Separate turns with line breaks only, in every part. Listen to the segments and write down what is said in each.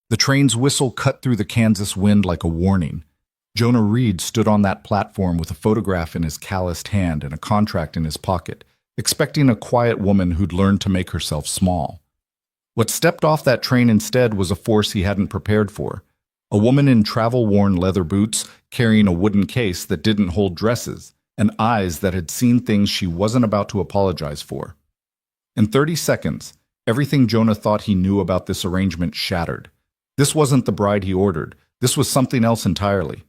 The train's whistle cut through the Kansas wind like a warning. Jonah Reed stood on that platform with a photograph in his calloused hand and a contract in his pocket, expecting a quiet woman who'd learned to make herself small. What stepped off that train instead was a force he hadn't prepared for. A woman in travel-worn leather boots, carrying a wooden case that didn't hold dresses, and eyes that had seen things she wasn't about to apologize for. In 30 seconds, everything Jonah thought he knew about this arrangement shattered. This wasn't the bride he ordered. This was something else entirely.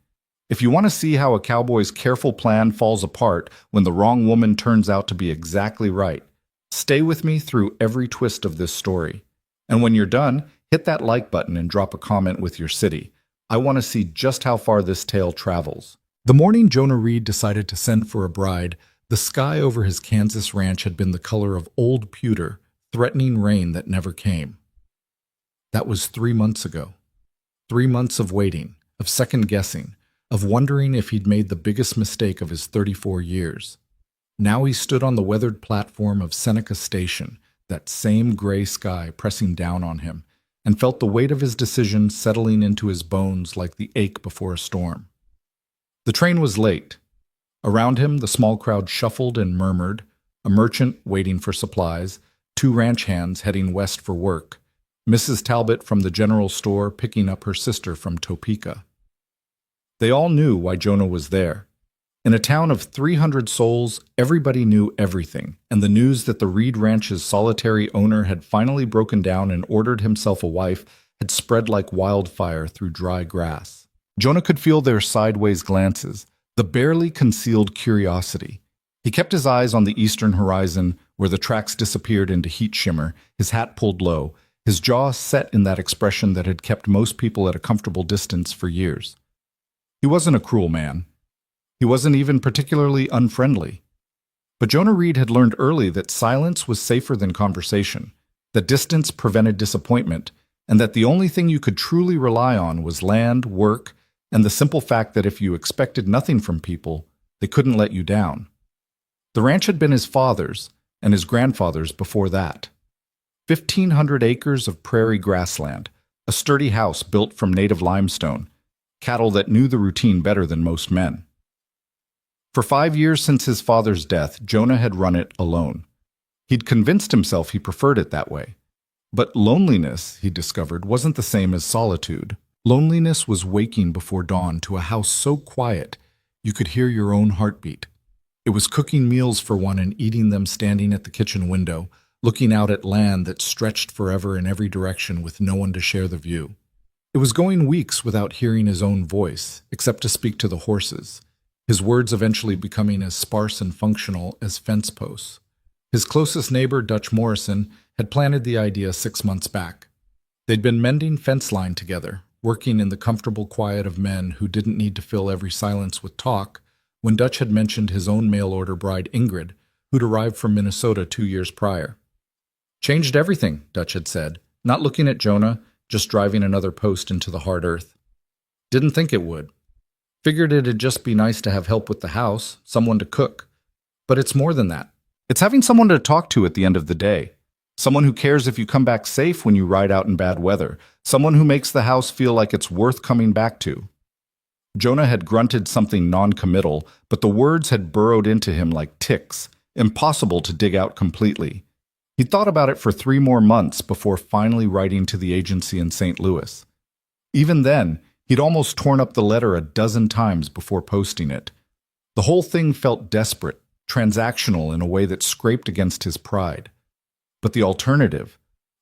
If you want to see how a cowboy's careful plan falls apart when the wrong woman turns out to be exactly right, stay with me through every twist of this story. And when you're done, hit that like button and drop a comment with your city. I want to see just how far this tale travels. The morning Jonah Reed decided to send for a bride, the sky over his Kansas ranch had been the color of old pewter, threatening rain that never came. That was 3 months ago. 3 months of waiting, of second-guessing, of wondering if he'd made the biggest mistake of his 34 years. Now he stood on the weathered platform of Seneca Station, that same gray sky pressing down on him, and felt the weight of his decision settling into his bones like the ache before a storm. The train was late. Around him, the small crowd shuffled and murmured, a merchant waiting for supplies, 2 ranch hands heading west for work, Mrs. Talbot from the general store picking up her sister from Topeka. They all knew why Jonah was there. In a town of 300 souls, everybody knew everything, and the news that the Reed Ranch's solitary owner had finally broken down and ordered himself a wife had spread like wildfire through dry grass. Jonah could feel their sideways glances, the barely concealed curiosity. He kept his eyes on the eastern horizon, where the tracks disappeared into heat shimmer, his hat pulled low, his jaw set in that expression that had kept most people at a comfortable distance for years. He wasn't a cruel man. He wasn't even particularly unfriendly. But Jonah Reed had learned early that silence was safer than conversation, that distance prevented disappointment, and that the only thing you could truly rely on was land, work, and the simple fact that if you expected nothing from people, they couldn't let you down. The ranch had been his father's and his grandfather's before that. 1,500 acres of prairie grassland, a sturdy house built from native limestone, cattle that knew the routine better than most men. For 5 years since his father's death, Jonah had run it alone. He'd convinced himself he preferred it that way. But loneliness, he discovered, wasn't the same as solitude. Loneliness was waking before dawn to a house so quiet you could hear your own heartbeat. It was cooking meals for one and eating them standing at the kitchen window, looking out at land that stretched forever in every direction with no one to share the view. It was going weeks without hearing his own voice, except to speak to the horses, his words eventually becoming as sparse and functional as fence posts. His closest neighbor, Dutch Morrison, had planted the idea 6 months back. They'd been mending fence line together, working in the comfortable quiet of men who didn't need to fill every silence with talk, when Dutch had mentioned his own mail-order bride Ingrid, who'd arrived from Minnesota 2 years prior. Changed everything, Dutch had said, not looking at Jonah, just driving another post into the hard earth. Didn't think it would. Figured it'd just be nice to have help with the house, someone to cook. But it's more than that. It's having someone to talk to at the end of the day. Someone who cares if you come back safe when you ride out in bad weather. Someone who makes the house feel like it's worth coming back to. Jonah had grunted something non-committal, but the words had burrowed into him like ticks, impossible to dig out completely. He'd thought about it for 3 more months before finally writing to the agency in St. Louis. Even then, he'd almost torn up the letter a dozen times before posting it. The whole thing felt desperate, transactional in a way that scraped against his pride. But the alternative,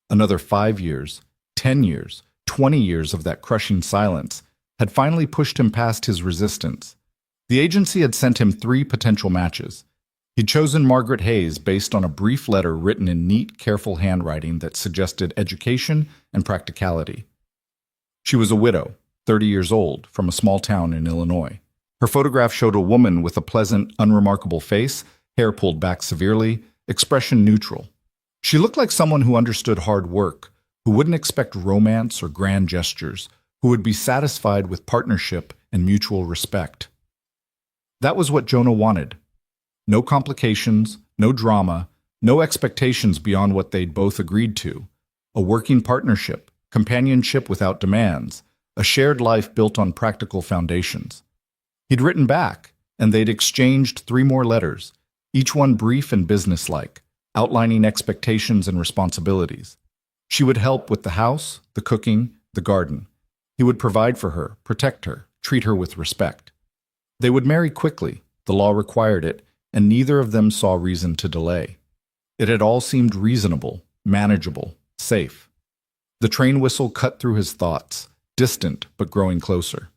another 5 years, 10 years, 20 years of that crushing silence, had finally pushed him past his resistance. The agency had sent him 3 potential matches. He'd chosen Margaret Hayes based on a brief letter written in neat, careful handwriting that suggested education and practicality. She was a widow, 30 years old, from a small town in Illinois. Her photograph showed a woman with a pleasant, unremarkable face, hair pulled back severely, expression neutral. She looked like someone who understood hard work, who wouldn't expect romance or grand gestures, who would be satisfied with partnership and mutual respect. That was what Jonah wanted. No complications, no drama, no expectations beyond what they'd both agreed to. A working partnership, companionship without demands, a shared life built on practical foundations. He'd written back, and they'd exchanged 3 more letters, each one brief and businesslike, outlining expectations and responsibilities. She would help with the house, the cooking, the garden. He would provide for her, protect her, treat her with respect. They would marry quickly, the law required it, and neither of them saw reason to delay. It had all seemed reasonable, manageable, safe. The train whistle cut through his thoughts, distant but growing closer.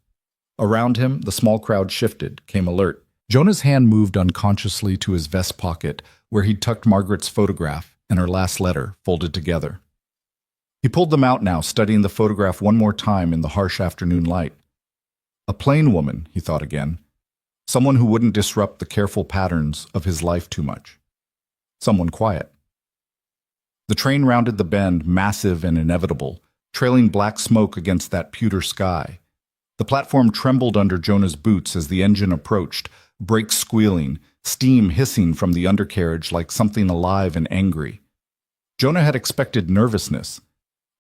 Around him, the small crowd shifted, came alert. Jonah's hand moved unconsciously to his vest pocket, where he'd tucked Margaret's photograph and her last letter, folded together. He pulled them out now, studying the photograph one more time in the harsh afternoon light. A plain woman, he thought again. Someone who wouldn't disrupt the careful patterns of his life too much. Someone quiet. The train rounded the bend, massive and inevitable, trailing black smoke against that pewter sky. The platform trembled under Jonah's boots as the engine approached, brakes squealing, steam hissing from the undercarriage like something alive and angry. Jonah had expected nervousness.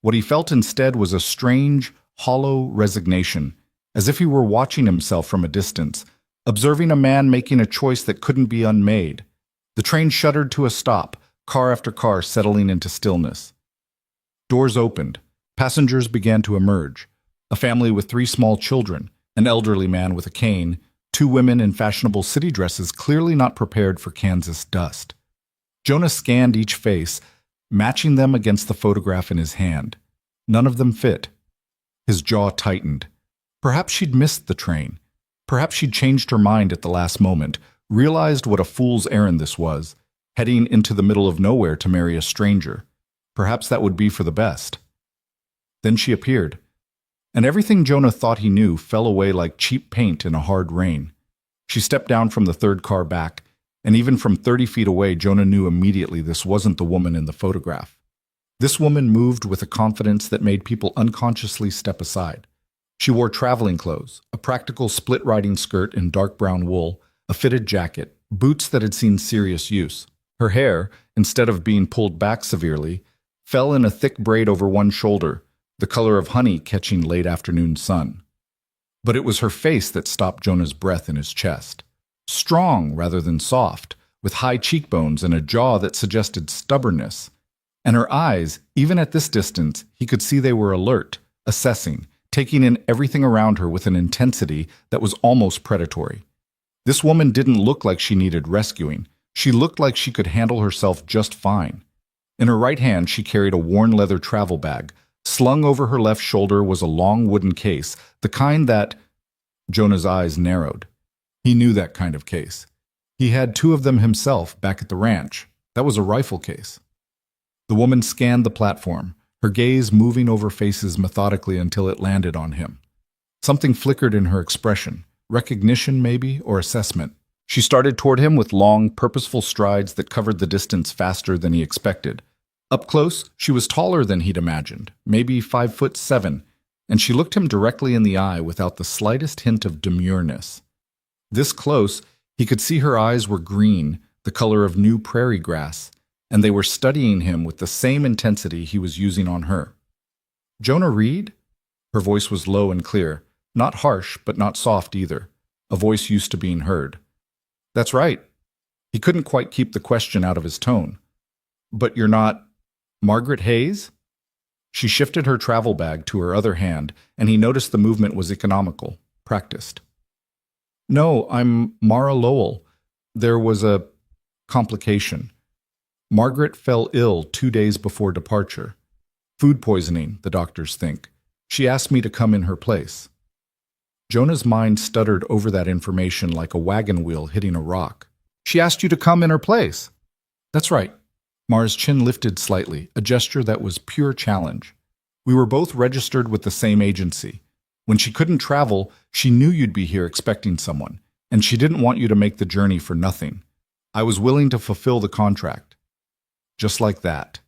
What he felt instead was a strange, hollow resignation, as if he were watching himself from a distance, observing a man making a choice that couldn't be unmade. The train shuddered to a stop, car after car settling into stillness. Doors opened. Passengers began to emerge. A family with 3 small children, an elderly man with a cane, 2 women in fashionable city dresses clearly not prepared for Kansas dust. Jonah scanned each face, matching them against the photograph in his hand. None of them fit. His jaw tightened. Perhaps she'd missed the train. Perhaps she'd changed her mind at the last moment, realized what a fool's errand this was, heading into the middle of nowhere to marry a stranger. Perhaps that would be for the best. Then she appeared, and everything Jonah thought he knew fell away like cheap paint in a hard rain. She stepped down from the 3rd car back, and even from 30 feet away, Jonah knew immediately this wasn't the woman in the photograph. This woman moved with a confidence that made people unconsciously step aside. She wore traveling clothes, a practical split-riding skirt in dark brown wool, a fitted jacket, boots that had seen serious use. Her hair, instead of being pulled back severely, fell in a thick braid over one shoulder, the color of honey catching late afternoon sun. But it was her face that stopped Jonah's breath in his chest. Strong rather than soft, with high cheekbones and a jaw that suggested stubbornness. And her eyes, even at this distance, he could see they were alert, assessing, taking in everything around her with an intensity that was almost predatory. This woman didn't look like she needed rescuing. She looked like she could handle herself just fine. In her right hand, she carried a worn leather travel bag. Slung over her left shoulder was a long wooden case, the kind that... Jonah's eyes narrowed. He knew that kind of case. He had 2 of them himself back at the ranch. That was a rifle case. The woman scanned the platform, her gaze moving over faces methodically until it landed on him. Something flickered in her expression, recognition maybe, or assessment. She started toward him with long, purposeful strides that covered the distance faster than he expected. Up close, she was taller than he'd imagined, maybe 5'7", and she looked him directly in the eye without the slightest hint of demureness. This close, he could see her eyes were green, the color of new prairie grass, and they were studying him with the same intensity he was using on her. "Jonah Reed?" Her voice was low and clear, not harsh but not soft either, a voice used to being heard. "That's right." He couldn't quite keep the question out of his tone. "But you're not Margaret Hayes?" She shifted her travel bag to her other hand, and he noticed the movement was economical, practiced. "No, I'm Mara Lowell. There was a complication. Margaret fell ill 2 days before departure. Food poisoning, the doctors think. She asked me to come in her place." Jonah's mind stuttered over that information like a wagon wheel hitting a rock. "She asked you to come in her place?" "That's right." Mara's chin lifted slightly, a gesture that was pure challenge. "We were both registered with the same agency. When she couldn't travel, she knew you'd be here expecting someone, and she didn't want you to make the journey for nothing. I was willing to fulfill the contract." Just like that.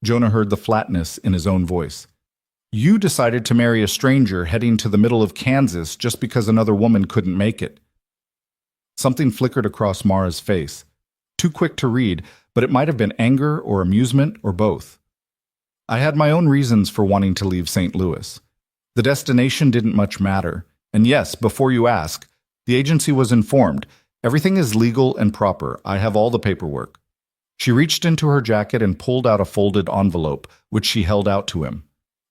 Jonah heard the flatness in his own voice. "You decided to marry a stranger heading to the middle of Kansas just because another woman couldn't make it." Something flickered across Mara's face. Too quick to read, but it might have been anger or amusement or both. I had my own reasons for wanting to leave St. Louis. The destination didn't much matter. And yes, before you ask, the agency was informed. Everything is legal and proper. I have all the paperwork. She reached into her jacket and pulled out a folded envelope, which she held out to him.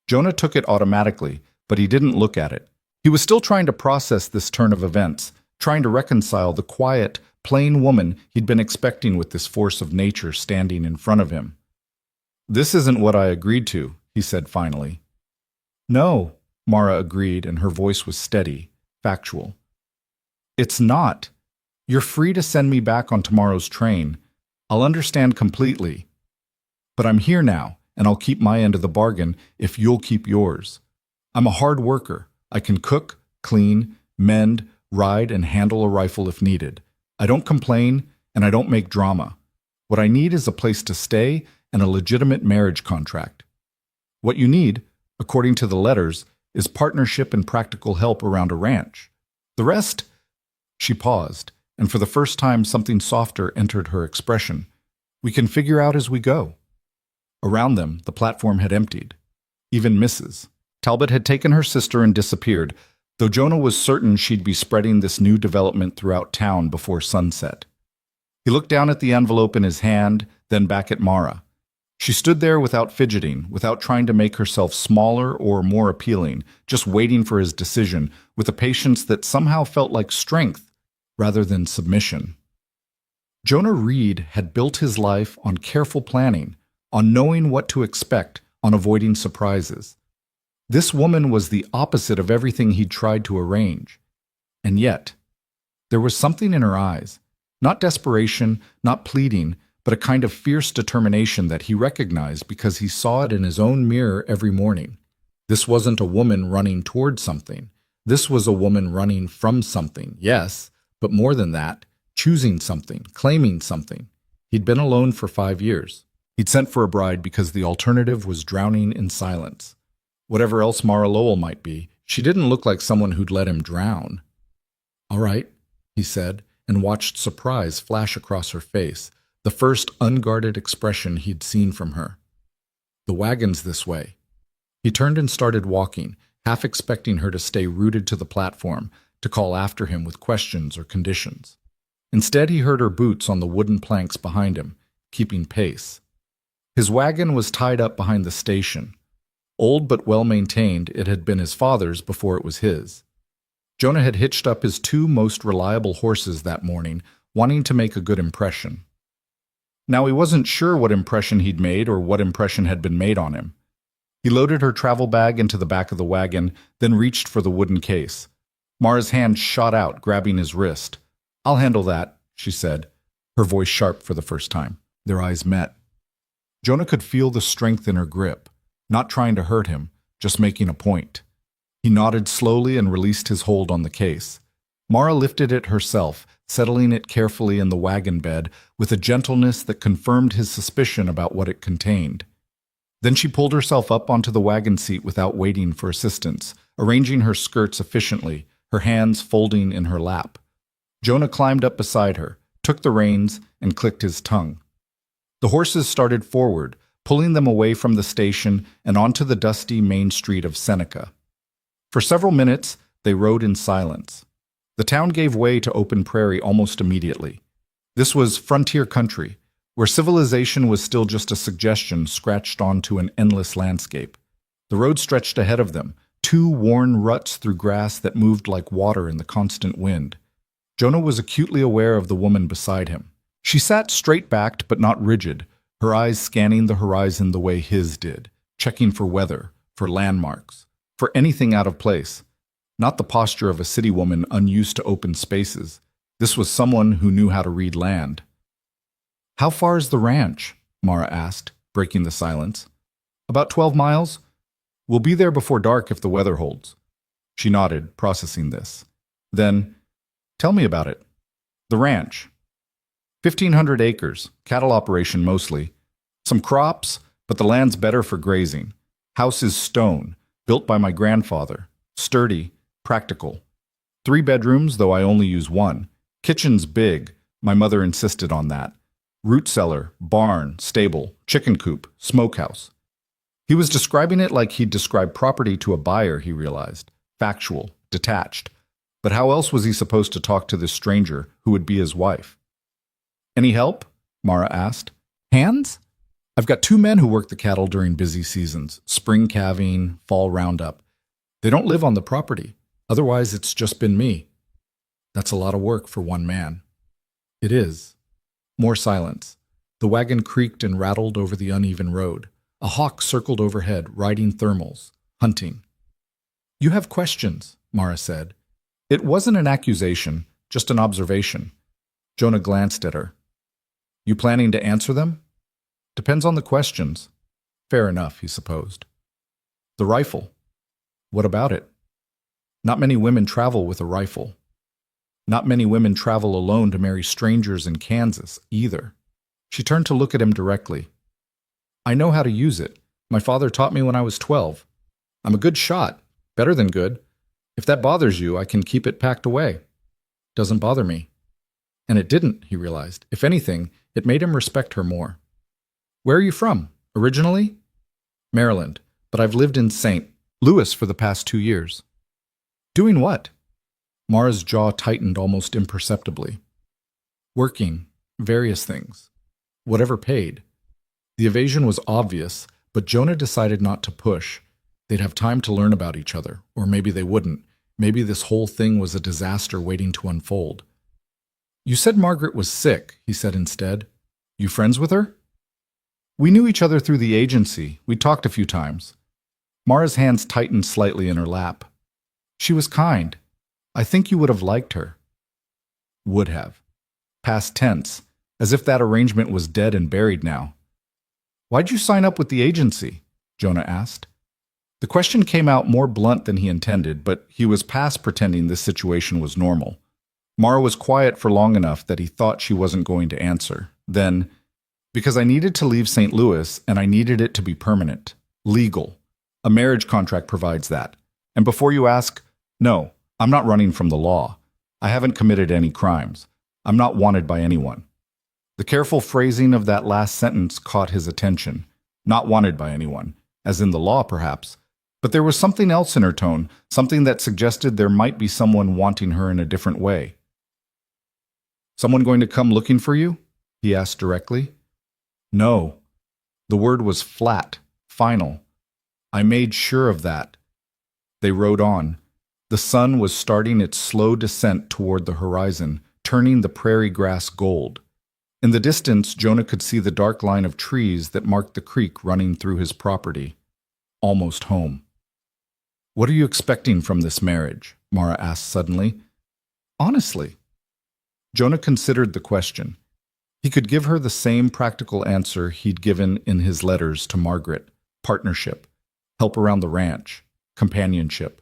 Jonah took it automatically, but he didn't look at it. He was still trying to process this turn of events, trying to reconcile the quiet, plain woman he'd been expecting with this force of nature standing in front of him. "This isn't what I agreed to," he said finally. "No," Mara agreed, and her voice was steady, factual. "It's not. You're free to send me back on tomorrow's train. I'll understand completely. But I'm here now, and I'll keep my end of the bargain if you'll keep yours. I'm a hard worker. I can cook, clean, mend, ride, and handle a rifle if needed. I don't complain, and I don't make drama. What I need is a place to stay and a legitimate marriage contract. What you need, according to the letters, is partnership and practical help around a ranch. The rest—" She paused, and for the first time something softer entered her expression. "We can figure out as we go." Around them, the platform had emptied. Even Mrs. Talbot had taken her sister and disappeared, though Jonah was certain she'd be spreading this new development throughout town before sunset. He looked down at the envelope in his hand, then back at Mara. She stood there without fidgeting, without trying to make herself smaller or more appealing, just waiting for his decision, with a patience that somehow felt like strength rather than submission. Jonah Reed had built his life on careful planning, on knowing what to expect, on avoiding surprises. This woman was the opposite of everything he'd tried to arrange. And yet, there was something in her eyes, not desperation, not pleading, but a kind of fierce determination that he recognized because he saw it in his own mirror every morning. This wasn't a woman running toward something. This was a woman running from something, yes, but more than that, choosing something, claiming something. He'd been alone for 5 years. He'd sent for a bride because the alternative was drowning in silence. Whatever else Mara Lowell might be, she didn't look like someone who'd let him drown. "All right," he said, and watched surprise flash across her face, the first unguarded expression he'd seen from her. "The wagon's this way." He turned and started walking, half expecting her to stay rooted to the platform, to call after him with questions or conditions. Instead, he heard her boots on the wooden planks behind him, keeping pace. His wagon was tied up behind the station. Old but well-maintained, it had been his father's before it was his. Jonah had hitched up his 2 most reliable horses that morning, wanting to make a good impression. Now he wasn't sure what impression he'd made or what impression had been made on him. He loaded her travel bag into the back of the wagon, then reached for the wooden case. Mara's hand shot out, grabbing his wrist. "I'll handle that," she said, her voice sharp for the first time. Their eyes met. Jonah could feel the strength in her grip, not trying to hurt him, just making a point. He nodded slowly and released his hold on the case. Mara lifted it herself, settling it carefully in the wagon bed with a gentleness that confirmed his suspicion about what it contained. Then she pulled herself up onto the wagon seat without waiting for assistance, arranging her skirts efficiently, her hands folding in her lap. Jonah climbed up beside her, took the reins, and clicked his tongue. The horses started forward, pulling them away from the station and onto the dusty main street of Seneca. For several minutes, they rode in silence. The town gave way to open prairie almost immediately. This was frontier country, where civilization was still just a suggestion scratched onto an endless landscape. The road stretched ahead of them, 2 worn ruts through grass that moved like water in the constant wind. Jonah was acutely aware of the woman beside him. She sat straight-backed but not rigid, her eyes scanning the horizon the way his did, checking for weather, for landmarks, for anything out of place. Not the posture of a city woman unused to open spaces. This was someone who knew how to read land. "How far is the ranch?" Mara asked, breaking the silence. "About 12 miles. We'll be there before dark if the weather holds." She nodded, processing this. Then, "Tell me about it." "The ranch. 1,500 acres, cattle operation mostly. Some crops, but the land's better for grazing. House is stone, built by my grandfather. Sturdy, practical. 3 bedrooms, though I only use 1. Kitchen's big, my mother insisted on that. Root cellar, barn, stable, chicken coop, smokehouse. He was describing it like he'd describe property to a buyer, he realized. Factual, detached. But how else was he supposed to talk to this stranger who would be his wife? Any help? Mara asked. Hands? I've got 2 men who work the cattle during busy seasons, spring calving, fall roundup. They don't live on the property. Otherwise, it's just been me. That's a lot of work for 1 man. It is. More silence. The wagon creaked and rattled over the uneven road. A hawk circled overhead, riding thermals, hunting. You have questions, Mara said. It wasn't an accusation, just an observation. Jonah glanced at her. You planning to answer them? Depends on the questions. Fair enough, he supposed. The rifle. What about it? Not many women travel with a rifle. Not many women travel alone to marry strangers in Kansas, either. She turned to look at him directly. I know how to use it. My father taught me when I was 12. I'm a good shot, better than good. If that bothers you, I can keep it packed away. Doesn't bother me. And it didn't, he realized. If anything, it made him respect her more. Where are you from? Originally? Maryland, but I've lived in St. Louis for the past 2 years. Doing what? Mara's jaw tightened almost imperceptibly. Working. Various things. Whatever paid. The evasion was obvious, but Jonah decided not to push. They'd have time to learn about each other, or maybe they wouldn't. Maybe this whole thing was a disaster waiting to unfold. You said Margaret was sick, he said instead. You friends with her? We knew each other through the agency. We talked a few times. Mara's hands tightened slightly in her lap. She was kind. I think you would have liked her. Would have. Past tense, as if that arrangement was dead and buried now. Why'd you sign up with the agency? Jonah asked. The question came out more blunt than he intended, but he was past pretending this situation was normal. Mara was quiet for long enough that he thought she wasn't going to answer. Then, because I needed to leave St. Louis and I needed it to be permanent. Legal. A marriage contract provides that. And before you ask, no, I'm not running from the law. I haven't committed any crimes. I'm not wanted by anyone. The careful phrasing of that last sentence caught his attention. Not wanted by anyone, as in the law perhaps. But there was something else in her tone, something that suggested there might be someone wanting her in a different way. Someone going to come looking for you? He asked directly. No. The word was flat, final. I made sure of that. They rode on. The sun was starting its slow descent toward the horizon, turning the prairie grass gold. In the distance, Jonah could see the dark line of trees that marked the creek running through his property. Almost home. What are you expecting from this marriage? Mara asked suddenly. Honestly. Jonah considered the question. He could give her the same practical answer he'd given in his letters to Margaret. Partnership. Help around the ranch. Companionship.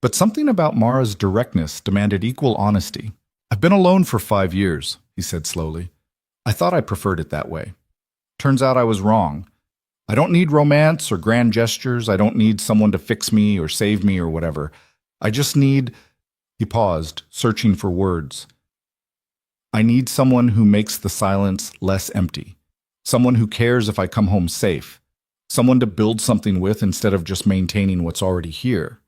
But something about Mara's directness demanded equal honesty. I've been alone for 5 years, he said slowly. I thought I preferred it that way. Turns out I was wrong. I don't need romance or grand gestures. I don't need someone to fix me or save me or whatever. I just need... He paused, searching for words. I need someone who makes the silence less empty. Someone who cares if I come home safe. Someone to build something with instead of just maintaining what's already here.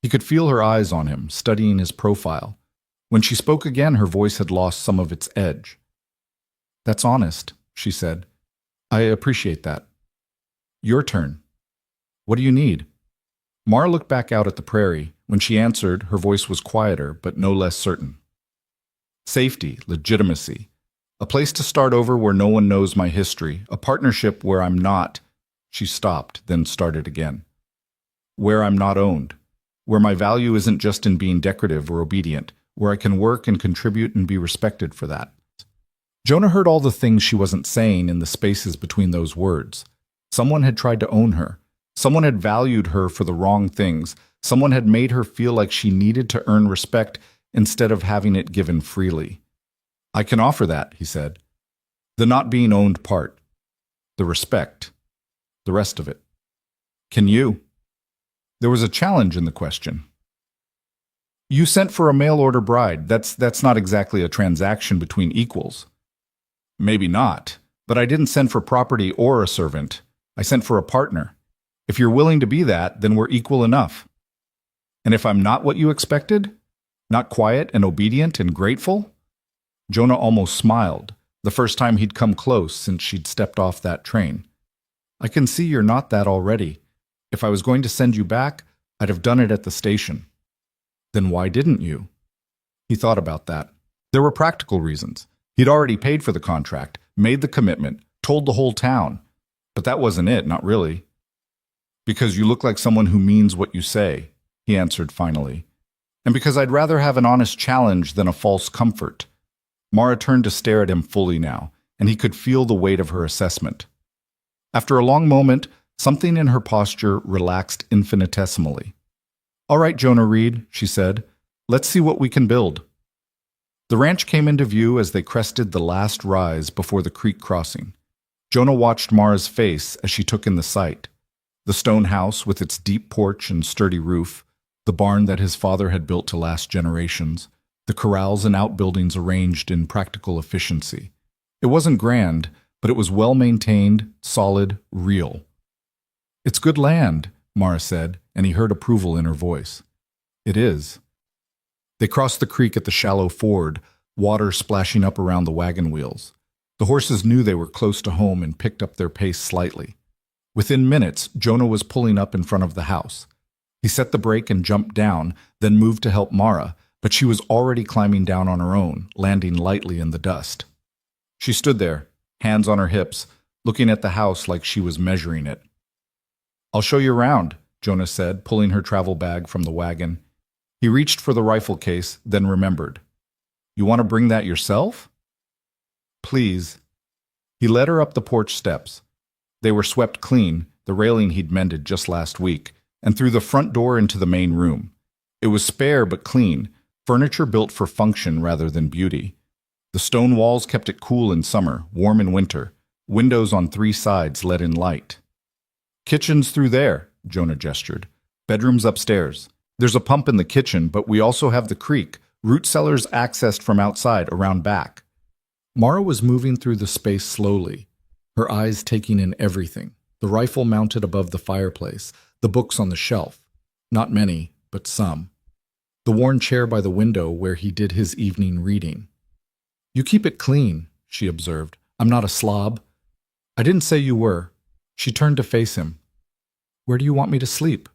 He could feel her eyes on him, studying his profile. When she spoke again, her voice had lost some of its edge. That's honest, she said. I appreciate that. Your turn. What do you need? Mara looked back out at the prairie. When she answered, her voice was quieter, but no less certain. Safety, legitimacy. A place to start over where no one knows my history. A partnership where I'm not... She stopped, then started again. Where I'm not owned. Where my value isn't just in being decorative or obedient. Where I can work and contribute and be respected for that. Jonah heard all the things she wasn't saying in the spaces between those words. Someone had tried to own her. Someone had valued her for the wrong things. Someone had made her feel like she needed to earn respect instead of having it given freely. I can offer that, he said. The not being owned part. The respect. The rest of it. Can you? There was a challenge in the question. You sent for a mail-order bride. That's not exactly a transaction between equals. Maybe not, but I didn't send for property or a servant. I sent for a partner. If you're willing to be that, then we're equal enough. And if I'm not what you expected? Not quiet and obedient and grateful? Jonah almost smiled, the first time he'd come close since she'd stepped off that train. I can see you're not that already. If I was going to send you back, I'd have done it at the station. Then why didn't you? He thought about that. There were practical reasons. He'd already paid for the contract, made the commitment, told the whole town. But that wasn't it, not really. Because you look like someone who means what you say, he answered finally. And because I'd rather have an honest challenge than a false comfort. Mara turned to stare at him fully now, and he could feel the weight of her assessment. After a long moment, something in her posture relaxed infinitesimally. All right, Jonah Reed, she said. Let's see what we can build. The ranch came into view as they crested the last rise before the creek crossing. Jonah watched Mara's face as she took in the sight. The stone house with its deep porch and sturdy roof, the barn that his father had built to last generations, the corrals and outbuildings arranged in practical efficiency. It wasn't grand, but it was well-maintained, solid, real. It's good land, Mara said, and he heard approval in her voice. It is. They crossed the creek at the shallow ford, water splashing up around the wagon wheels. The horses knew they were close to home and picked up their pace slightly. Within minutes, Jonah was pulling up in front of the house. He set the brake and jumped down, then moved to help Mara, but she was already climbing down on her own, landing lightly in the dust. She stood there, hands on her hips, looking at the house like she was measuring it. I'll show you around, Jonah said, pulling her travel bag from the wagon. He reached for the rifle case, then remembered. You want to bring that yourself? Please. He led her up the porch steps. They were swept clean, the railing he'd mended just last week, and through the front door into the main room. It was spare but clean, furniture built for function rather than beauty. The stone walls kept it cool in summer, warm in winter. Windows on 3 sides let in light. Kitchen's through there, Jonah gestured. Bedrooms upstairs. There's a pump in the kitchen, but we also have the creek, root cellars accessed from outside, around back. Mara was moving through the space slowly, her eyes taking in everything. The rifle mounted above the fireplace, the books on the shelf. Not many, but some. The worn chair by the window where he did his evening reading. You keep it clean, she observed. I'm not a slob. I didn't say you were. She turned to face him. Where do you want me to sleep?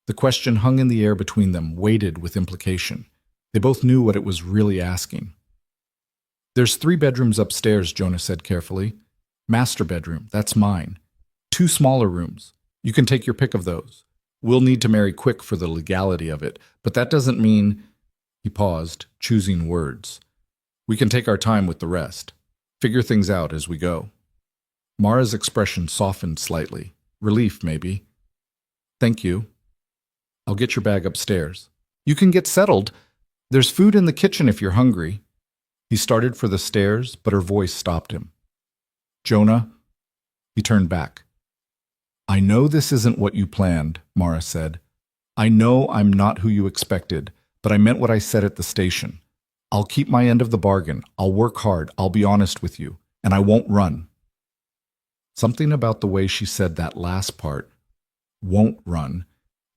The question hung in the air between them, weighted with implication. They both knew what it was really asking. There's 3 bedrooms upstairs, Jonah said carefully. Master bedroom, that's mine. 2 smaller rooms. You can take your pick of those. We'll need to marry quick for the legality of it, but that doesn't mean... He paused, choosing words. We can take our time with the rest. Figure things out as we go. Mara's expression softened slightly. Relief, maybe. Thank you. I'll get your bag upstairs. You can get settled. There's food in the kitchen if you're hungry. He started for the stairs, but her voice stopped him. Jonah? He turned back. I know this isn't what you planned, Mara said. I know I'm not who you expected, but I meant what I said at the station. I'll keep my end of the bargain. I'll work hard. I'll be honest with you. And I won't run. Something about the way she said that last part, won't run,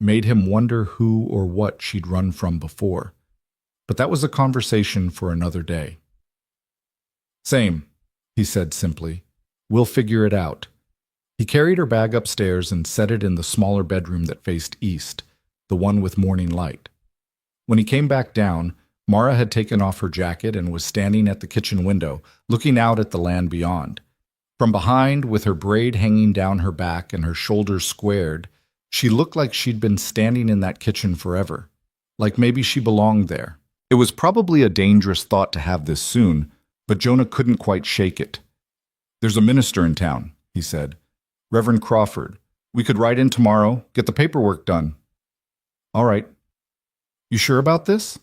made him wonder who or what she'd run from before. But that was a conversation for another day. Same, he said simply. We'll figure it out. He carried her bag upstairs and set it in the smaller bedroom that faced east, the one with morning light. When he came back down, Mara had taken off her jacket and was standing at the kitchen window, looking out at the land beyond. From behind, with her braid hanging down her back and her shoulders squared, she looked like she'd been standing in that kitchen forever, like maybe she belonged there. It was probably a dangerous thought to have this soon, but Jonah couldn't quite shake it. There's a minister in town, he said. Reverend Crawford. We could ride in tomorrow, get the paperwork done. All right. You sure about this?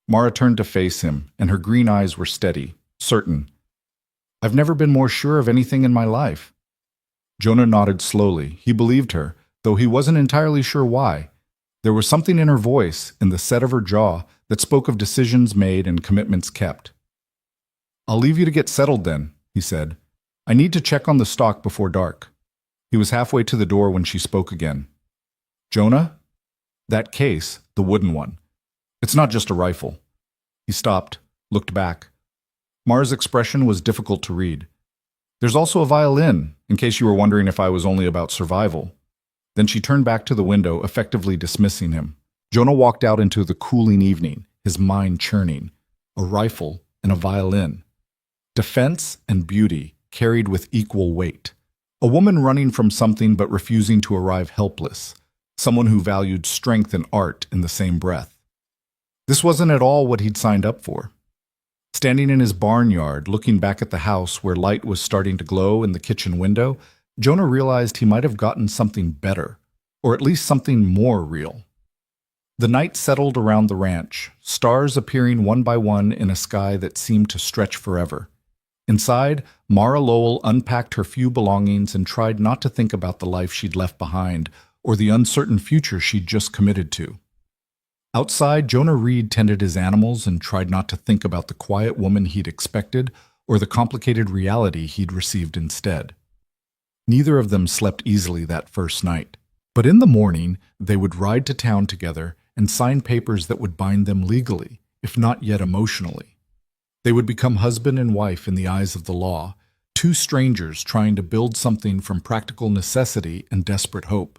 Mara turned to face him, and her green eyes were steady, certain. I've never been more sure of anything in my life. Jonah nodded slowly. He believed her, though he wasn't entirely sure why. There was something in her voice, in the set of her jaw, that spoke of decisions made and commitments kept. I'll leave you to get settled then, he said. I need to check on the stock before dark. He was halfway to the door when she spoke again. "Jonah? That case, the wooden one. It's not just a rifle." He stopped, looked back. Mara's expression was difficult to read. "There's also a violin, in case you were wondering if I was only about survival." Then she turned back to the window, effectively dismissing him. Jonah walked out into the cooling evening, his mind churning. A rifle and a violin. Defense and beauty carried with equal weight. A woman running from something but refusing to arrive helpless. Someone who valued strength and art in the same breath. This wasn't at all what he'd signed up for. Standing in his barnyard, looking back at the house where light was starting to glow in the kitchen window, Jonah realized he might have gotten something better, or at least something more real. The night settled around the ranch, stars appearing one by one in a sky that seemed to stretch forever. Inside, Mara Lowell unpacked her few belongings and tried not to think about the life she'd left behind or the uncertain future she'd just committed to. Outside, Jonah Reed tended his animals and tried not to think about the quiet woman he'd expected or the complicated reality he'd received instead. Neither of them slept easily that first night, but in the morning they would ride to town together and sign papers that would bind them legally, if not yet emotionally. They would become husband and wife in the eyes of the law, two strangers trying to build something from practical necessity and desperate hope.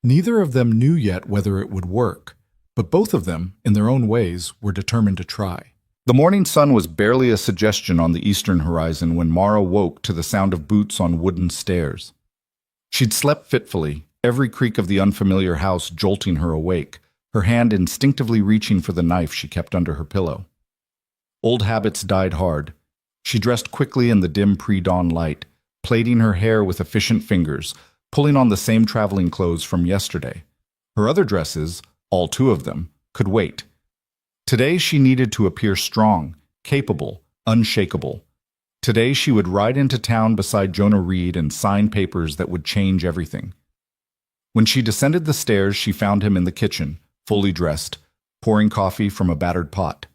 Neither of them knew yet whether it would work, but both of them, in their own ways, were determined to try. The morning sun was barely a suggestion on the eastern horizon when Mara woke to the sound of boots on wooden stairs. She'd slept fitfully, every creak of the unfamiliar house jolting her awake, her hand instinctively reaching for the knife she kept under her pillow. Old habits died hard. She dressed quickly in the dim pre-dawn light, plaiting her hair with efficient fingers, pulling on the same traveling clothes from yesterday. Her other dresses, all two of them, could wait. Today she needed to appear strong, capable, unshakable. Today she would ride into town beside Jonah Reed and sign papers that would change everything. When she descended the stairs, she found him in the kitchen, fully dressed, pouring coffee from a battered pot.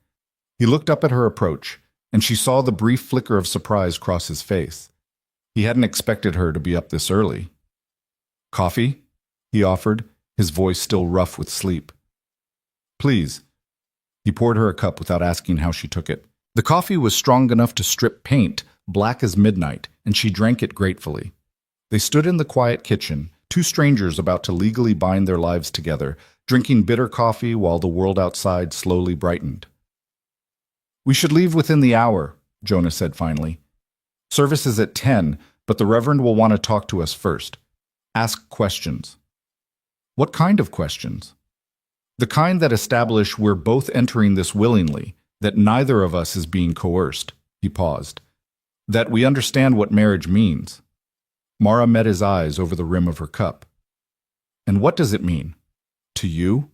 He looked up at her approach, and she saw the brief flicker of surprise cross his face. He hadn't expected her to be up this early. "Coffee?" he offered, his voice still rough with sleep. "Please." He poured her a cup without asking how she took it. The coffee was strong enough to strip paint, black as midnight, and she drank it gratefully. They stood in the quiet kitchen, two strangers about to legally bind their lives together, drinking bitter coffee while the world outside slowly brightened. "We should leave within the hour," Jonah said finally. "Service is at 10, but the Reverend will want to talk to us first. Ask questions." "What kind of questions?" "The kind that establish we're both entering this willingly, that neither of us is being coerced." He paused. "That we understand what marriage means." Mara met his eyes over the rim of her cup. "And what does it mean? To you?"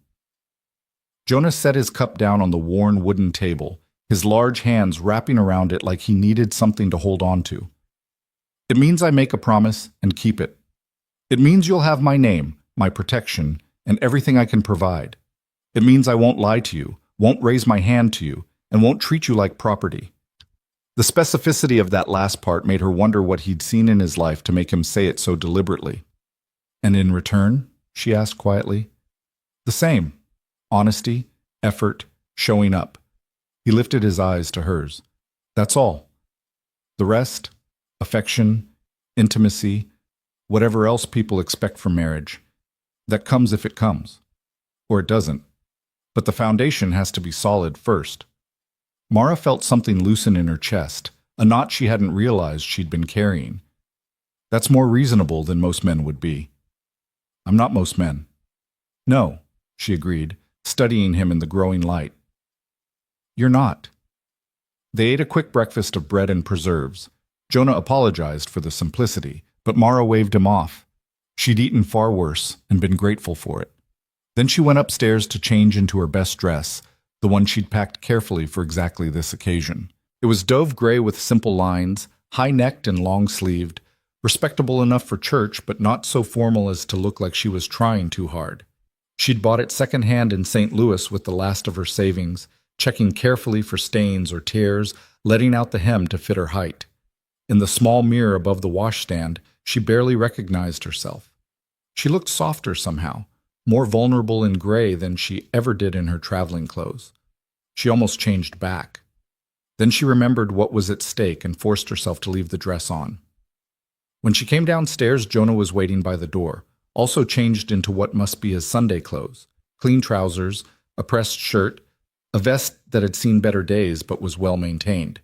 Jonah set his cup down on the worn wooden table, his large hands wrapping around it like he needed something to hold on to. "It means I make a promise and keep it. It means you'll have my name, my protection, and everything I can provide. It means I won't lie to you, won't raise my hand to you, and won't treat you like property." The specificity of that last part made her wonder what he'd seen in his life to make him say it so deliberately. "And in return?" she asked quietly. "The same. Honesty, effort, showing up." He lifted his eyes to hers. "That's all. The rest, affection, intimacy, whatever else people expect from marriage, that comes if it comes. Or it doesn't. But the foundation has to be solid first." Mara felt something loosen in her chest, a knot she hadn't realized she'd been carrying. "That's more reasonable than most men would be." "I'm not most men." "No," she agreed, studying him in the growing light. "You're not." They ate a quick breakfast of bread and preserves. Jonah apologized for the simplicity, but Mara waved him off. She'd eaten far worse and been grateful for it. Then she went upstairs to change into her best dress, the one she'd packed carefully for exactly this occasion. It was dove gray with simple lines, high-necked and long-sleeved, respectable enough for church but not so formal as to look like she was trying too hard. She'd bought it secondhand in St. Louis with the last of her savings, checking carefully for stains or tears, letting out the hem to fit her height. In the small mirror above the washstand, she barely recognized herself. She looked softer somehow, more vulnerable in gray than she ever did in her traveling clothes. She almost changed back. Then she remembered what was at stake and forced herself to leave the dress on. When she came downstairs, Jonah was waiting by the door, also changed into what must be his Sunday clothes: clean trousers, a pressed shirt, a vest that had seen better days but was well maintained.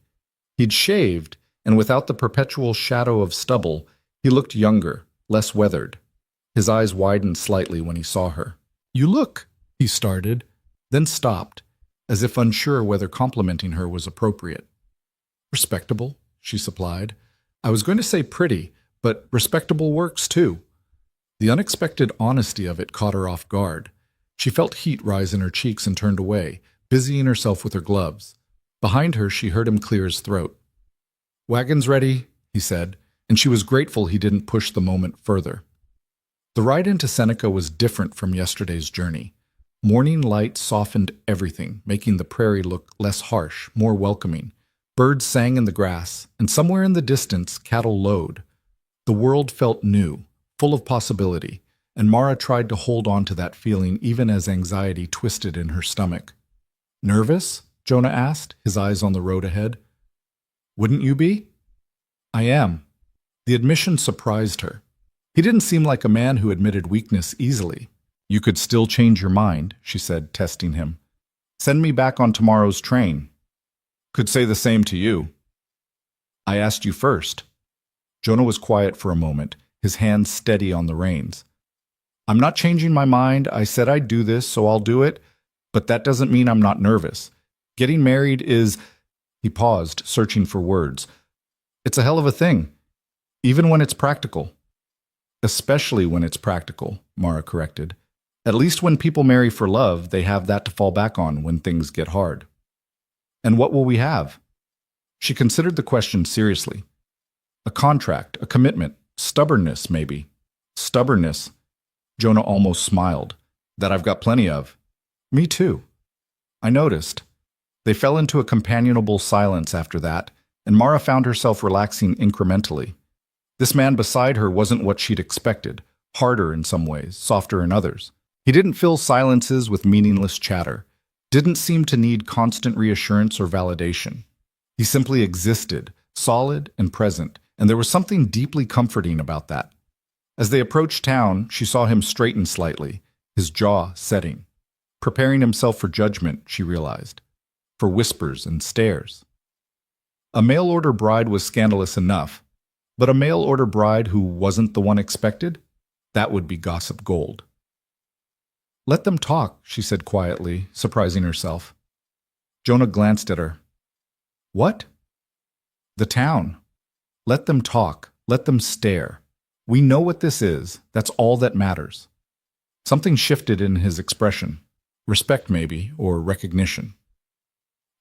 He'd shaved, and without the perpetual shadow of stubble, he looked younger, less weathered. His eyes widened slightly when he saw her. "You look," he started, then stopped, as if unsure whether complimenting her was appropriate. "Respectable," she supplied. "I was going to say pretty, but respectable works too." The unexpected honesty of it caught her off guard. She felt heat rise in her cheeks and turned away, busying herself with her gloves. Behind her, she heard him clear his throat. "Wagon's ready," he said, and she was grateful he didn't push the moment further. The ride into Seneca was different from yesterday's journey. Morning light softened everything, making the prairie look less harsh, more welcoming. Birds sang in the grass, and somewhere in the distance, cattle lowed. The world felt new, full of possibility, and Mara tried to hold on to that feeling even as anxiety twisted in her stomach. "Nervous?" Jonah asked, his eyes on the road ahead. "Wouldn't you be?" "I am." The admission surprised her. He didn't seem like a man who admitted weakness easily. "You could still change your mind," she said, testing him. "Send me back on tomorrow's train." "Could say the same to you." "I asked you first." Jonah was quiet for a moment, his hands steady on the reins. "I'm not changing my mind. I said I'd do this, so I'll do it. But that doesn't mean I'm not nervous. Getting married is—" He paused, searching for words. "It's a hell of a thing, even when it's practical." "Especially when it's practical," Mara corrected. "At least when people marry for love, they have that to fall back on when things get hard." "And what will we have?" She considered the question seriously. "A contract, a commitment, stubbornness, maybe." "Stubbornness?" Jonah almost smiled. "That I've got plenty of." "Me too." "I noticed." They fell into a companionable silence after that, and Mara found herself relaxing incrementally. This man beside her wasn't what she'd expected, harder in some ways, softer in others. He didn't fill silences with meaningless chatter, didn't seem to need constant reassurance or validation. He simply existed, solid and present, and there was something deeply comforting about that. As they approached town, she saw him straighten slightly, his jaw setting. Preparing himself for judgment, she realized, for whispers and stares. A mail-order bride was scandalous enough, but a mail-order bride who wasn't the one expected? That would be gossip gold. "Let them talk," she said quietly, surprising herself. Jonah glanced at her. "What?" "The town. Let them talk. Let them stare. We know what this is. That's all that matters." Something shifted in his expression. Respect, maybe, or recognition.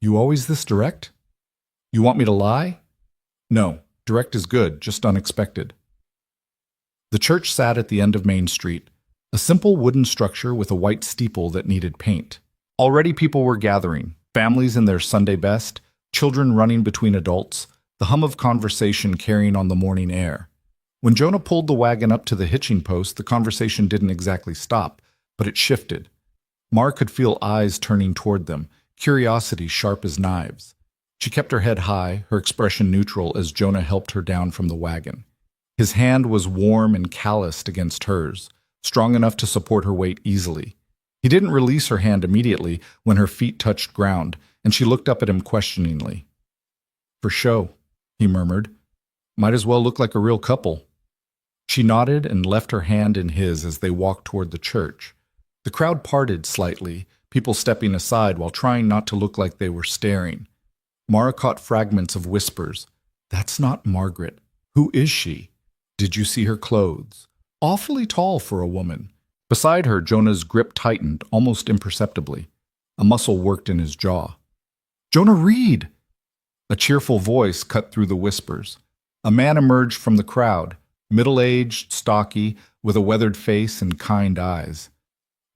"You always this direct? You want me to lie?" "No. Direct is good, just unexpected." The church sat at the end of Main Street, a simple wooden structure with a white steeple that needed paint. Already people were gathering, families in their Sunday best, children running between adults, the hum of conversation carrying on the morning air. When Jonah pulled the wagon up to the hitching post, the conversation didn't exactly stop, but it shifted. Mar could feel eyes turning toward them, curiosity sharp as knives. She kept her head high, her expression neutral as Jonah helped her down from the wagon. His hand was warm and calloused against hers, strong enough to support her weight easily. He didn't release her hand immediately when her feet touched ground, and she looked up at him questioningly. "For show," he murmured. "Might as well look like a real couple." She nodded and left her hand in his as they walked toward the church. The crowd parted slightly, people stepping aside while trying not to look like they were staring. Mara caught fragments of whispers. "That's not Margaret. Who is she? Did you see her clothes? Awfully tall for a woman." Beside her, Jonah's grip tightened, almost imperceptibly. A muscle worked in his jaw. "Jonah Reed!" A cheerful voice cut through the whispers. A man emerged from the crowd, middle-aged, stocky, with a weathered face and kind eyes.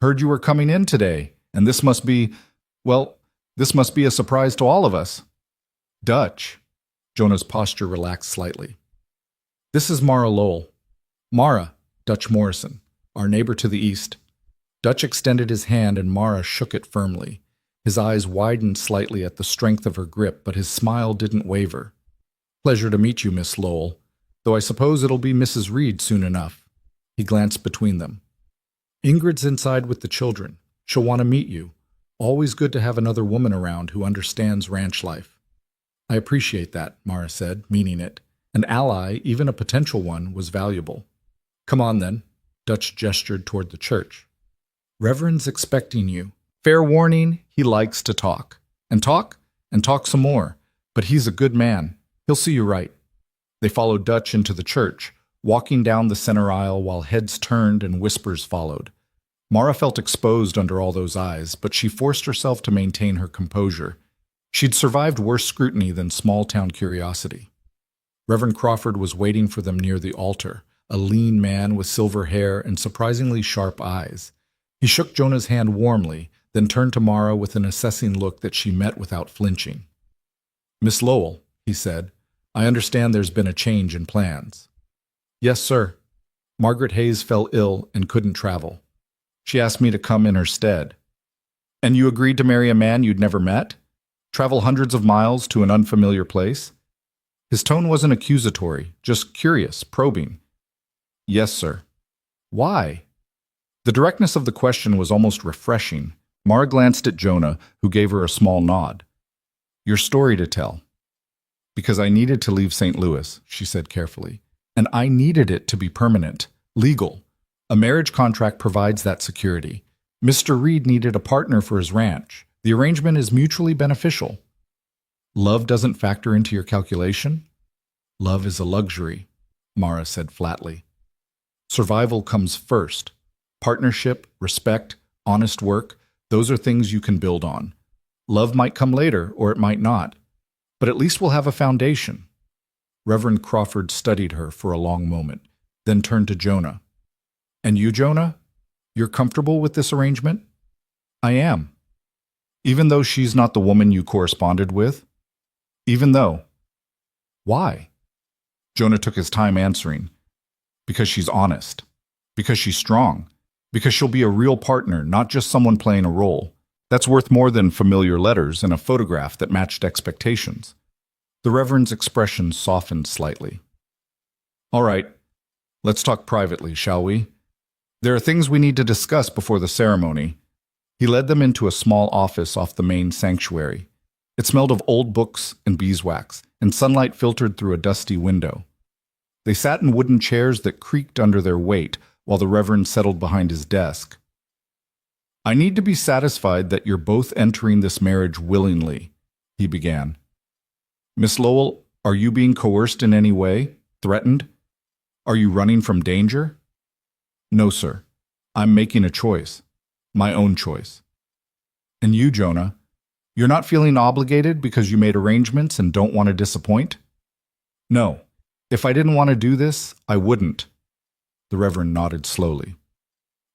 "Heard you were coming in today, and this must be a surprise to all of us." "Dutch." Jonah's posture relaxed slightly. This is Mara Lowell. Mara, Dutch Morrison, our neighbor to the east. Dutch extended his hand and Mara shook it firmly. His eyes widened slightly at the strength of her grip, but his smile didn't waver. Pleasure to meet you, Miss Lowell, though I suppose it'll be Mrs. Reed soon enough. He glanced between them. Ingrid's inside with the children. She'll want to meet you. Always good to have another woman around who understands ranch life. I appreciate that, Mara said, meaning it. An ally, even a potential one, was valuable. Come on then. Dutch gestured toward the church. Reverend's expecting you. Fair warning, he likes to talk. And talk some more. But he's a good man. He'll see you right. They followed Dutch into the church, walking down the center aisle while heads turned and whispers followed. Mara felt exposed under all those eyes, but she forced herself to maintain her composure. She'd survived worse scrutiny than small-town curiosity. Reverend Crawford was waiting for them near the altar, a lean man with silver hair and surprisingly sharp eyes. He shook Jonah's hand warmly, then turned to Mara with an assessing look that she met without flinching. Miss Lowell, he said, I understand there's been a change in plans. Yes, sir. Margaret Hayes fell ill and couldn't travel. She asked me to come in her stead. And you agreed to marry a man you'd never met? Travel hundreds of miles to an unfamiliar place? His tone wasn't accusatory, just curious, probing. Yes, sir. Why? The directness of the question was almost refreshing. Mara glanced at Jonah, who gave her a small nod. Your story to tell. Because I needed to leave St. Louis, she said carefully. And I needed it to be permanent, legal. A marriage contract provides that security. Mr. Reed needed a partner for his ranch. The arrangement is mutually beneficial. Love doesn't factor into your calculation? Love is a luxury, Mara said flatly. Survival comes first. Partnership, respect, honest work, those are things you can build on. Love might come later, or it might not. But at least we'll have a foundation. Reverend Crawford studied her for a long moment, then turned to Jonah. And you, Jonah? You're comfortable with this arrangement? I am. Even though she's not the woman you corresponded with? Even though. Why? Jonah took his time answering. Because she's honest. Because she's strong. Because she'll be a real partner, not just someone playing a role. That's worth more than familiar letters and a photograph that matched expectations. The Reverend's expression softened slightly. All right, let's talk privately, shall we? There are things we need to discuss before the ceremony. He led them into a small office off the main sanctuary. It smelled of old books and beeswax, and sunlight filtered through a dusty window. They sat in wooden chairs that creaked under their weight while the Reverend settled behind his desk. I need to be satisfied that you're both entering this marriage willingly, he began. Miss Lowell, are you being coerced in any way? Threatened? Are you running from danger? No, sir. I'm making a choice. My own choice. And you, Jonah, you're not feeling obligated because you made arrangements and don't want to disappoint? No. If I didn't want to do this, I wouldn't. The Reverend nodded slowly.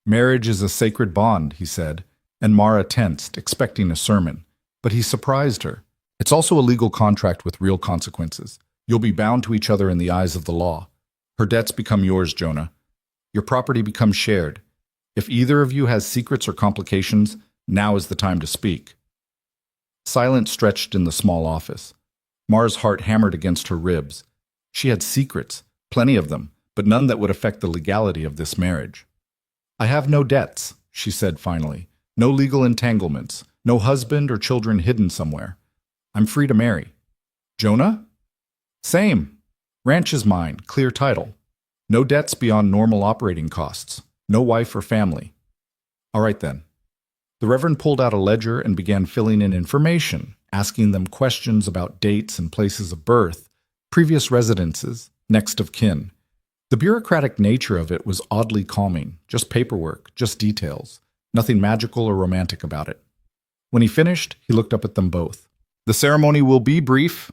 Marriage is a sacred bond, he said, and Mara tensed, expecting a sermon. But he surprised her. It's also a legal contract with real consequences. You'll be bound to each other in the eyes of the law. Her debts become yours, Jonah. Your property becomes shared. If either of you has secrets or complications, now is the time to speak. Silence stretched in the small office. Mara's heart hammered against her ribs. She had secrets, plenty of them, but none that would affect the legality of this marriage. I have no debts, she said finally. No legal entanglements. No husband or children hidden somewhere. I'm free to marry. Jonah? Same. Ranch is mine, clear title. No debts beyond normal operating costs. No wife or family. All right then. The Reverend pulled out a ledger and began filling in information, asking them questions about dates and places of birth, previous residences, next of kin. The bureaucratic nature of it was oddly calming, just paperwork, just details, nothing magical or romantic about it. When he finished, he looked up at them both. The ceremony will be brief.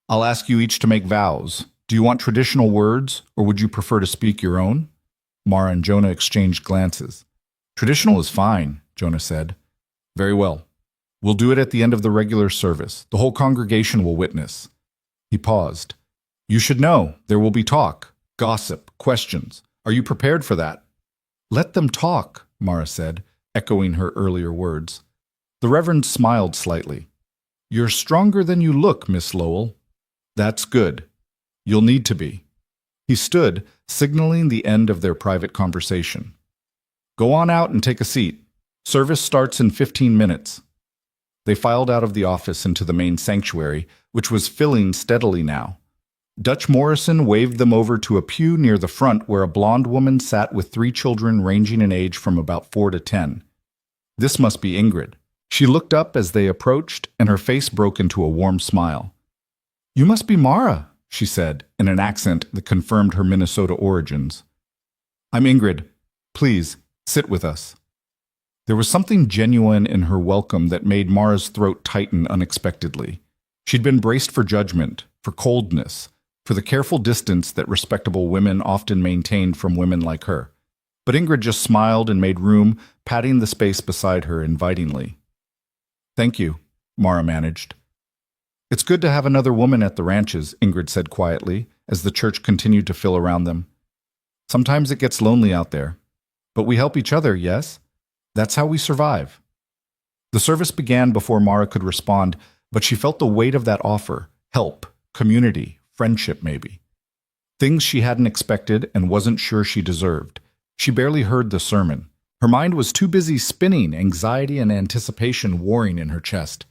I'll ask you each to make vows. Do you want traditional words, or would you prefer to speak your own? Mara and Jonah exchanged glances. Traditional is fine, Jonah said. Very well. We'll do it at the end of the regular service. The whole congregation will witness. He paused. You should know. There will be talk, gossip, questions. Are you prepared for that? Let them talk, Mara said, echoing her earlier words. The Reverend smiled slightly. You're stronger than you look, Miss Lowell. That's good. You'll need to be. He stood, signaling the end of their private conversation. Go on out and take a seat. Service starts in 15 minutes. They filed out of the office into the main sanctuary, which was filling steadily now. Dutch Morrison waved them over to a pew near the front where a blonde woman sat with 3 children ranging in age from about 4 to 10. This must be Ingrid. She looked up as they approached, and her face broke into a warm smile. You must be Mara, she said, in an accent that confirmed her Minnesota origins. I'm Ingrid. Please, sit with us. There was something genuine in her welcome that made Mara's throat tighten unexpectedly. She'd been braced for judgment, for coldness, for the careful distance that respectable women often maintained from women like her. But Ingrid just smiled and made room, patting the space beside her invitingly. Thank you, Mara managed. It's good to have another woman at the ranches, Ingrid said quietly, as the church continued to fill around them. Sometimes it gets lonely out there. But we help each other, yes? That's how we survive. The service began before Mara could respond, but she felt the weight of that offer, help, community, friendship maybe. Things she hadn't expected and wasn't sure she deserved. She barely heard the sermon. Her mind was too busy spinning, anxiety and anticipation warring in her chest.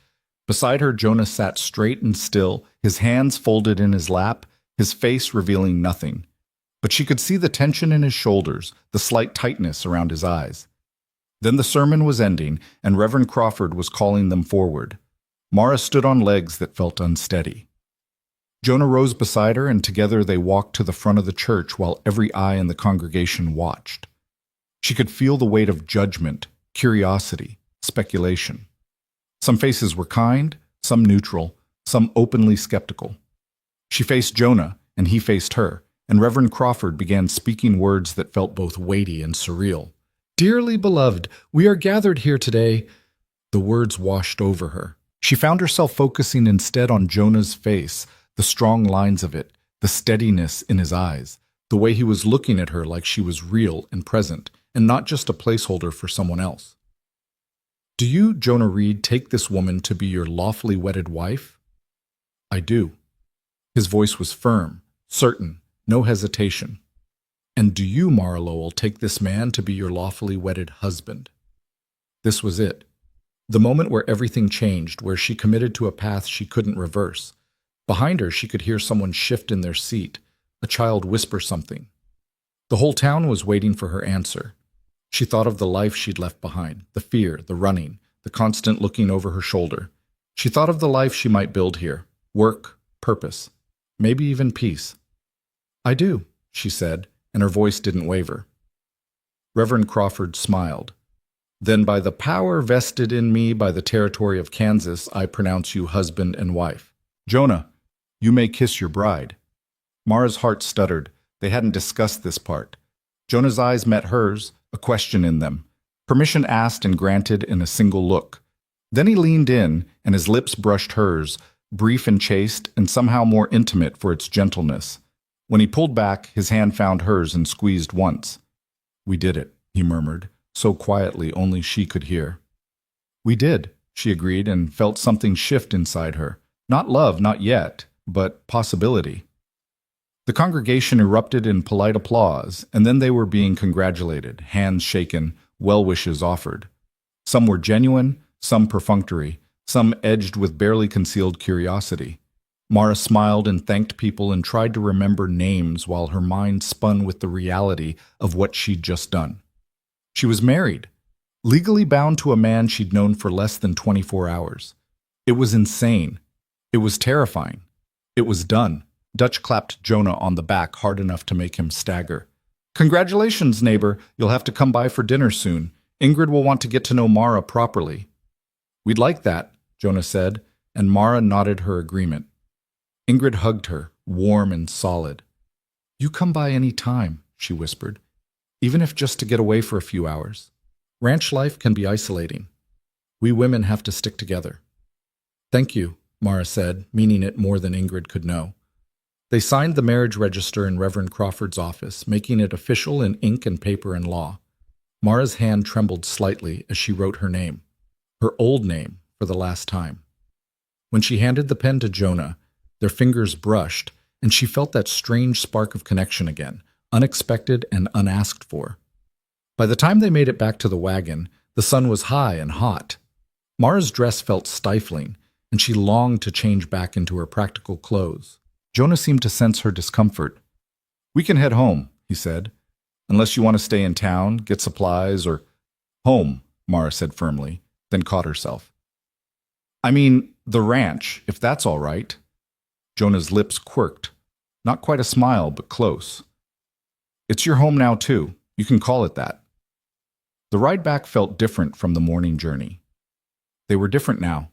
Beside her, Jonah sat straight and still, his hands folded in his lap, his face revealing nothing. But she could see the tension in his shoulders, the slight tightness around his eyes. Then the sermon was ending, and Reverend Crawford was calling them forward. Mara stood on legs that felt unsteady. Jonah rose beside her, and together they walked to the front of the church while every eye in the congregation watched. She could feel the weight of judgment, curiosity, speculation. Some faces were kind, some neutral, some openly skeptical. She faced Jonah, and he faced her, and Reverend Crawford began speaking words that felt both weighty and surreal. Dearly beloved, we are gathered here today. The words washed over her. She found herself focusing instead on Jonah's face, the strong lines of it, the steadiness in his eyes, the way he was looking at her like she was real and present, and not just a placeholder for someone else. Do you, Jonah Reed, take this woman to be your lawfully wedded wife? I do. His voice was firm, certain, no hesitation. And do you, Mara Lowell, take this man to be your lawfully wedded husband? This was it. The moment where everything changed, where she committed to a path she couldn't reverse. Behind her, she could hear someone shift in their seat, a child whisper something. The whole town was waiting for her answer. She thought of the life she'd left behind, the fear, the running, the constant looking over her shoulder. She thought of the life she might build here, work, purpose, maybe even peace. I do, she said, and her voice didn't waver. Reverend Crawford smiled. Then by the power vested in me by the territory of Kansas, I pronounce you husband and wife. Jonah, you may kiss your bride. Mara's heart stuttered. They hadn't discussed this part. Jonah's eyes met hers, a question in them. Permission asked and granted in a single look. Then he leaned in, and his lips brushed hers, brief and chaste, and somehow more intimate for its gentleness. When he pulled back, his hand found hers and squeezed once. We did it, he murmured, so quietly only she could hear. We did, she agreed, and felt something shift inside her. Not love, not yet, but possibility. The congregation erupted in polite applause, and then they were being congratulated, hands shaken, well wishes offered. Some were genuine, some perfunctory, some edged with barely concealed curiosity. Mara smiled and thanked people and tried to remember names while her mind spun with the reality of what she'd just done. She was married, legally bound to a man she'd known for less than 24 hours. It was insane. It was terrifying. It was done. Dutch clapped Jonah on the back hard enough to make him stagger. Congratulations, neighbor. You'll have to come by for dinner soon. Ingrid will want to get to know Mara properly. We'd like that, Jonah said, and Mara nodded her agreement. Ingrid hugged her, warm and solid. You come by any time, she whispered, even if just to get away for a few hours. Ranch life can be isolating. We women have to stick together. Thank you, Mara said, meaning it more than Ingrid could know. They signed the marriage register in Reverend Crawford's office, making it official in ink and paper and law. Mara's hand trembled slightly as she wrote her name, her old name, for the last time. When she handed the pen to Jonah, their fingers brushed, and she felt that strange spark of connection again, unexpected and unasked for. By the time they made it back to the wagon, the sun was high and hot. Mara's dress felt stifling, and she longed to change back into her practical clothes. Jonah seemed to sense her discomfort. "We can head home," he said, "unless you want to stay in town, get supplies, or—" "Home," Mara said firmly, then caught herself. "I mean, the ranch, if that's all right." Jonah's lips quirked. Not quite a smile, but close. "It's your home now, too. You can call it that." The ride back felt different from the morning journey. They were different now.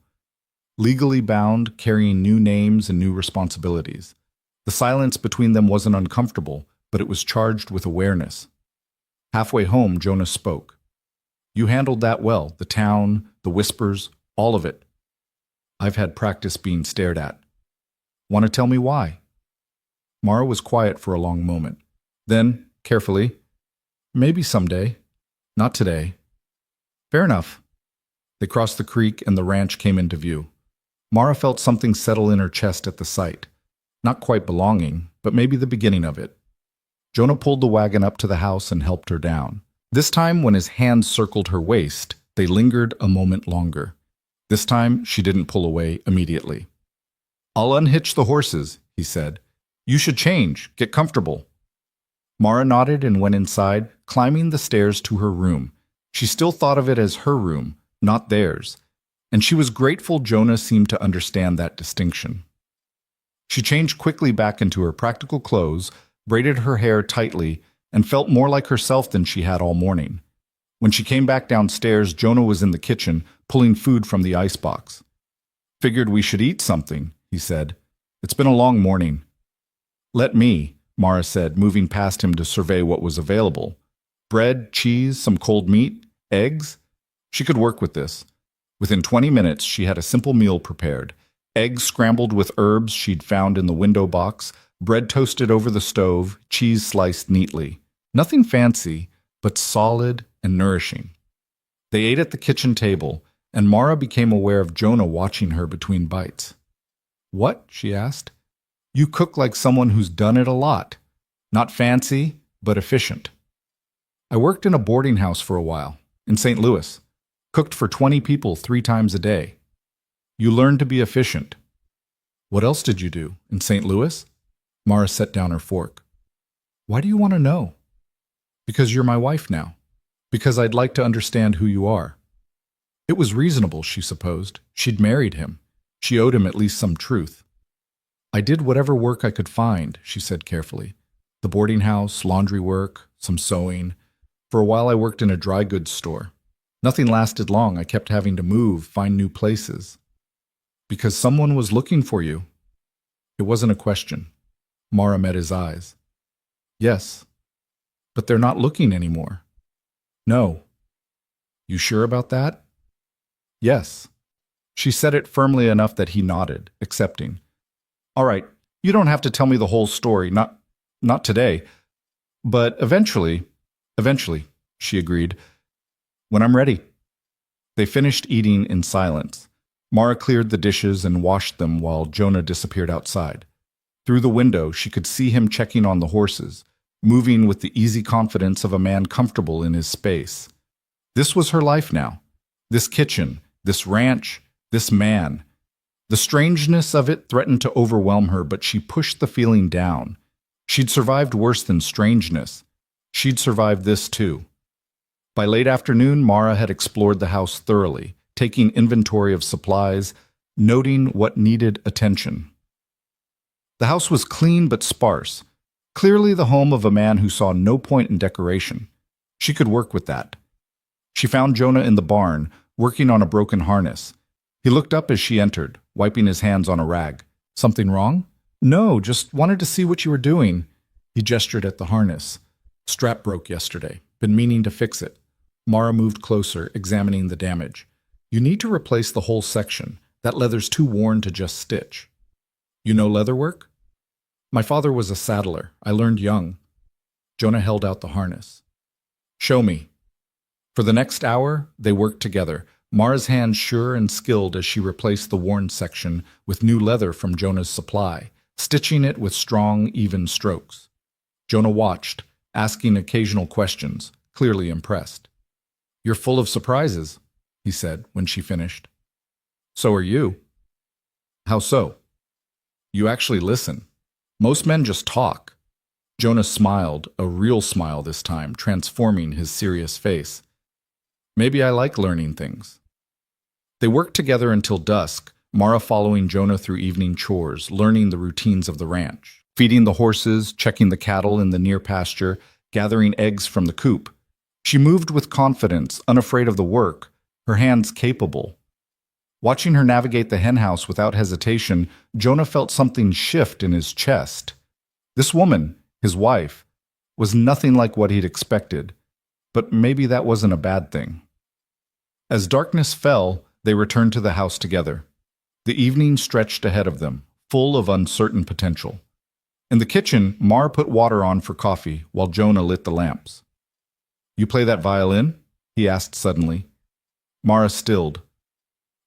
Legally bound, carrying new names and new responsibilities. The silence between them wasn't uncomfortable, but it was charged with awareness. Halfway home, Jonah spoke. "You handled that well, the town, the whispers, all of it. I've had practice being stared at. Want to tell me why?" Mara was quiet for a long moment. Then, carefully, "Maybe someday. Not today." "Fair enough." They crossed the creek and the ranch came into view. Mara felt something settle in her chest at the sight. Not quite belonging, but maybe the beginning of it. Jonah pulled the wagon up to the house and helped her down. This time, when his hand circled her waist, they lingered a moment longer. This time, she didn't pull away immediately. "I'll unhitch the horses," he said. "You should change, get comfortable." Mara nodded and went inside, climbing the stairs to her room. She still thought of it as her room, not theirs, and she was grateful Jonah seemed to understand that distinction. She changed quickly back into her practical clothes, braided her hair tightly, and felt more like herself than she had all morning. When she came back downstairs, Jonah was in the kitchen, pulling food from the icebox. "Figured we should eat something," he said. "It's been a long morning." "Let me," Mara said, moving past him to survey what was available. Bread, cheese, some cold meat, eggs. She could work with this. Within 20 minutes, she had a simple meal prepared. Eggs scrambled with herbs she'd found in the window box, bread toasted over the stove, cheese sliced neatly. Nothing fancy, but solid and nourishing. They ate at the kitchen table, and Mara became aware of Jonah watching her between bites. "What?" she asked. "You cook like someone who's done it a lot. Not fancy, but efficient." "I worked in a boarding house for a while, in St. Louis. Cooked for 20 people 3 times a day. You learn to be efficient." "What else did you do, in St. Louis?" Mara set down her fork. "Why do you want to know?" "Because you're my wife now. Because I'd like to understand who you are." It was reasonable, she supposed. She'd married him. She owed him at least some truth. "I did whatever work I could find," she said carefully. "The boarding house, laundry work, some sewing. For a while I worked in a dry goods store. Nothing lasted long. I kept having to move, find new places." "Because someone was looking for you." It wasn't a question. Mara met his eyes. "Yes. But they're not looking anymore." "No." "You sure about that?" "Yes." She said it firmly enough that he nodded, accepting. "All right, you don't have to tell me the whole story, not today. But eventually, she agreed. "When I'm ready." They finished eating in silence. Mara cleared the dishes and washed them while Jonah disappeared outside. Through the window, she could see him checking on the horses, moving with the easy confidence of a man comfortable in his space. This was her life now. This kitchen, this ranch, this man. The strangeness of it threatened to overwhelm her, but she pushed the feeling down. She'd survived worse than strangeness. She'd survived this too. By late afternoon, Mara had explored the house thoroughly, taking inventory of supplies, noting what needed attention. The house was clean but sparse, clearly the home of a man who saw no point in decoration. She could work with that. She found Jonah in the barn, working on a broken harness. He looked up as she entered, wiping his hands on a rag. "Something wrong?" "No, just wanted to see what you were doing." He gestured at the harness. "Strap broke yesterday. Been meaning to fix it." Mara moved closer, examining the damage. "You need to replace the whole section. That leather's too worn to just stitch. You know leatherwork? My father was a saddler. I learned young. Jonah held out the harness. Show me. For the next hour, they worked together, Mara's hands sure and skilled as she replaced the worn section with new leather from Jonah's supply, stitching it with strong, even strokes. Jonah watched, asking occasional questions, clearly impressed. You're full of surprises, he said when she finished. So are you. How so? You actually listen. Most men just talk. Jonah smiled, a real smile this time, transforming his serious face. Maybe I like learning things. They worked together until dusk, Mara following Jonah through evening chores, learning the routines of the ranch, feeding the horses, checking the cattle in the near pasture, gathering eggs from the coop. She moved with confidence, unafraid of the work, her hands capable. Watching her navigate the henhouse without hesitation, Jonah felt something shift in his chest. This woman, his wife, was nothing like what he'd expected, but maybe that wasn't a bad thing. As darkness fell, they returned to the house together. The evening stretched ahead of them, full of uncertain potential. In the kitchen, Mara put water on for coffee while Jonah lit the lamps. You play that violin? He asked suddenly. Mara stilled.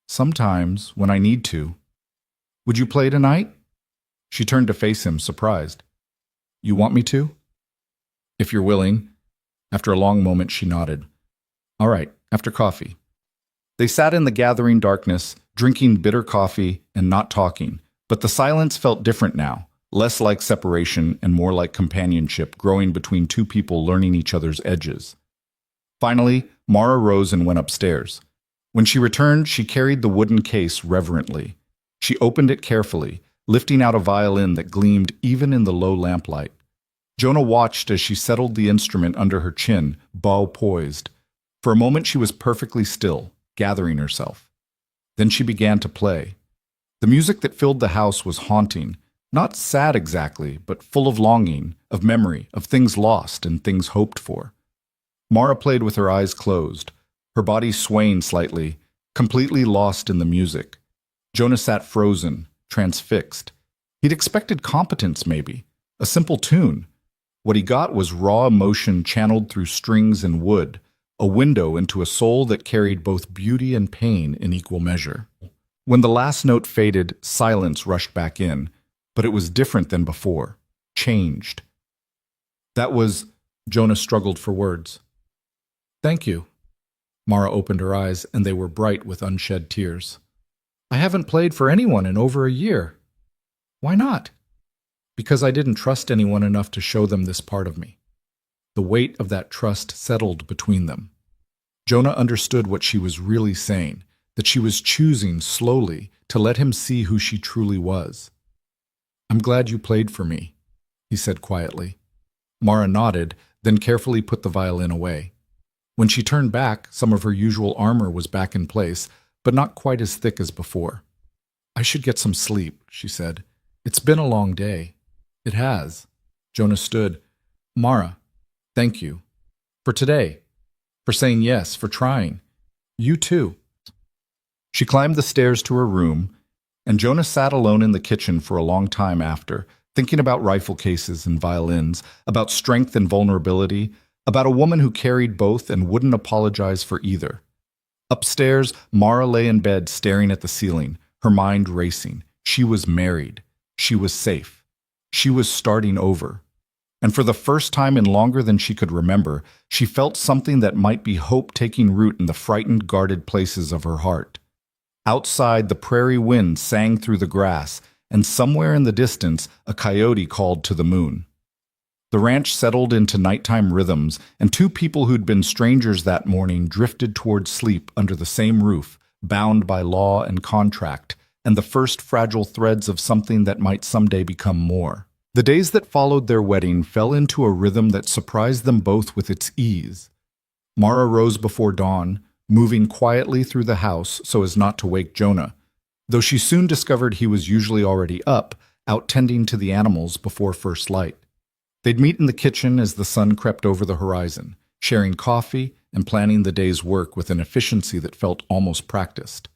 Sometimes, when I need to. Would you play tonight? She turned to face him, surprised. You want me to? If you're willing. After a long moment, she nodded. All right, after coffee. They sat in the gathering darkness, drinking bitter coffee and not talking, but the silence felt different now, less like separation and more like companionship growing between two people learning each other's edges. Finally, Mara rose and went upstairs. When she returned, she carried the wooden case reverently. She opened it carefully, lifting out a violin that gleamed even in the low lamplight. Jonah watched as she settled the instrument under her chin, bow poised. For a moment she was perfectly still, gathering herself. Then she began to play. The music that filled the house was haunting, not sad exactly, but full of longing, of memory, of things lost and things hoped for. Mara played with her eyes closed, her body swaying slightly, completely lost in the music. Jonah sat frozen, transfixed. He'd expected competence, maybe, a simple tune. What he got was raw emotion channeled through strings and wood, a window into a soul that carried both beauty and pain in equal measure. When the last note faded, silence rushed back in, but it was different than before, changed. That was, Jonah struggled for words. Thank you. Mara opened her eyes, and they were bright with unshed tears. I haven't played for anyone in over a year. Why not? Because I didn't trust anyone enough to show them this part of me. The weight of that trust settled between them. Jonah understood what she was really saying, that she was choosing slowly to let him see who she truly was. I'm glad you played for me, he said quietly. Mara nodded, then carefully put the violin away. When she turned back, some of her usual armor was back in place, but not quite as thick as before. I should get some sleep, she said. It's been a long day. It has. Jonah stood. Mara, thank you. For today. For saying yes, for trying. You too. She climbed the stairs to her room, and Jonah sat alone in the kitchen for a long time after, thinking about rifle cases and violins, about strength and vulnerability, about a woman who carried both and wouldn't apologize for either. Upstairs, Mara lay in bed staring at the ceiling, her mind racing. She was married. She was safe. She was starting over. And for the first time in longer than she could remember, she felt something that might be hope taking root in the frightened, guarded places of her heart. Outside, the prairie wind sang through the grass, and somewhere in the distance, a coyote called to the moon. The ranch settled into nighttime rhythms, and two people who'd been strangers that morning drifted toward sleep under the same roof, bound by law and contract, and the first fragile threads of something that might someday become more. The days that followed their wedding fell into a rhythm that surprised them both with its ease. Mara rose before dawn, moving quietly through the house so as not to wake Jonah, though she soon discovered he was usually already up, out tending to the animals before first light. They'd meet in the kitchen as the sun crept over the horizon, sharing coffee and planning the day's work with an efficiency that felt almost practiced.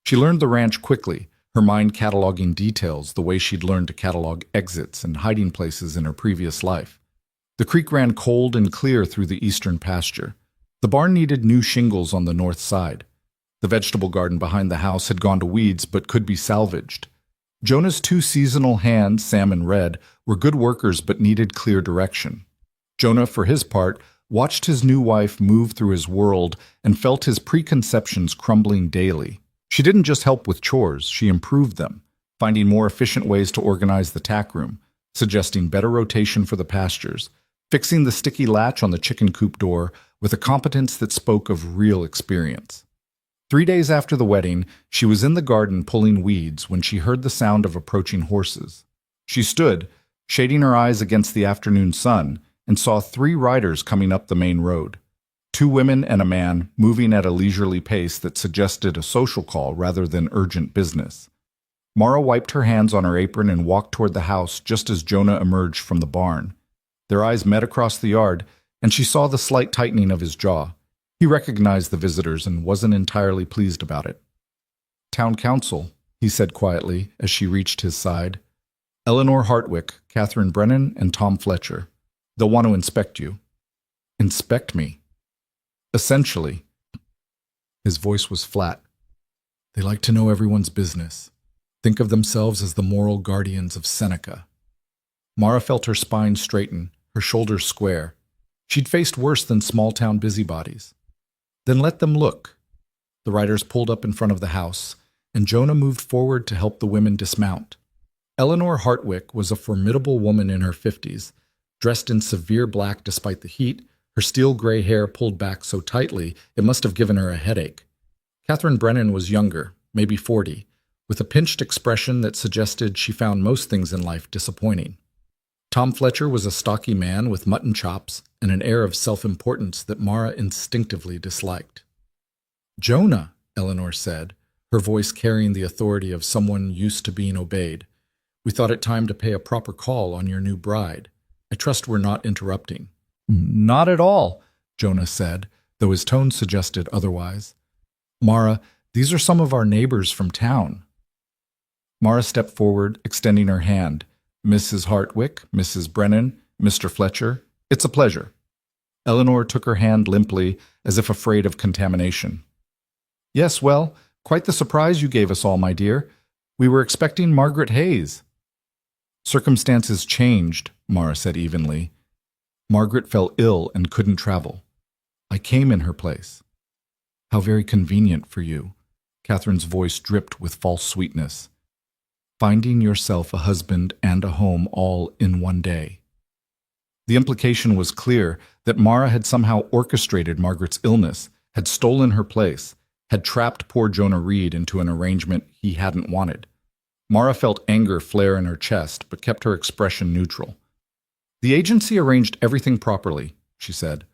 She learned the ranch quickly, her mind cataloging details the way she'd learned to catalog exits and hiding places in her previous life. The creek ran cold and clear through the eastern pasture. The barn needed new shingles on the north side. The vegetable garden behind the house had gone to weeds but could be salvaged. Jonah's two seasonal hands, Sam and Red, were good workers but needed clear direction. Jonah, for his part, watched his new wife move through his world and felt his preconceptions crumbling daily. She didn't just help with chores, she improved them, finding more efficient ways to organize the tack room, suggesting better rotation for the pastures, fixing the sticky latch on the chicken coop door with a competence that spoke of real experience. 3 days after the wedding, she was in the garden pulling weeds when she heard the sound of approaching horses. She stood, shading her eyes against the afternoon sun, and saw 3 riders coming up the main road. 2 women and a man moving at a leisurely pace that suggested a social call rather than urgent business. Mara wiped her hands on her apron and walked toward the house just as Jonah emerged from the barn. Their eyes met across the yard, and she saw the slight tightening of his jaw. He recognized the visitors and wasn't entirely pleased about it. "Town council," he said quietly as she reached his side. "Eleanor Hartwick, Catherine Brennan, and Tom Fletcher. They'll want to inspect you." "Inspect me?" "Essentially." His voice was flat. "They like to know everyone's business. Think of themselves as the moral guardians of Seneca." Mara felt her spine straighten, her shoulders square. She'd faced worse than small-town busybodies. "Then let them look." The riders pulled up in front of the house, and Jonah moved forward to help the women dismount. Eleanor Hartwick was a formidable woman in her 50s, dressed in severe black despite the heat, her steel-gray hair pulled back so tightly it must have given her a headache. Catherine Brennan was younger, maybe 40, with a pinched expression that suggested she found most things in life disappointing. Tom Fletcher was a stocky man with mutton chops and an air of self-importance that Mara instinctively disliked. "Jonah," Eleanor said, her voice carrying the authority of someone used to being obeyed. "We thought it time to pay a proper call on your new bride. I trust we're not interrupting." "Not at all," Jonah said, though his tone suggested otherwise. "Mara, these are some of our neighbors from town." Mara stepped forward, extending her hand. "Mrs. Hartwick, Mrs. Brennan, Mr. Fletcher, it's a pleasure." Eleanor took her hand limply, as if afraid of contamination. "Yes, well, quite the surprise you gave us all, my dear. We were expecting Margaret Hayes." "Circumstances changed," Mara said evenly. "Margaret fell ill and couldn't travel. I came in her place." "How very convenient for you." Catherine's voice dripped with false sweetness. "Finding yourself a husband and a home all in one day." The implication was clear that Mara had somehow orchestrated Margaret's illness, had stolen her place, had trapped poor Jonah Reed into an arrangement he hadn't wanted. Mara felt anger flare in her chest, but kept her expression neutral. "The agency arranged everything properly," she said.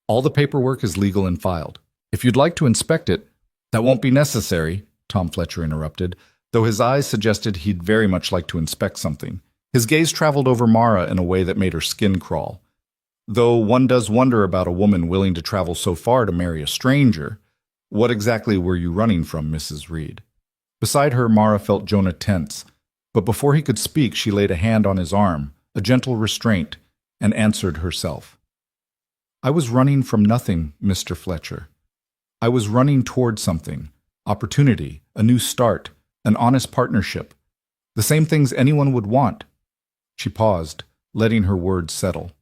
"All the paperwork is legal and filed. If you'd like to inspect it—" "That won't be necessary," Tom Fletcher interrupted, though his eyes suggested he'd very much like to inspect something. His gaze traveled over Mara in a way that made her skin crawl. "Though one does wonder about a woman willing to travel so far to marry a stranger. What exactly were you running from, Mrs. Reed?" Beside her, Mara felt Jonah tense, but before he could speak, she laid a hand on his arm, a gentle restraint, and answered herself. "I was running from nothing, Mr. Fletcher. I was running toward something, opportunity, a new start, an honest partnership, the same things anyone would want." She paused, letting her words settle.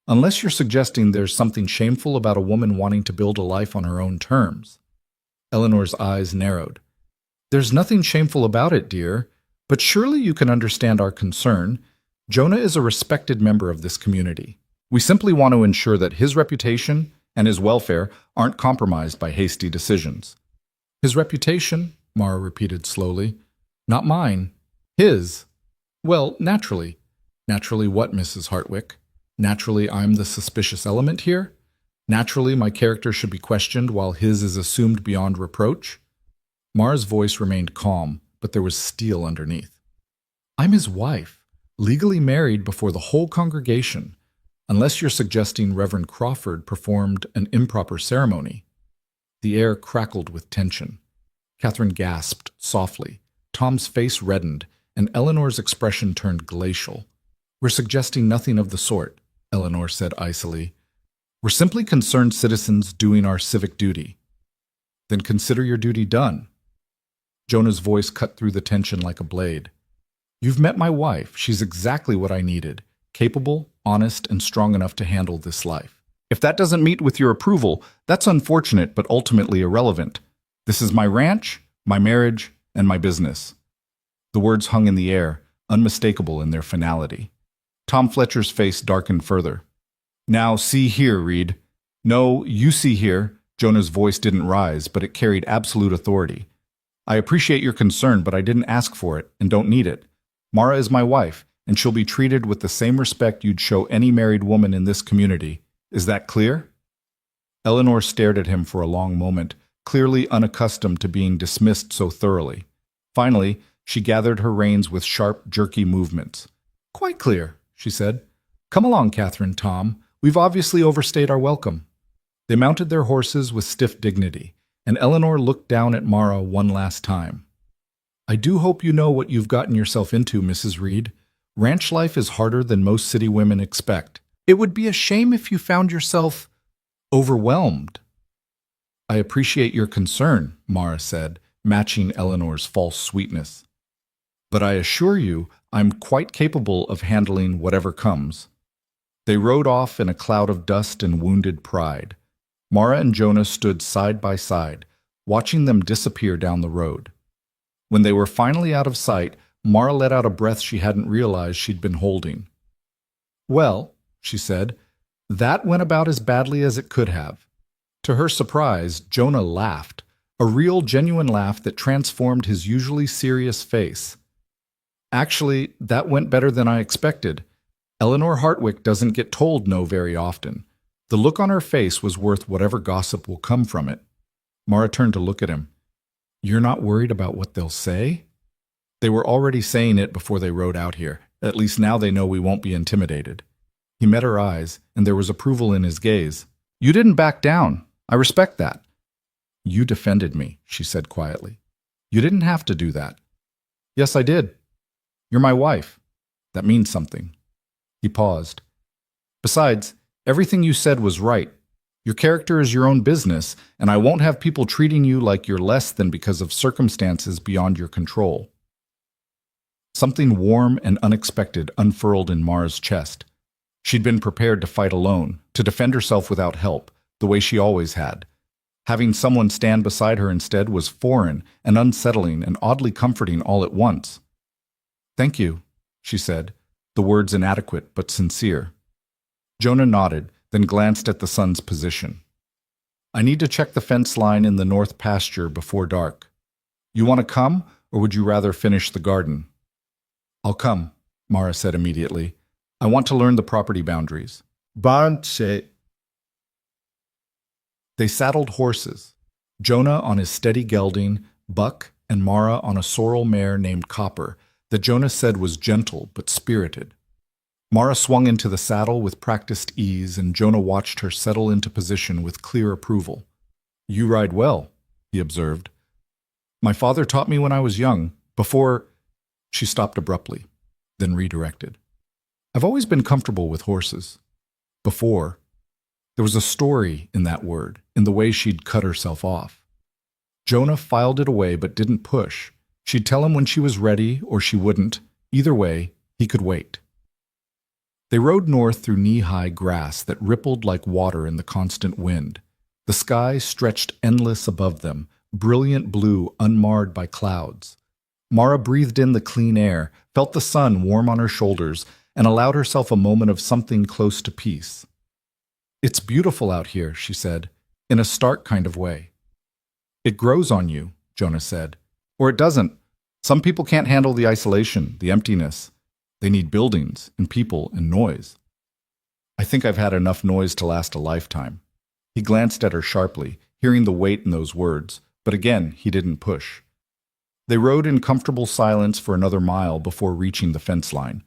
"Unless you're suggesting there's something shameful about a woman wanting to build a life on her own terms." Eleanor's eyes narrowed. "There's nothing shameful about it, dear, but surely you can understand our concern. Jonah is a respected member of this community. We simply want to ensure that his reputation and his welfare aren't compromised by hasty decisions." "His reputation?" Mara repeated slowly. "Not mine. His. Well, naturally." "Naturally what, Mrs. Hartwick? Naturally I'm the suspicious element here? Naturally my character should be questioned while his is assumed beyond reproach?" Mara's voice remained calm, but there was steel underneath. "I'm his wife, legally married before the whole congregation, unless you're suggesting Reverend Crawford performed an improper ceremony." The air crackled with tension. Catherine gasped softly. Tom's face reddened, and Eleanor's expression turned glacial. "We're suggesting nothing of the sort," Eleanor said icily. "We're simply concerned citizens doing our civic duty." "Then consider your duty done." Jonah's voice cut through the tension like a blade. "You've met my wife. She's exactly what I needed. Capable, honest, and strong enough to handle this life. If that doesn't meet with your approval, that's unfortunate but ultimately irrelevant. This is my ranch, my marriage, and my business." The words hung in the air, unmistakable in their finality. Tom Fletcher's face darkened further. "Now, see here, Reed." "No, you see here." Jonah's voice didn't rise, but it carried absolute authority. "I appreciate your concern, but I didn't ask for it, and don't need it. Mara is my wife, and she'll be treated with the same respect you'd show any married woman in this community. Is that clear?" Eleanor stared at him for a long moment, clearly unaccustomed to being dismissed so thoroughly. Finally, she gathered her reins with sharp, jerky movements. "Quite clear," she said. "Come along, Catherine, Tom. We've obviously overstayed our welcome." They mounted their horses with stiff dignity, and Eleanor looked down at Mara one last time. "I do hope you know what you've gotten yourself into, Mrs. Reed. Ranch life is harder than most city women expect. It would be a shame if you found yourself overwhelmed." "I appreciate your concern," Mara said, matching Eleanor's false sweetness. "But I assure you I'm quite capable of handling whatever comes." They rode off in a cloud of dust and wounded pride. Mara and Jonah stood side by side, watching them disappear down the road. When they were finally out of sight, Mara let out a breath she hadn't realized she'd been holding. "Well," she said, "that went about as badly as it could have." To her surprise, Jonah laughed, a real, genuine laugh that transformed his usually serious face. "Actually, that went better than I expected. Eleanor Hartwick doesn't get told no very often." The look on her face was worth whatever gossip will come from it. Mara turned to look at him. "You're not worried about what they'll say?" They were already saying it before they rode out here. At least now they know we won't be intimidated. He met her eyes, and there was approval in his gaze. "You didn't back down. I respect that." "You defended me," she said quietly. "You didn't have to do that." "Yes, I did. You're my wife. That means something." He paused. "Besides, everything you said was right. Your character is your own business, and I won't have people treating you like you're less than because of circumstances beyond your control." Something warm and unexpected unfurled in Mara's chest. She'd been prepared to fight alone, to defend herself without help, the way she always had. Having someone stand beside her instead was foreign and unsettling and oddly comforting all at once. "Thank you," she said, the words inadequate but sincere. Jonah nodded, then glanced at the sun's position. "I need to check the fence line in the north pasture before dark. You want to come, or would you rather finish the garden?" "I'll come," Mara said immediately. "I want to learn the property boundaries."
Barnche.
They saddled horses, Jonah on his steady gelding, Buck, and Mara on a sorrel mare named Copper, that Jonah said was gentle but spirited. Mara swung into the saddle with practiced ease, and Jonah watched her settle into position with clear approval. "You ride well," he observed. "My father taught me when I was young, before—" She stopped abruptly, then redirected. "I've always been comfortable with horses. Before." There was a story in that word, in the way she'd cut herself off. Jonah filed it away but didn't push. She'd tell him when she was ready, or she wouldn't. Either way, he could wait. They rode north through knee-high grass that rippled like water in the constant wind. The sky stretched endless above them, brilliant blue unmarred by clouds. Mara breathed in the clean air, felt the sun warm on her shoulders, and allowed herself a moment of something close to peace. "It's beautiful out here," she said, in a stark kind of way. "It grows on you," Jonah said. "Or it doesn't. Some people can't handle the isolation, the emptiness. They need buildings and people and noise. I think I've had enough noise to last a lifetime." He glanced at her sharply, hearing the weight in those words, but again he didn't push. They rode in comfortable silence for another mile before reaching the fence line.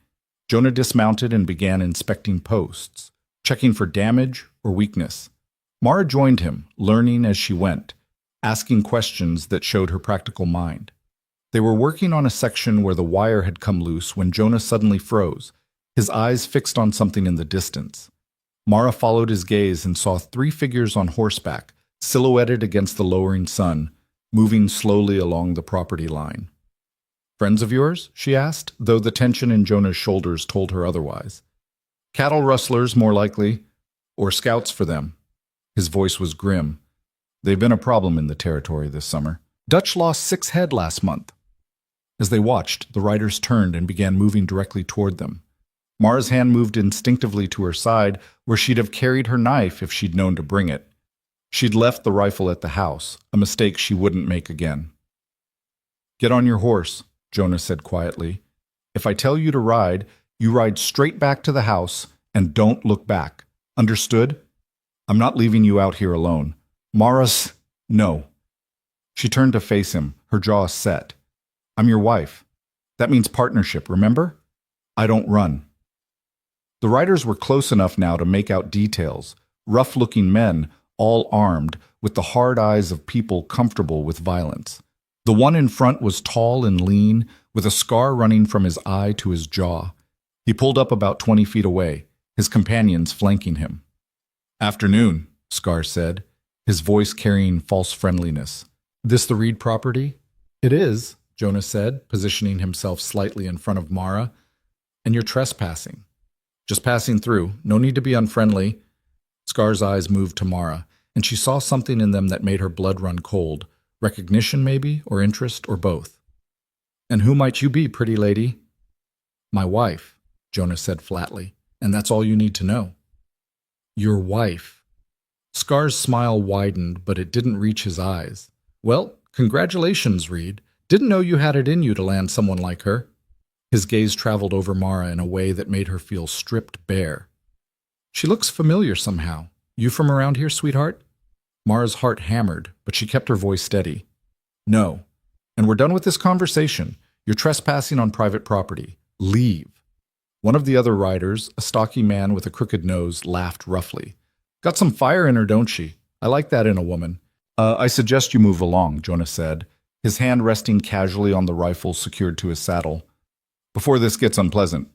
Jonah dismounted and began inspecting posts, checking for damage or weakness. Mara joined him, learning as she went. asking questions that showed her practical mind. They were working on a section where the wire had come loose when Jonah suddenly froze, his eyes fixed on something in the distance. Mara followed his gaze and saw 3 figures on horseback, silhouetted against the lowering sun, moving slowly along the property line. "Friends of yours?" she asked, though the tension in Jonah's shoulders told her otherwise. "Cattle rustlers, more likely, or scouts for them." His voice was grim. "They've been a problem in the territory this summer. Dutch lost 6 head last month." As they watched, the riders turned and began moving directly toward them. Mara's hand moved instinctively to her side, where she'd have carried her knife if she'd known to bring it. She'd left the rifle at the house, a mistake she wouldn't make again. "Get on your horse," Jonah said quietly. "If I tell you to ride, you ride straight back to the house and don't look back. Understood? I'm not leaving you out here alone. Mara's... No." She turned to face him, her jaw set. "I'm your wife. That means partnership, remember? I don't run." The riders were close enough now to make out details. Rough-looking men, all armed, with the hard eyes of people comfortable with violence. The one in front was tall and lean, with a scar running from his eye to his jaw. He pulled up about 20 feet away, his companions flanking him. "Afternoon," Scar said, his voice carrying false friendliness. "This the Reed property?" "It is," Jonah said, positioning himself slightly in front of Mara. "And you're trespassing." "Just passing through. No need to be unfriendly." Scar's eyes moved to Mara, and she saw something in them that made her blood run cold. Recognition, maybe, or interest, or both. "And who might you be, pretty lady?" "My wife," Jonah said flatly, "and that's all you need to know." "Your wife." Scar's smile widened, but it didn't reach his eyes. "Well, congratulations, Reed. Didn't know you had it in you to land someone like her." His gaze traveled over Mara in a way that made her feel stripped bare. "She looks familiar somehow. You from around here, sweetheart?" Mara's heart hammered, but she kept her voice steady. "No. And we're done with this conversation. You're trespassing on private property. Leave." One of the other riders, a stocky man with a crooked nose, laughed roughly. "Got some fire in her, don't she? I like that in a woman." I suggest you move along," Jonah said, his hand resting casually on the rifle secured to his saddle. "Before this gets unpleasant."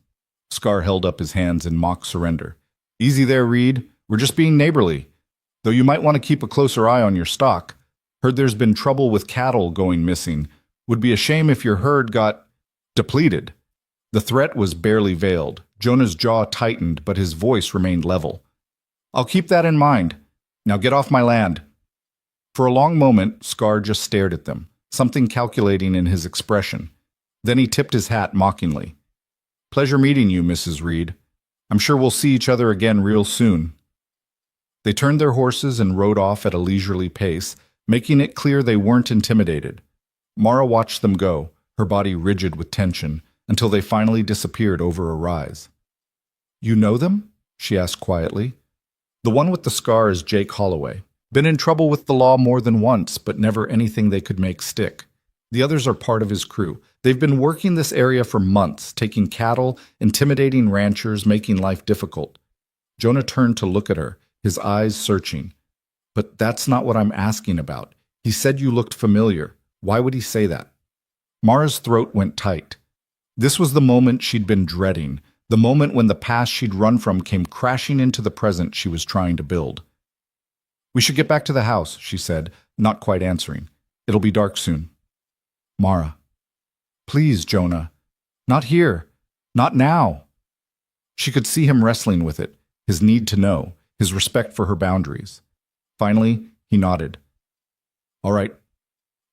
Scar held up his hands in mock surrender. "Easy there, Reed. We're just being neighborly. Though you might want to keep a closer eye on your stock. Heard there's been trouble with cattle going missing. Would be a shame if your herd got depleted." The threat was barely veiled. Jonah's jaw tightened, but his voice remained level. "I'll keep that in mind. Now get off my land." For a long moment, Scar just stared at them, something calculating in his expression. Then he tipped his hat mockingly. "Pleasure meeting you, Mrs. Reed. I'm sure we'll see each other again real soon." They turned their horses and rode off at a leisurely pace, making it clear they weren't intimidated. Mara watched them go, her body rigid with tension, until they finally disappeared over a rise. "You know them?" she asked quietly. "The one with the scar is Jake Holloway. Been in trouble with the law more than once, but never anything they could make stick. The others are part of his crew. They've been working this area for months, taking cattle, intimidating ranchers, making life difficult." Jonah turned to look at her, his eyes searching. "But that's not what I'm asking about. He said you looked familiar. Why would he say that?" Mara's throat went tight. This was the moment she'd been dreading, the moment when the past she'd run from came crashing into the present she was trying to build. "We should get back to the house," she said, not quite answering. "It'll be dark soon." "Mara." "Please, Jonah. Not here. Not now." She could see him wrestling with it, his need to know, his respect for her boundaries. Finally, he nodded. "All right,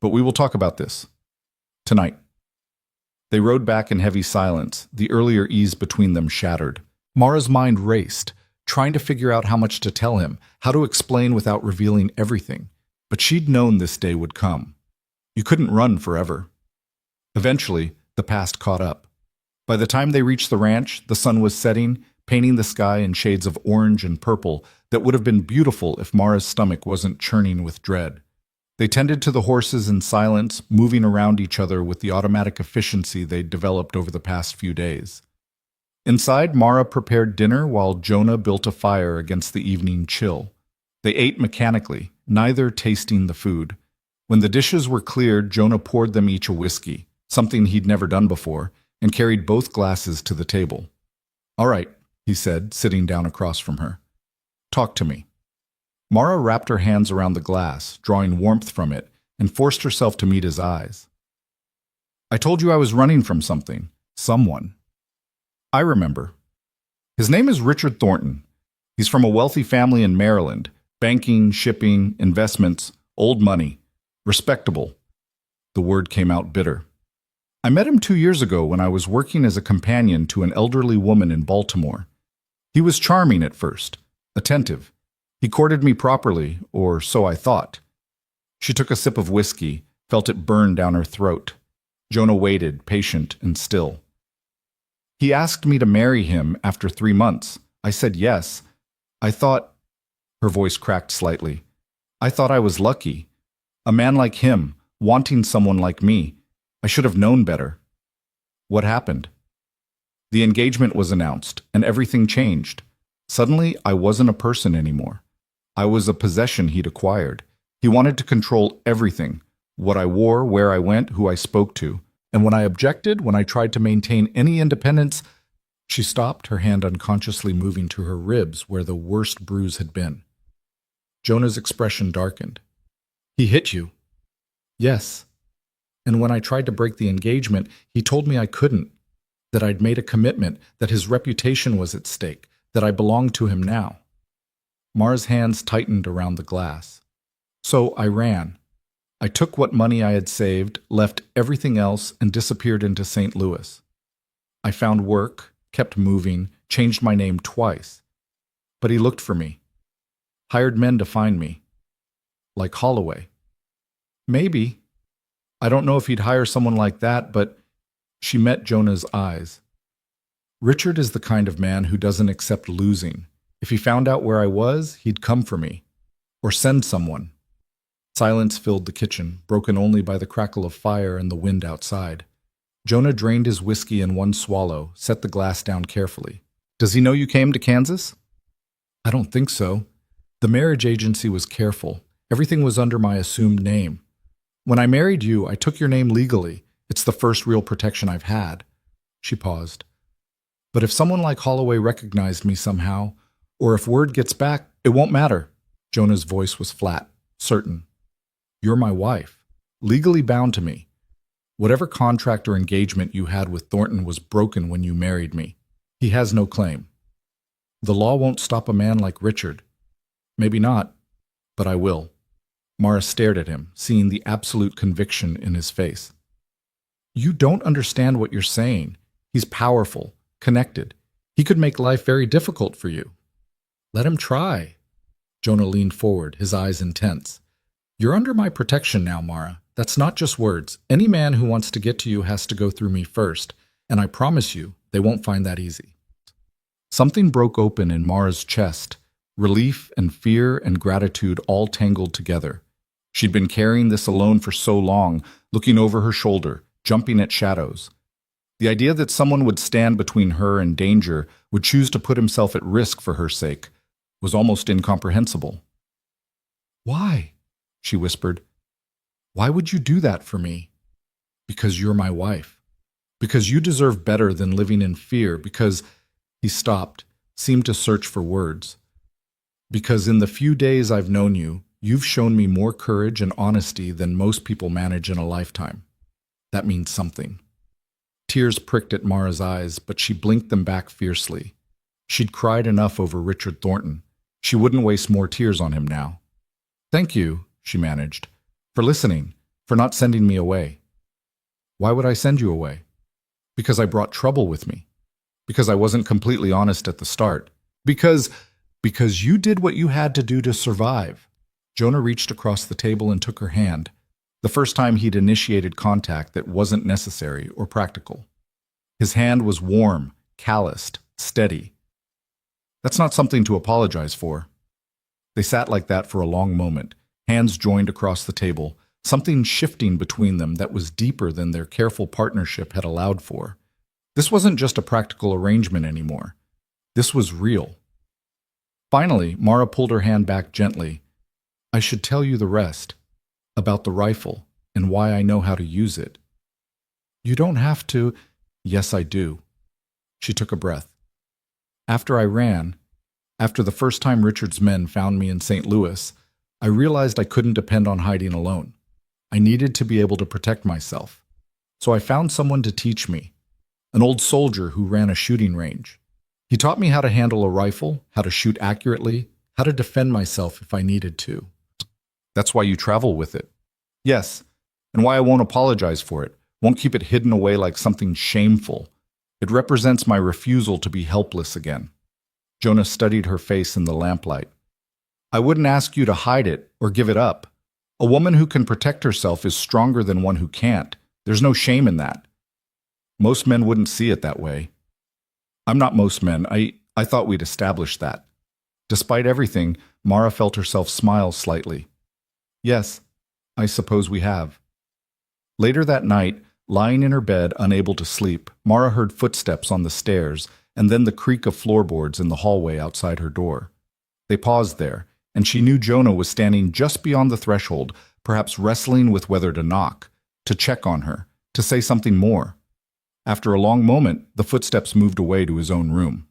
but we will talk about this. Tonight." They rode back in heavy silence, the earlier ease between them shattered. Mara's mind raced, trying to figure out how much to tell him, how to explain without revealing everything. But she'd known this day would come. You couldn't run forever. Eventually, the past caught up. By the time they reached the ranch, the sun was setting, painting the sky in shades of orange and purple that would have been beautiful if Mara's stomach wasn't churning with dread. They tended to the horses in silence, moving around each other with the automatic efficiency they'd developed over the past few days. Inside, Mara prepared dinner while Jonah built a fire against the evening chill. They ate mechanically, neither tasting the food. When the dishes were cleared, Jonah poured them each a whiskey, something he'd never done before, and carried both glasses to the table. "All right," he said, sitting down across from her. "Talk to me." Mara wrapped her hands around the glass, drawing warmth from it, and forced herself to meet his eyes. "I told you I was running from something. Someone. I remember. His name is Richard Thornton. He's from a wealthy family in Maryland. Banking, shipping, investments, old money. Respectable." The word came out bitter. "I met him 2 years ago when I was working as a companion to an elderly woman in Baltimore. He was charming at first, attentive. He courted me properly, or so I thought." She took a sip of whiskey, felt it burn down her throat. Jonah waited, patient and still. "He asked me to marry him after 3 months. I said yes. I thought—" Her voice cracked slightly. "I thought I was lucky. A man like him, wanting someone like me. I should have known better." "What happened?" "The engagement was announced, and everything changed. Suddenly, I wasn't a person anymore. I was a possession he'd acquired. He wanted to control everything, what I wore, where I went, who I spoke to. And when I objected, when I tried to maintain any independence—" She stopped, her hand unconsciously moving to her ribs where the worst bruise had been. Jonah's expression darkened. "He hit you?" "Yes. And when I tried to break the engagement, he told me I couldn't, that I'd made a commitment, that his reputation was at stake, that I belonged to him now." Mara's hands tightened around the glass. "So I ran. I took what money I had saved, left everything else, and disappeared into St. Louis. I found work, kept moving, changed my name twice. But he looked for me. Hired men to find me. Like Holloway. Maybe. I don't know if he'd hire someone like that, but—" She met Jonah's eyes. "Richard is the kind of man who doesn't accept losing. If he found out where I was, he'd come for me. Or send someone." Silence filled the kitchen, broken only by the crackle of fire and the wind outside. Jonah drained his whiskey in one swallow, set the glass down carefully. "Does he know you came to Kansas?" "I don't think so. The marriage agency was careful. Everything was under my assumed name. When I married you, I took your name legally. It's the first real protection I've had." She paused. "But if someone like Holloway recognized me somehow, or if word gets back, it won't matter." Jonah's voice was flat, certain. "You're my wife, legally bound to me. Whatever contract or engagement you had with Thornton was broken when you married me. He has no claim. The law won't stop a man like Richard. Maybe not, but I will." Mara stared at him, seeing the absolute conviction in his face. "You don't understand what you're saying. He's powerful, connected. He could make life very difficult for you." "Let him try." Jonah leaned forward, his eyes intense. "You're under my protection now, Mara. That's not just words. Any man who wants to get to you has to go through me first, and I promise you, they won't find that easy." Something broke open in Mara's chest, relief and fear and gratitude all tangled together. She'd been carrying this alone for so long, looking over her shoulder, jumping at shadows. The idea that someone would stand between her and danger, would choose to put himself at risk for her sake, was almost incomprehensible. "Why?" she whispered. "Why would you do that for me?" "Because you're my wife. Because you deserve better than living in fear. Because—" He stopped, seemed to search for words. "Because in the few days I've known you, you've shown me more courage and honesty than most people manage in a lifetime. That means something." Tears pricked at Mara's eyes, but she blinked them back fiercely. She'd cried enough over Richard Thornton. She wouldn't waste more tears on him now. "Thank you," she managed, "for listening, for not sending me away." "Why would I send you away?" "Because I brought trouble with me. Because I wasn't completely honest at the start. Because you did what you had to do to survive." Jonah reached across the table and took her hand, the first time he'd initiated contact that wasn't necessary or practical. His hand was warm, calloused, steady. "That's not something to apologize for." They sat like that for a long moment, hands joined across the table, something shifting between them that was deeper than their careful partnership had allowed for. This wasn't just a practical arrangement anymore. This was real. Finally, Mara pulled her hand back gently. "I should tell you the rest. About the rifle and why I know how to use it. You don't have to. Yes, I do. She took a breath. After I ran, after the first time Richard's men found me in St. Louis, I realized I couldn't depend on hiding alone. I needed to be able to protect myself. So I found someone to teach me, an old soldier who ran a shooting range. He taught me how to handle a rifle, how to shoot accurately, how to defend myself if I needed to. That's why you travel with it. Yes, and why I won't apologize for it, won't keep it hidden away like something shameful. It represents my refusal to be helpless again. Jonah studied her face in the lamplight. I wouldn't ask you to hide it or give it up. A woman who can protect herself is stronger than one who can't. There's no shame in that. Most men wouldn't see it that way. I'm not most men. I thought we'd established that. Despite everything, Mara felt herself smile slightly. Yes, I suppose we have. Later that night, lying in her bed, unable to sleep, Mara heard footsteps on the stairs and then the creak of floorboards in the hallway outside her door. They paused there, and she knew Jonah was standing just beyond the threshold, perhaps wrestling with whether to knock, to check on her, to say something more. After a long moment, the footsteps moved away to his own room.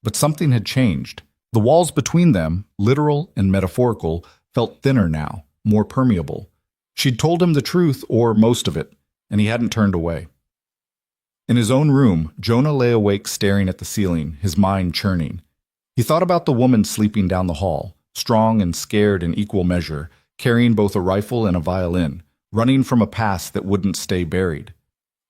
But something had changed. The walls between them, literal and metaphorical, felt thinner now, more permeable. She'd told him the truth, or most of it, and he hadn't turned away. In his own room, Jonah lay awake staring at the ceiling, his mind churning. He thought about the woman sleeping down the hall, strong and scared in equal measure, carrying both a rifle and a violin, running from a past that wouldn't stay buried.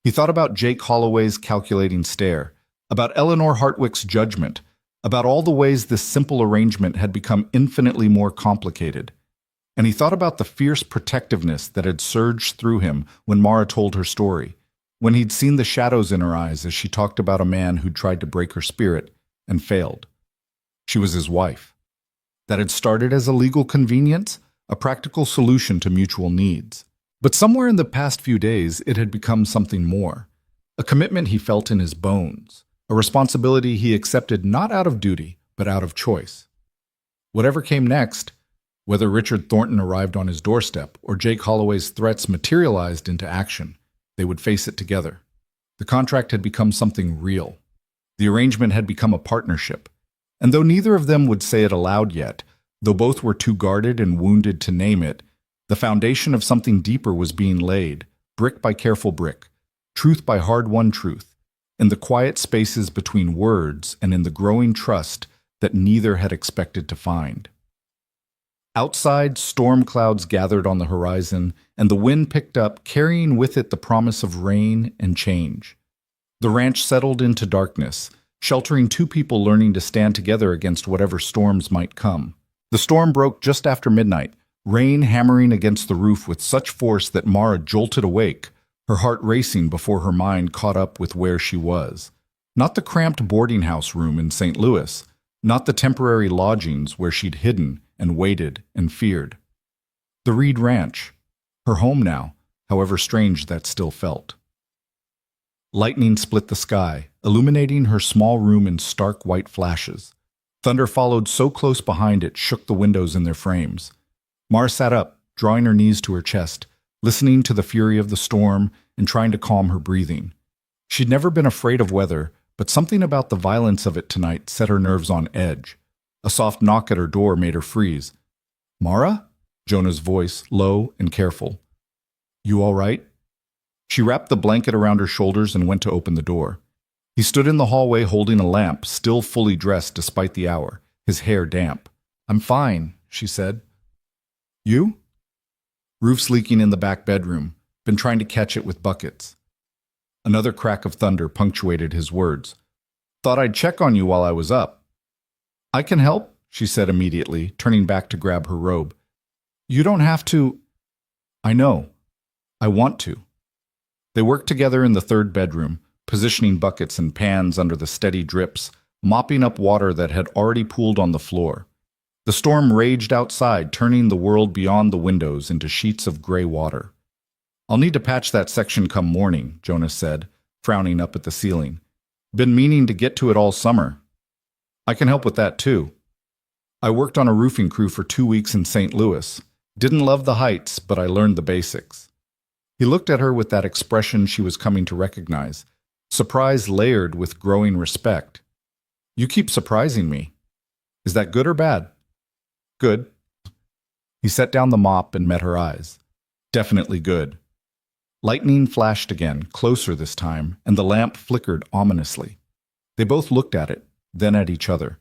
He thought about Jake Holloway's calculating stare, about Eleanor Hartwick's judgment, about all the ways this simple arrangement had become infinitely more complicated. And he thought about the fierce protectiveness that had surged through him when Mara told her story, when he'd seen the shadows in her eyes as she talked about a man who'd tried to break her spirit and failed. She was his wife. That had started as a legal convenience, a practical solution to mutual needs. But somewhere in the past few days, it had become something more. A commitment he felt in his bones, a responsibility he accepted not out of duty, but out of choice. Whatever came next, whether Richard Thornton arrived on his doorstep or Jake Holloway's threats materialized into action, they would face it together. The contract had become something real. The arrangement had become a partnership. And though neither of them would say it aloud yet, though both were too guarded and wounded to name it, the foundation of something deeper was being laid, brick by careful brick, truth by hard-won truth, in the quiet spaces between words and in the growing trust that neither had expected to find. Outside, storm clouds gathered on the horizon, and the wind picked up, carrying with it the promise of rain and change. The ranch settled into darkness, sheltering two people learning to stand together against whatever storms might come. The storm broke just after midnight, rain hammering against the roof with such force that Mara jolted awake, her heart racing before her mind caught up with where she was. Not the cramped boarding house room in St. Louis, not the temporary lodgings where she'd hidden and waited and feared. The Reed Ranch, her home now, however strange that still felt. Lightning split the sky, illuminating her small room in stark white flashes. Thunder followed so close behind it shook the windows in their frames. Mara sat up, drawing her knees to her chest, listening to the fury of the storm and trying to calm her breathing. She'd never been afraid of weather, but something about the violence of it tonight set her nerves on edge. A soft knock at her door made her freeze. "Mara?" Jonah's voice, low and careful. "You all right?" She wrapped the blanket around her shoulders and went to open the door. He stood in the hallway holding a lamp, still fully dressed despite the hour, his hair damp. "I'm fine," she said. "You?" "Roof's leaking in the back bedroom. Been trying to catch it with buckets." Another crack of thunder punctuated his words. "Thought I'd check on you while I was up." "I can help," she said immediately, turning back to grab her robe. "You don't have to." "I know. I want to." They worked together in the third bedroom, positioning buckets and pans under the steady drips, mopping up water that had already pooled on the floor. The storm raged outside, turning the world beyond the windows into sheets of gray water. "I'll need to patch that section come morning," Jonah said, frowning up at the ceiling. "Been meaning to get to it all summer." "I can help with that, too. I worked on a roofing crew for 2 weeks in St. Louis. Didn't love the heights, but I learned the basics. He looked at her with that expression she was coming to recognize, surprise layered with growing respect. You keep surprising me. Is that good or bad? Good. He set down the mop and met her eyes. Definitely good. Lightning flashed again, closer this time, and the lamp flickered ominously. They both looked at it, then at each other.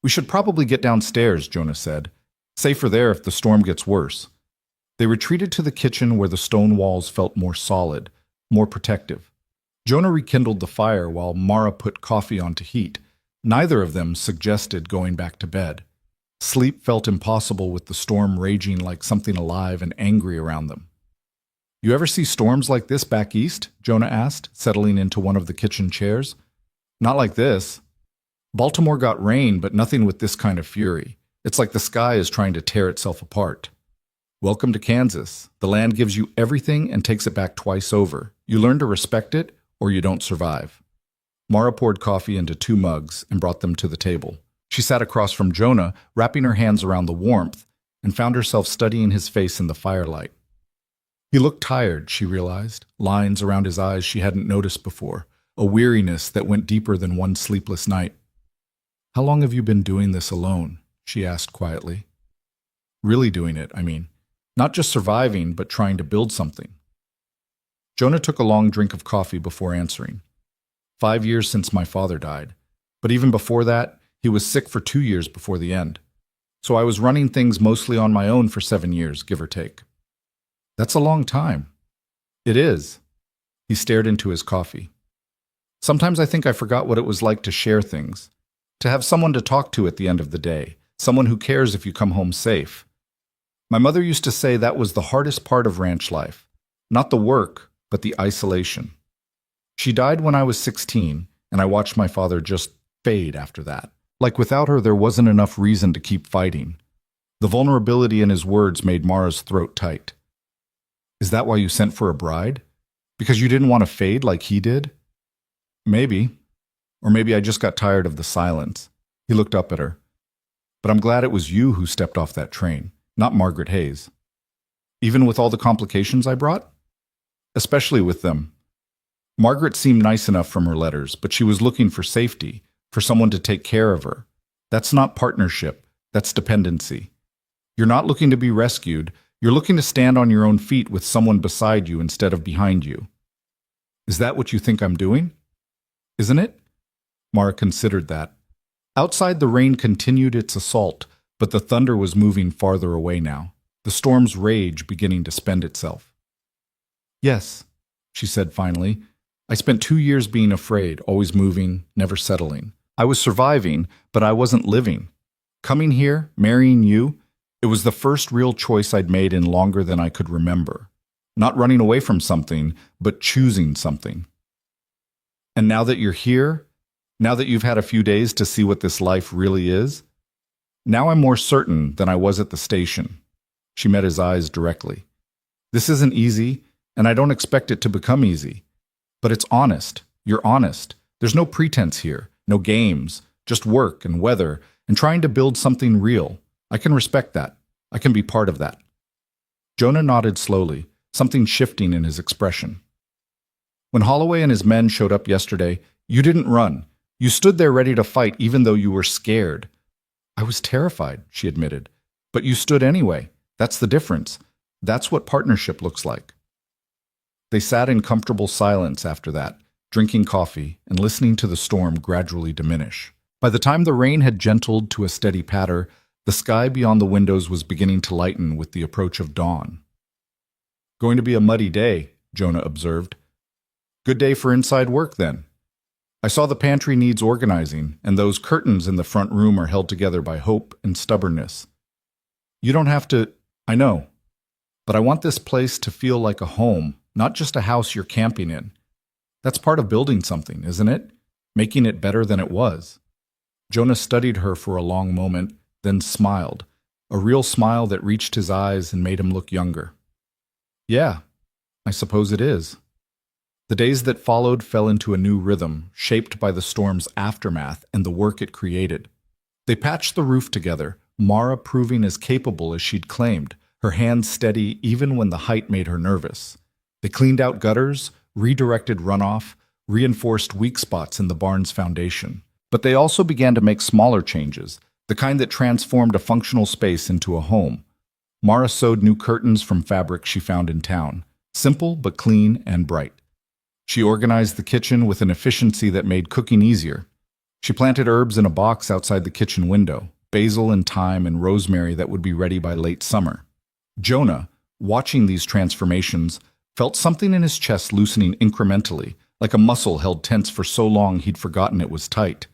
We should probably get downstairs, Jonah said. Safer there if the storm gets worse. They retreated to the kitchen where the stone walls felt more solid, more protective. Jonah rekindled the fire while Mara put coffee on to heat. Neither of them suggested going back to bed. Sleep felt impossible with the storm raging like something alive and angry around them. You ever see storms like this back east? Jonah asked, settling into one of the kitchen chairs. Not like this. Baltimore got rain, but nothing with this kind of fury. It's like the sky is trying to tear itself apart. Welcome to Kansas. The land gives you everything and takes it back twice over. You learn to respect it, or you don't survive. Mara poured coffee into 2 mugs and brought them to the table. She sat across from Jonah, wrapping her hands around the warmth, and found herself studying his face in the firelight. He looked tired, she realized, lines around his eyes she hadn't noticed before, a weariness that went deeper than one sleepless night. How long have you been doing this alone? She asked quietly. Really doing it, I mean. Not just surviving, but trying to build something. Jonah took a long drink of coffee before answering. 5 years since my father died. But even before that, he was sick for 2 years before the end. So I was running things mostly on my own for 7 years, give or take. That's a long time. It is. He stared into his coffee. Sometimes I think I forgot what it was like to share things, to have someone to talk to at the end of the day, someone who cares if you come home safe. My mother used to say that was the hardest part of ranch life, not the work, but the isolation. She died when I was 16, and I watched my father just fade after that. Like without her, there wasn't enough reason to keep fighting. The vulnerability in his words made Mara's throat tight. Is that why you sent for a bride? Because you didn't want to fade like he did? Maybe. Or maybe I just got tired of the silence. He looked up at her. But I'm glad it was you who stepped off that train, not Margaret Hayes. Even with all the complications I brought? Especially with them. Margaret seemed nice enough from her letters, but she was looking for safety, for someone to take care of her. That's not partnership, that's dependency. You're not looking to be rescued, you're looking to stand on your own feet with someone beside you instead of behind you. Is that what you think I'm doing? Isn't it? Mara considered that. Outside, the rain continued its assault, but the thunder was moving farther away now, the storm's rage beginning to spend itself. Yes, she said finally. I spent 2 years being afraid, always moving, never settling. I was surviving, but I wasn't living. Coming here, marrying you, it was the first real choice I'd made in longer than I could remember. Not running away from something, but choosing something. And now that you're here, now that you've had a few days to see what this life really is, now I'm more certain than I was at the station. She met his eyes directly. This isn't easy, and I don't expect it to become easy. But it's honest. You're honest. There's no pretense here, no games, just work and weather and trying to build something real. I can respect that. I can be part of that. Jonah nodded slowly, something shifting in his expression. When Holloway and his men showed up yesterday, you didn't run. You stood there ready to fight even though you were scared. I was terrified, she admitted. But you stood anyway. That's the difference. That's what partnership looks like. They sat in comfortable silence after that, drinking coffee and listening to the storm gradually diminish. By the time the rain had gentled to a steady patter, the sky beyond the windows was beginning to lighten with the approach of dawn. Going to be a muddy day, Jonah observed. Good day for inside work, then. I saw the pantry needs organizing, and those curtains in the front room are held together by hope and stubbornness. You don't have to, I know, but I want this place to feel like a home, not just a house you're camping in. That's part of building something, isn't it? Making it better than it was. Jonah studied her for a long moment, then smiled, a real smile that reached his eyes and made him look younger. Yeah, I suppose it is. The days that followed fell into a new rhythm, shaped by the storm's aftermath and the work it created. They patched the roof together, Mara proving as capable as she'd claimed, her hands steady even when the height made her nervous. They cleaned out gutters, redirected runoff, reinforced weak spots in the barn's foundation. But they also began to make smaller changes, the kind that transformed a functional space into a home. Mara sewed new curtains from fabric she found in town, simple but clean and bright. She organized the kitchen with an efficiency that made cooking easier. She planted herbs in a box outside the kitchen window, basil and thyme and rosemary that would be ready by late summer. Jonah, watching these transformations, felt something in his chest loosening incrementally, like a muscle held tense for so long he'd forgotten it was tight.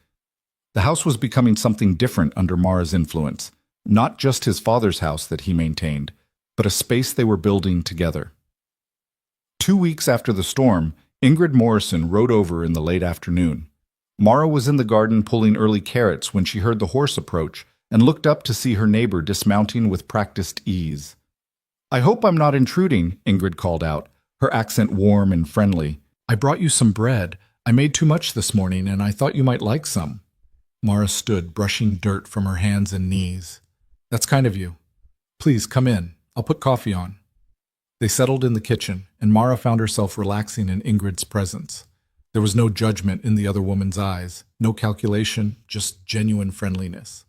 The house was becoming something different under Mara's influence, not just his father's house that he maintained, but a space they were building together. 2 weeks after the storm, Ingrid Morrison rode over in the late afternoon. Mara was in the garden pulling early carrots when she heard the horse approach and looked up to see her neighbor dismounting with practiced ease. "I hope I'm not intruding," Ingrid called out, her accent warm and friendly. "I brought you some bread. I made too much this morning and I thought you might like some." Mara stood, brushing dirt from her hands and knees. "That's kind of you. Please, come in. I'll put coffee on." They settled in the kitchen, and Mara found herself relaxing in Ingrid's presence. There was no judgment in the other woman's eyes, no calculation, just genuine friendliness.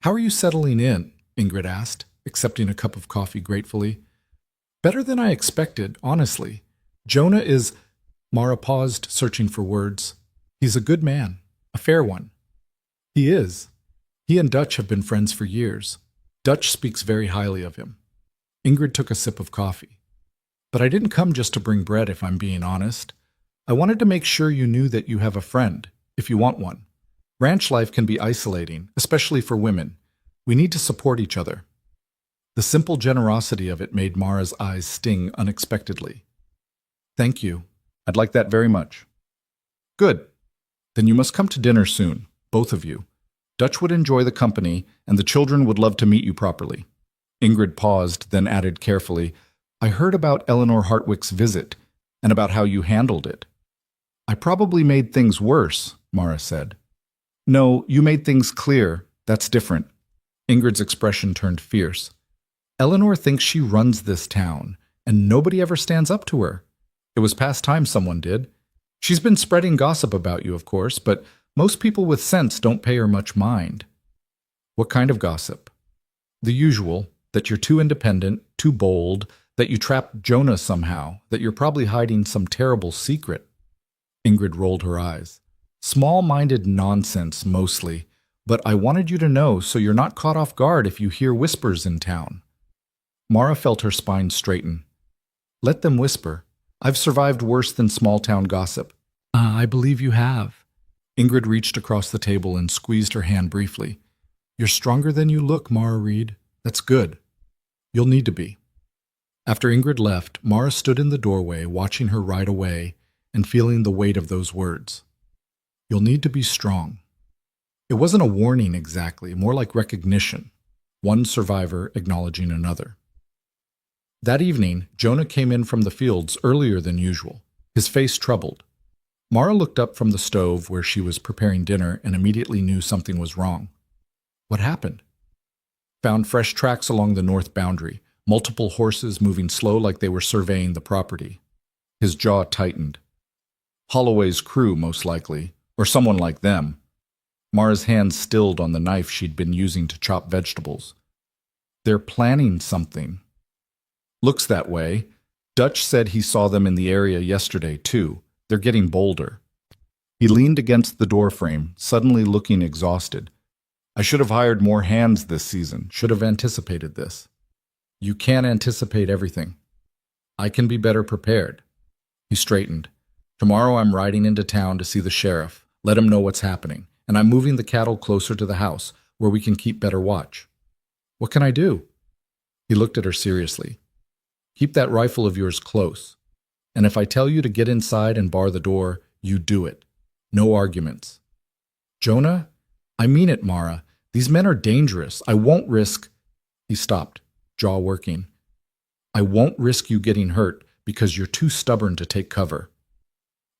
"How are you settling in?" Ingrid asked, accepting a cup of coffee gratefully. "Better than I expected, honestly. Jonah is—" Mara paused, searching for words. "He's a good man, a fair one." "He is. He and Dutch have been friends for years. Dutch speaks very highly of him." Ingrid took a sip of coffee. "But I didn't come just to bring bread, if I'm being honest. I wanted to make sure you knew that you have a friend, if you want one. Ranch life can be isolating, especially for women. We need to support each other." The simple generosity of it made Mara's eyes sting unexpectedly. "Thank you. I'd like that very much." "Good. Then you must come to dinner soon, both of you. Dutch would enjoy the company, and the children would love to meet you properly." Ingrid paused, then added carefully, "I heard about Eleanor Hartwick's visit, and about how you handled it." "I probably made things worse," Mara said. "No, you made things clear. That's different." Ingrid's expression turned fierce. "Eleanor thinks she runs this town, and nobody ever stands up to her. It was past time someone did. She's been spreading gossip about you, of course, but most people with sense don't pay her much mind." "What kind of gossip?" "The usual, that you're too independent, too bold, that you trapped Jonah somehow, that you're probably hiding some terrible secret." Ingrid rolled her eyes. "Small-minded nonsense, mostly, but I wanted you to know so you're not caught off guard if you hear whispers in town." Mara felt her spine straighten. "Let them whisper. I've survived worse than small-town gossip." I believe you have." Ingrid reached across the table and squeezed her hand briefly. "You're stronger than you look, Mara Reed. That's good. You'll need to be." After Ingrid left, Mara stood in the doorway, watching her ride away and feeling the weight of those words. "You'll need to be strong." It wasn't a warning exactly, more like recognition, one survivor acknowledging another. That evening, Jonah came in from the fields earlier than usual, his face troubled. Mara looked up from the stove where she was preparing dinner and immediately knew something was wrong. "What happened?" "Found fresh tracks along the north boundary, multiple horses moving slow like they were surveying the property." His jaw tightened. "Holloway's crew, most likely, or someone like them." Mara's hand stilled on the knife she'd been using to chop vegetables. "They're planning something." "Looks that way. Dutch said he saw them in the area yesterday, too. They're getting bolder." He leaned against the doorframe, suddenly looking exhausted. "I should have hired more hands this season, should have anticipated this." "You can't anticipate everything." "I can be better prepared." He straightened. "Tomorrow I'm riding into town to see the sheriff, let him know what's happening, and I'm moving the cattle closer to the house, where we can keep better watch." "What can I do?" He looked at her seriously. "Keep that rifle of yours close. And if I tell you to get inside and bar the door, you do it. No arguments." "Jonah? I mean it, Mara. These men are dangerous. I won't risk—" He stopped, jaw working. "I won't risk you getting hurt because you're too stubborn to take cover."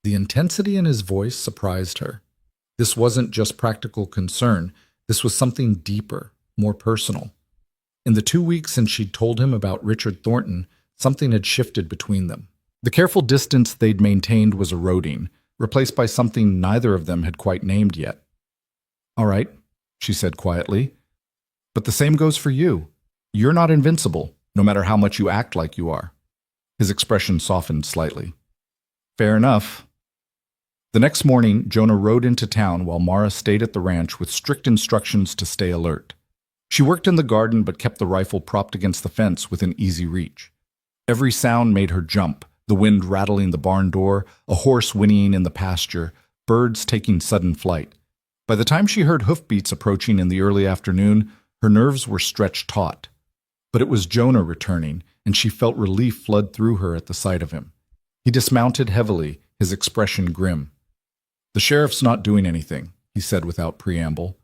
The intensity in his voice surprised her. This wasn't just practical concern. This was something deeper, more personal. In the 2 weeks since she'd told him about Richard Thornton, something had shifted between them. The careful distance they'd maintained was eroding, replaced by something neither of them had quite named yet. "All right," she said quietly, "but the same goes for you. You're not invincible, no matter how much you act like you are." His expression softened slightly. "Fair enough." The next morning, Jonah rode into town while Mara stayed at the ranch with strict instructions to stay alert. She worked in the garden but kept the rifle propped against the fence within easy reach. Every sound made her jump, the wind rattling the barn door, a horse whinnying in the pasture, birds taking sudden flight. By the time she heard hoofbeats approaching in the early afternoon, her nerves were stretched taut. But it was Jonah returning, and she felt relief flood through her at the sight of him. He dismounted heavily, his expression grim. "The sheriff's not doing anything," he said without preamble.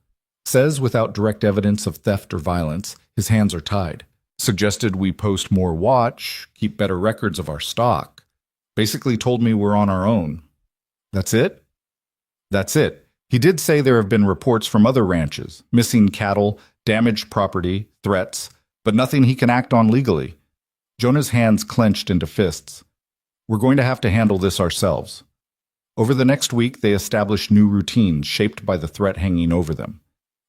Says without direct evidence of theft or violence, his hands are tied. Suggested we post more watch, keep better records of our stock. Basically told me we're on our own. That's it? That's it. He did say there have been reports from other ranches, missing cattle, damaged property, threats, but nothing he can act on legally. Jonah's hands clenched into fists. "We're going to have to handle this ourselves." Over the next week, they established new routines shaped by the threat hanging over them.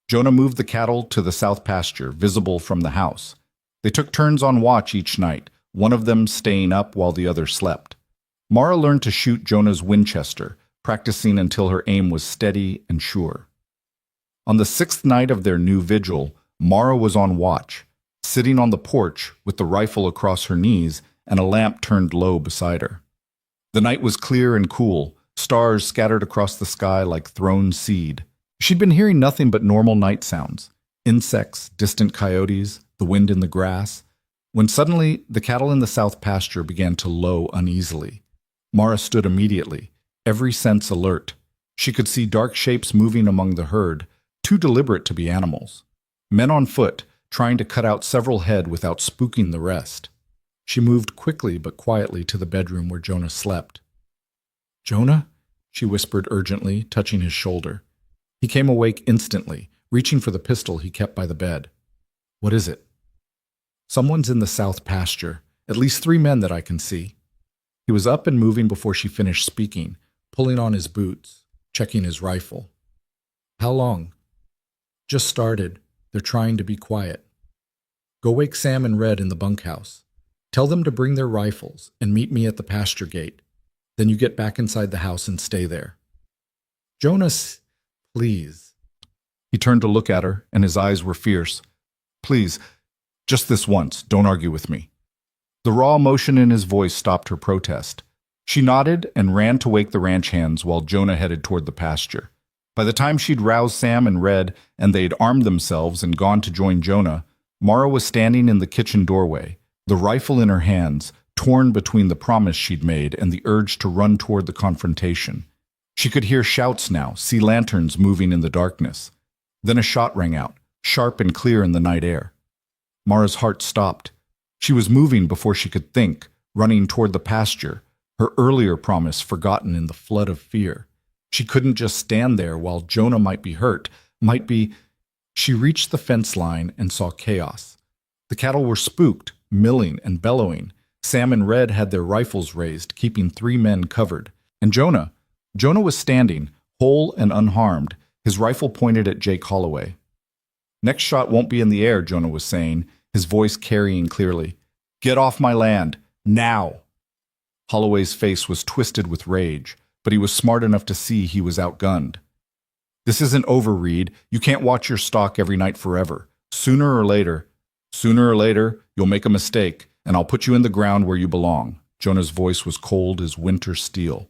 Jonah moved the cattle to the south pasture, visible from the house. They took turns on watch each night, one of them staying up while the other slept. Mara learned to shoot Jonah's Winchester, practicing until her aim was steady and sure. On the 6th night of their new vigil, Mara was on watch, sitting on the porch with the rifle across her knees and a lamp turned low beside her. The night was clear and cool, stars scattered across the sky like thrown seed. She'd been hearing nothing but normal night sounds, insects, distant coyotes, the wind in the grass, when suddenly the cattle in the south pasture began to low uneasily. Mara stood immediately, every sense alert. She could see dark shapes moving among the herd, too deliberate to be animals. Men on foot, trying to cut out several head without spooking the rest. She moved quickly but quietly to the bedroom where Jonah slept. "Jonah?" she whispered urgently, touching his shoulder. He came awake instantly, reaching for the pistol he kept by the bed. "What is it?" "Someone's in the south pasture, at least 3 men that I can see." He was up and moving before she finished speaking, pulling on his boots, checking his rifle. "How long?" "Just started. They're trying to be quiet." "Go wake Sam and Red in the bunkhouse. Tell them to bring their rifles and meet me at the pasture gate. Then you get back inside the house and stay there." "Jonas, please." He turned to look at her, and his eyes were fierce. "Please, just this once, don't argue with me." The raw emotion in his voice stopped her protest. She nodded and ran to wake the ranch hands while Jonah headed toward the pasture. By the time she'd roused Sam and Red and they'd armed themselves and gone to join Jonah, Mara was standing in the kitchen doorway, the rifle in her hands, torn between the promise she'd made and the urge to run toward the confrontation. She could hear shouts now, see lanterns moving in the darkness. Then a shot rang out, sharp and clear in the night air. Mara's heart stopped. She was moving before she could think, running toward the pasture, her earlier promise forgotten in the flood of fear. She couldn't just stand there while Jonah might be hurt, might be... She reached the fence line and saw chaos. The cattle were spooked, milling and bellowing. Sam and Red had their rifles raised, keeping 3 men covered. And Jonah was standing, whole and unharmed, his rifle pointed at Jake Holloway. "Next shot won't be in the air," Jonah was saying, his voice carrying clearly. "Get off my land, now!" Holloway's face was twisted with rage, but he was smart enough to see he was outgunned. "This isn't over, Reed. You can't watch your stock every night forever. Sooner or later, you'll make a mistake, and I'll put you in the ground where you belong." Jonah's voice was cold as winter steel.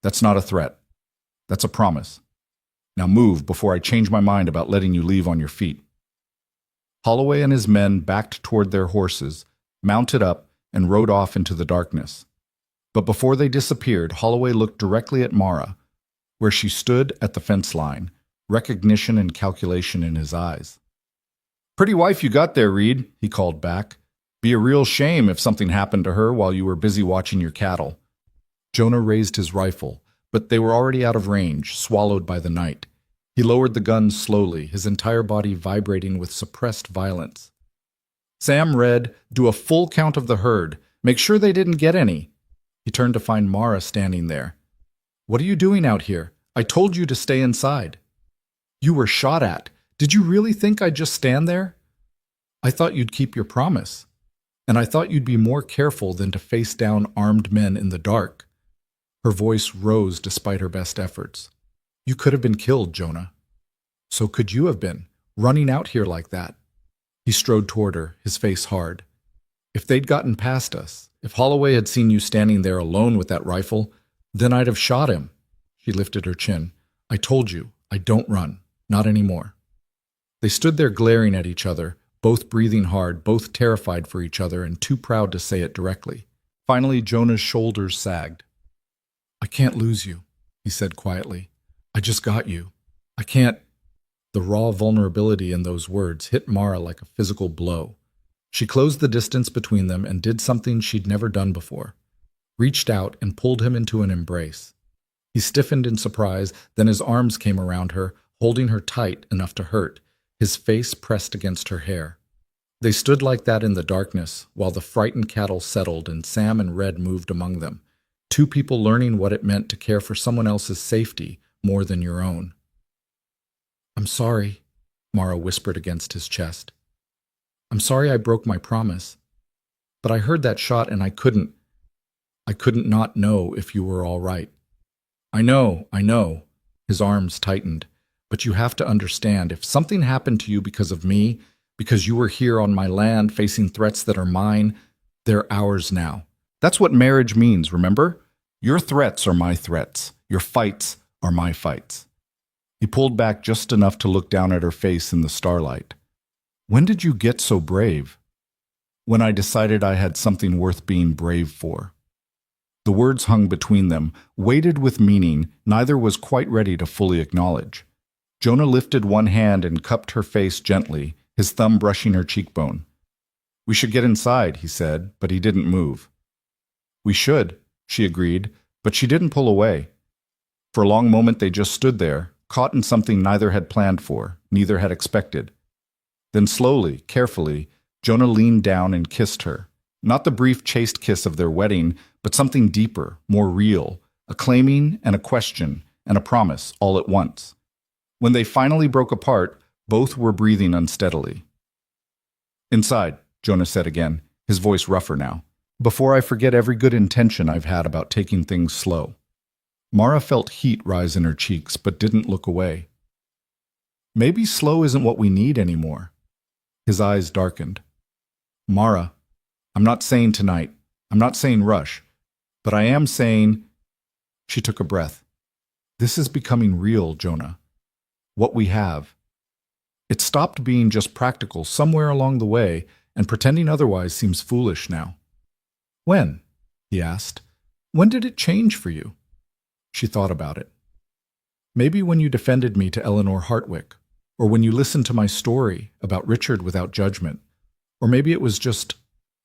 "That's not a threat. That's a promise. Now move before I change my mind about letting you leave on your feet." Holloway and his men backed toward their horses, mounted up, and rode off into the darkness. But before they disappeared, Holloway looked directly at Mara, where she stood at the fence line, recognition and calculation in his eyes. "Pretty wife you got there, Reed," he called back. "Be a real shame if something happened to her while you were busy watching your cattle." Jonah raised his rifle, but they were already out of range, swallowed by the night. He lowered the gun slowly, his entire body vibrating with suppressed violence. Sam read, "Do a full count of the herd. Make sure they didn't get any." He turned to find Mara standing there. "What are you doing out here? I told you to stay inside." "You were shot at. Did you really think I'd just stand there?" "I thought you'd keep your promise. And I thought you'd be more careful than to face down armed men in the dark." Her voice rose despite her best efforts. "You could have been killed, Jonah." "So could you have been, running out here like that." He strode toward her, his face hard. "If they'd gotten past us, if Holloway had seen you standing there alone with that rifle, then I'd have shot him." She lifted her chin. "I told you, I don't run. Not anymore." They stood there glaring at each other, both breathing hard, both terrified for each other and too proud to say it directly. Finally, Jonah's shoulders sagged. "I can't lose you," he said quietly. "I just got you. I can't—" The raw vulnerability in those words hit Mara like a physical blow. She closed the distance between them and did something she'd never done before. Reached out and pulled him into an embrace. He stiffened in surprise, then his arms came around her, holding her tight enough to hurt, his face pressed against her hair. They stood like that in the darkness, while the frightened cattle settled and Sam and Red moved among them. Two people learning what it meant to care for someone else's safety more than your own. "I'm sorry," Mara whispered against his chest. "I'm sorry I broke my promise. But I heard that shot and I couldn't not know if you were all right." I know. His arms tightened. "But you have to understand, if something happened to you because of me, because you were here on my land facing threats that are mine, they're ours now. That's what marriage means, remember? Your threats are my threats. Your fights are my fights." He pulled back just enough to look down at her face in the starlight. "When did you get so brave?" "When I decided I had something worth being brave for." The words hung between them, weighted with meaning neither was quite ready to fully acknowledge. Jonah lifted one hand and cupped her face gently, his thumb brushing her cheekbone. "We should get inside," he said, but he didn't move. "We should," she agreed, but she didn't pull away. For a long moment they just stood there, caught in something neither had planned for, neither had expected. Then slowly, carefully, Jonah leaned down and kissed her. Not the brief, chaste kiss of their wedding, but something deeper, more real, a claiming and a question and a promise all at once. When they finally broke apart, both were breathing unsteadily. "Inside," Jonah said again, his voice rougher now, "before I forget every good intention I've had about taking things slow." Mara felt heat rise in her cheeks, but didn't look away. "Maybe slow isn't what we need anymore." His eyes darkened. "Mara, I'm not saying tonight. I'm not saying rush. But I am saying—" She took a breath. "This is becoming real, Jonah. What we have. It stopped being just practical somewhere along the way, and pretending otherwise seems foolish now." "When?" he asked. "When did it change for you?" She thought about it. "Maybe when you defended me to Eleanor Hartwick, or when you listened to my story about Richard without judgment, or maybe it was just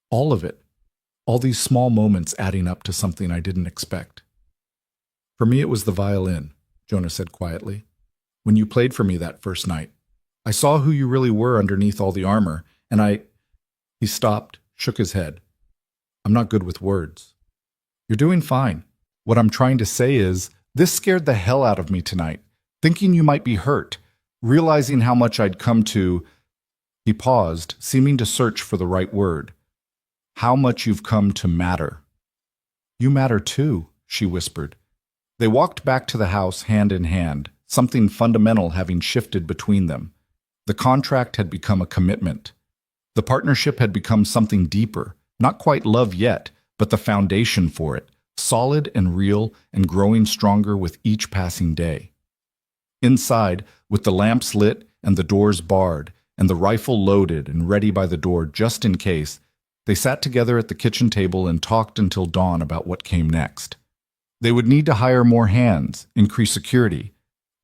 all of it, all these small moments adding up to something I didn't expect." "For me it was the violin," Jonah said quietly. "When you played for me that first night, I saw who you really were underneath all the armor, and I—" He stopped, shook his head. "I'm not good with words." "You're doing fine. What I'm trying to say is, this scared the hell out of me tonight, thinking you might be hurt, realizing how much I'd come to—" He paused, seeming to search for the right word. "How much you've come to matter." "You matter too," she whispered. They walked back to the house hand in hand, something fundamental having shifted between them. The contract had become a commitment. The partnership had become something deeper, not quite love yet, but the foundation for it, solid and real and growing stronger with each passing day. Inside, with the lamps lit and the doors barred, and the rifle loaded and ready by the door just in case, they sat together at the kitchen table and talked until dawn about what came next. They would need to hire more hands, increase security,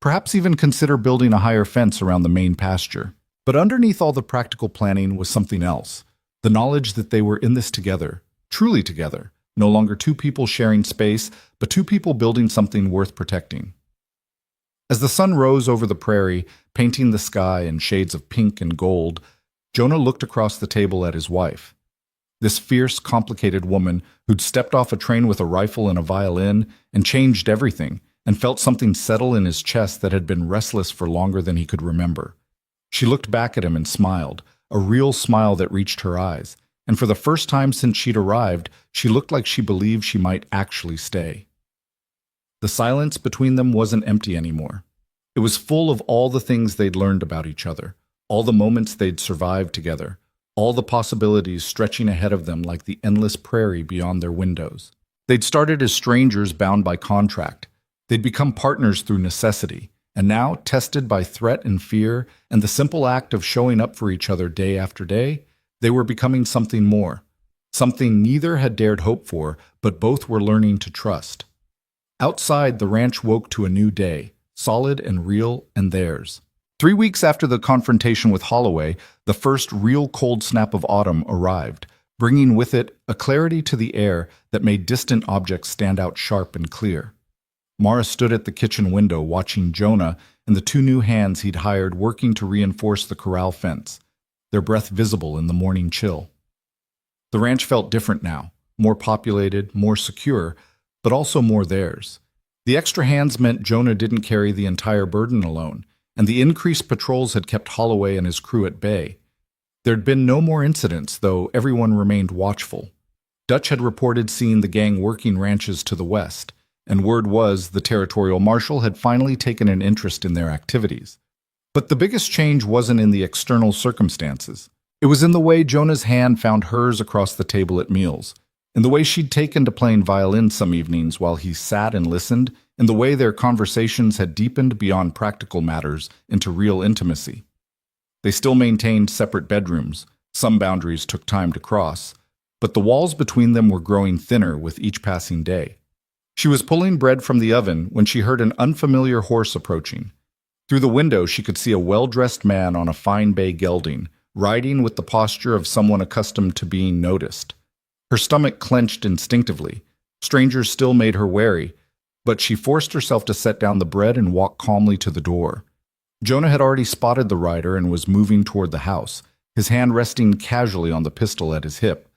perhaps even consider building a higher fence around the main pasture. But underneath all the practical planning was something else, the knowledge that they were in this together, truly together, no longer two people sharing space, but two people building something worth protecting. As the sun rose over the prairie, painting the sky in shades of pink and gold, Jonah looked across the table at his wife. This fierce, complicated woman who'd stepped off a train with a rifle and a violin and changed everything, and felt something settle in his chest that had been restless for longer than he could remember. She looked back at him and smiled, a real smile that reached her eyes, and for the first time since she'd arrived, she looked like she believed she might actually stay. The silence between them wasn't empty anymore. It was full of all the things they'd learned about each other, all the moments they'd survived together, all the possibilities stretching ahead of them like the endless prairie beyond their windows. They'd started as strangers bound by contract. They'd become partners through necessity, and now, tested by threat and fear and the simple act of showing up for each other day after day, they were becoming something more, something neither had dared hope for, but both were learning to trust. Outside, the ranch woke to a new day, solid and real and theirs. 3 weeks after the confrontation with Holloway, the first real cold snap of autumn arrived, bringing with it a clarity to the air that made distant objects stand out sharp and clear. Mara stood at the kitchen window watching Jonah and the 2 new hands he'd hired working to reinforce the corral fence, their breath visible in the morning chill. The ranch felt different now, more populated, more secure, but also more theirs. The extra hands meant Jonah didn't carry the entire burden alone, and the increased patrols had kept Holloway and his crew at bay. There'd been no more incidents, though everyone remained watchful. Dutch had reported seeing the gang working ranches to the west, and word was the territorial marshal had finally taken an interest in their activities. But the biggest change wasn't in the external circumstances. It was in the way Jonah's hand found hers across the table at meals, in the way she'd taken to playing violin some evenings while he sat and listened, in the way their conversations had deepened beyond practical matters into real intimacy. They still maintained separate bedrooms. Some boundaries took time to cross, but the walls between them were growing thinner with each passing day. She was pulling bread from the oven when she heard an unfamiliar horse approaching. Through the window, she could see a well-dressed man on a fine bay gelding, riding with the posture of someone accustomed to being noticed. Her stomach clenched instinctively. Strangers still made her wary, but she forced herself to set down the bread and walk calmly to the door. Jonah had already spotted the rider and was moving toward the house, his hand resting casually on the pistol at his hip.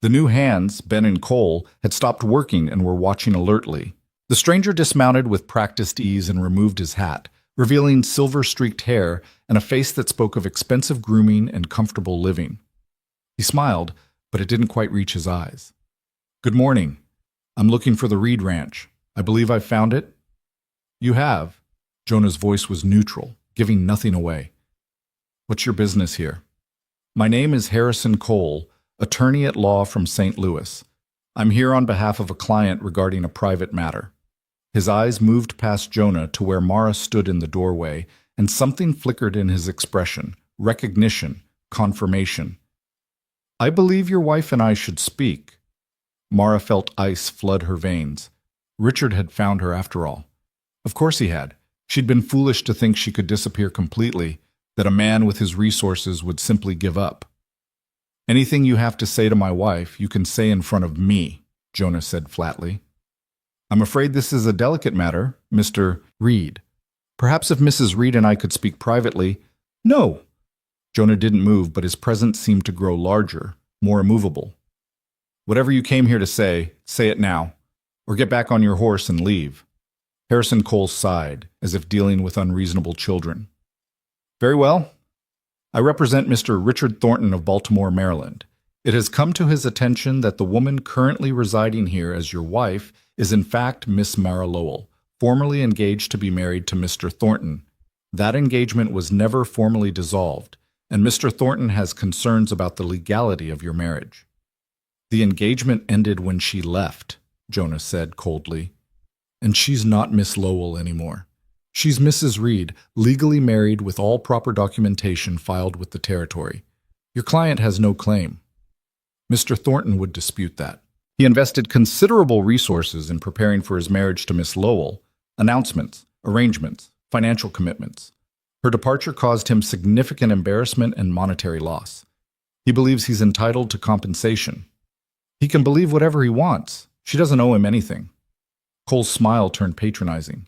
The new hands, Ben and Cole, had stopped working and were watching alertly. The stranger dismounted with practiced ease and removed his hat, revealing silver-streaked hair and a face that spoke of expensive grooming and comfortable living. He smiled, but it didn't quite reach his eyes. "Good morning. I'm looking for the Reed Ranch. I believe I've found it?" "You have." Jonah's voice was neutral, giving nothing away. "What's your business here?" "My name is Harrison Cole, attorney at law from St. Louis. I'm here on behalf of a client regarding a private matter." His eyes moved past Jonah to where Mara stood in the doorway, and something flickered in his expression, recognition, confirmation. "I believe your wife and I should speak." Mara felt ice flood her veins. Richard had found her after all. Of course he had. She'd been foolish to think she could disappear completely, that a man with his resources would simply give up. "Anything you have to say to my wife, you can say in front of me," Jonah said flatly. "I'm afraid this is a delicate matter, Mr. Reed. Perhaps if Mrs. Reed and I could speak privately—" "No!" Jonah didn't move, but his presence seemed to grow larger, more immovable. "Whatever you came here to say it now, or get back on your horse and leave." Harrison Cole sighed, as if dealing with unreasonable children. "Very well. I represent Mr. Richard Thornton of Baltimore, Maryland. It has come to his attention that the woman currently residing here as your wife is in fact Miss Mara Lowell, formerly engaged to be married to Mr. Thornton. That engagement was never formally dissolved, and Mr. Thornton has concerns about the legality of your marriage." "The engagement ended when she left," Jonah said coldly. "And she's not Miss Lowell anymore. She's Mrs. Reed, legally married with all proper documentation filed with the territory. Your client has no claim." Mr. Thornton would dispute that. He invested considerable resources in preparing for his marriage to Miss Lowell, announcements, arrangements, financial commitments. Her departure caused him significant embarrassment and monetary loss. He believes he's entitled to compensation. He can believe whatever he wants. She doesn't owe him anything. Cole's smile turned patronizing.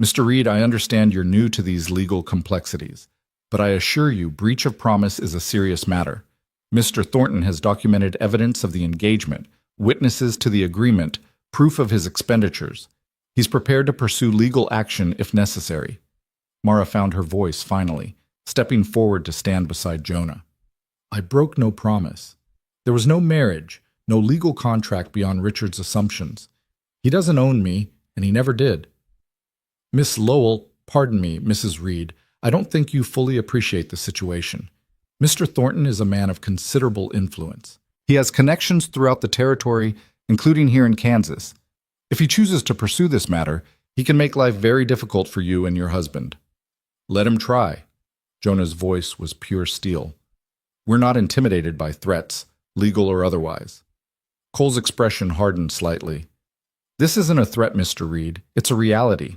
"Mr. Reed, I understand you're new to these legal complexities. but I assure you breach of promise is a serious matter. Mr. Thornton has documented evidence of the engagement, witnesses to the agreement, proof of his expenditures. He's prepared to pursue legal action if necessary. Mara found her voice finally, stepping forward to stand beside Jonah. I broke no promise. There was no marriage, no legal contract beyond Richard's assumptions. He doesn't own me, and he never did. Miss Lowell, pardon me, Mrs. Reed, I don't think you fully appreciate the situation. Mr. Thornton is a man of considerable influence. He has connections throughout the territory, including here in Kansas. If he chooses to pursue this matter, he can make life very difficult for you and your husband. Let him try. Jonah's voice was pure steel. We're not intimidated by threats, legal or otherwise. Cole's expression hardened slightly. This isn't a threat, Mr. Reed. It's a reality.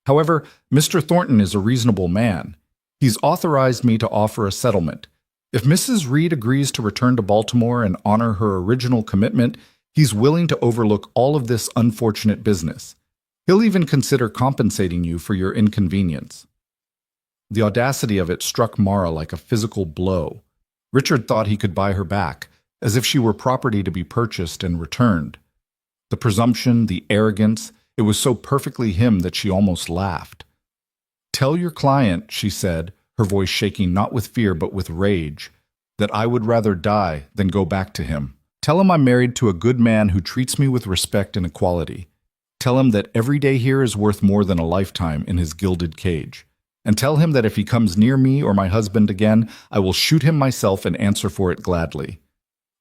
However, Mr. Thornton is a reasonable man. He's authorized me to offer a settlement. If Mrs. Reed agrees to return to Baltimore and honor her original commitment, he's willing to overlook all of this unfortunate business. He'll even consider compensating you for your inconvenience. The audacity of it struck Mara like a physical blow. Richard thought he could buy her back, as if she were property to be purchased and returned. The presumption, the arrogance, it was so perfectly him that she almost laughed. Tell your client, she said, her voice shaking not with fear but with rage, that I would rather die than go back to him. Tell him I'm married to a good man who treats me with respect and equality. Tell him that every day here is worth more than a lifetime in his gilded cage. And tell him that if he comes near me or my husband again, I will shoot him myself and answer for it gladly.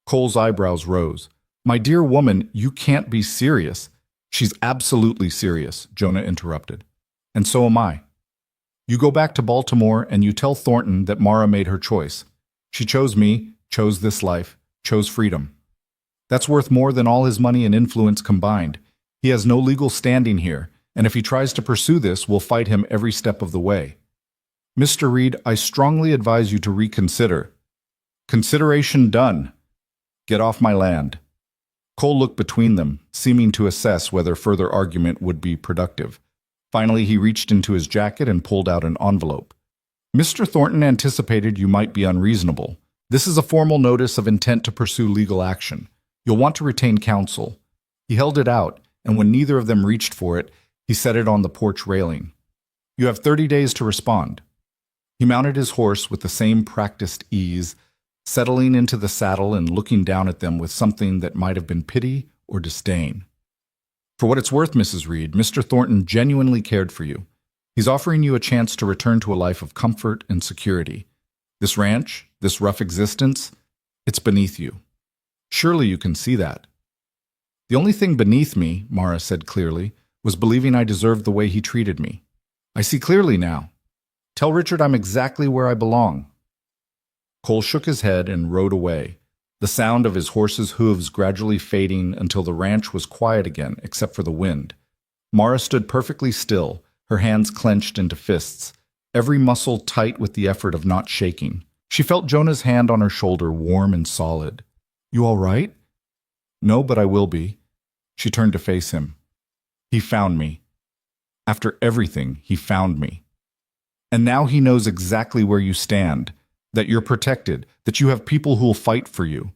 Cole's eyebrows rose. My dear woman, you can't be serious. She's absolutely serious, Jonah interrupted. And so am I. You go back to Baltimore and you tell Thornton that Mara made her choice. She chose me, chose this life, chose freedom. That's worth more than all his money and influence combined. He has no legal standing here, and if he tries to pursue this, we'll fight him every step of the way. Mr. Reed, I strongly advise you to reconsider. Consideration done. Get off my land. Cole looked between them, seeming to assess whether further argument would be productive. Finally, he reached into his jacket and pulled out an envelope. Mr. Thornton anticipated you might be unreasonable. This is a formal notice of intent to pursue legal action. You'll want to retain counsel. He held it out, and when neither of them reached for it, he set it on the porch railing. You have 30 days to respond. He mounted his horse with the same practiced ease, settling into the saddle and looking down at them with something that might have been pity or disdain. For what it's worth, Mrs. Reed, Mr. Thornton genuinely cared for you. He's offering you a chance to return to a life of comfort and security. This ranch, this rough existence, it's beneath you. Surely you can see that. The only thing beneath me, Mara said clearly, was believing I deserved the way he treated me. I see clearly now. Tell Richard I'm exactly where I belong. Cole shook his head and rode away, the sound of his horse's hooves gradually fading until the ranch was quiet again except for the wind. Mara stood perfectly still, her hands clenched into fists, every muscle tight with the effort of not shaking. She felt Jonah's hand on her shoulder, warm and solid. You all right? No, but I will be. She turned to face him. He found me. After everything, he found me. And now he knows exactly where you stand, that you're protected, that you have people who'll fight for you.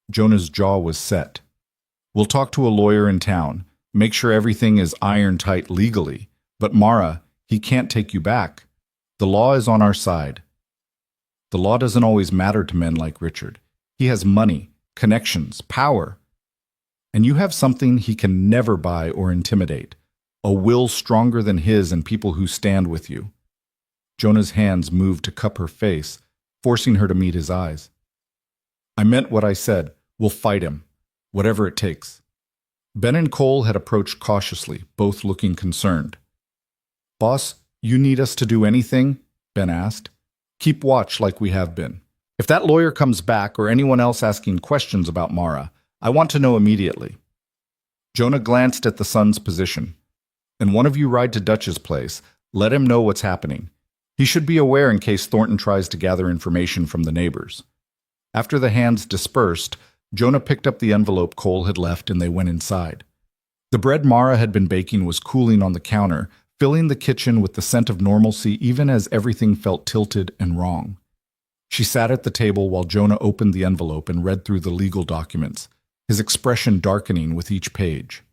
Jonah's jaw was set. We'll talk to a lawyer in town, make sure everything is iron tight legally. But Mara, he can't take you back. The law is on our side. The law doesn't always matter to men like Richard. He has money, connections, power. And you have something he can never buy or intimidate, a will stronger than his and people who stand with you. Jonah's hands moved to cup her face, forcing her to meet his eyes. I meant what I said. We'll fight him, whatever it takes. Ben and Cole had approached cautiously, both looking concerned. Boss, you need us to do anything? Ben asked. Keep watch like we have been. If that lawyer comes back or anyone else asking questions about Mara, I want to know immediately. Jonah glanced at the son's position. And one of you ride to Dutch's place. Let him know what's happening. He should be aware in case Thornton tries to gather information from the neighbors. After the hands dispersed, Jonah picked up the envelope Cole had left and they went inside. The bread Mara had been baking was cooling on the counter, filling the kitchen with the scent of normalcy even as everything felt tilted and wrong. She sat at the table while Jonah opened the envelope and read through the legal documents, his expression darkening with each page.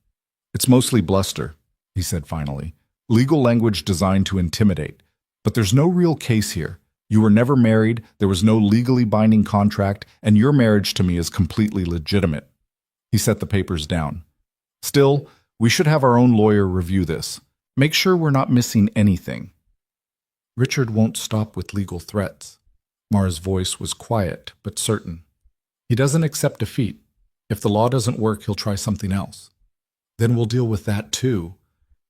"It's mostly bluster," he said finally. "Legal language designed to intimidate. But there's no real case here. You were never married, there was no legally binding contract, and your marriage to me is completely legitimate." He set the papers down. "Still, we should have our own lawyer review this. Make sure we're not missing anything." "Richard won't stop with legal threats." Mara's voice was quiet but certain. "He doesn't accept defeat. If the law doesn't work, he'll try something else." "Then we'll deal with that too."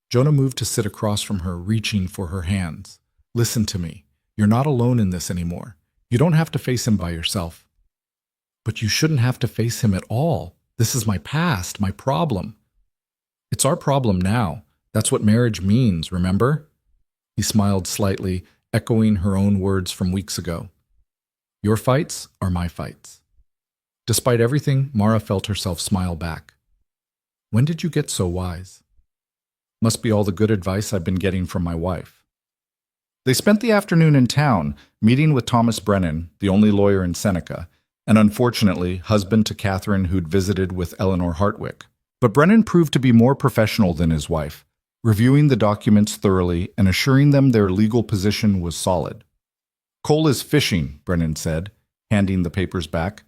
Jonah moved to sit across from her, reaching for her hands. "Listen to me. You're not alone in this anymore. You don't have to face him by yourself." "But you shouldn't have to face him at all. This is my past, my problem." "It's our problem now. That's what marriage means, remember?" He smiled slightly, echoing her own words from weeks ago. "Your fights are my fights." Despite everything, Mara felt herself smile back. "When did you get so wise?" "Must be all the good advice I've been getting from my wife." They spent the afternoon in town, meeting with Thomas Brennan, the only lawyer in Seneca, and unfortunately, husband to Catherine who'd visited with Eleanor Hartwick. But Brennan proved to be more professional than his wife, reviewing the documents thoroughly and assuring them their legal position was solid. "Cole is fishing," Brennan said, handing the papers back.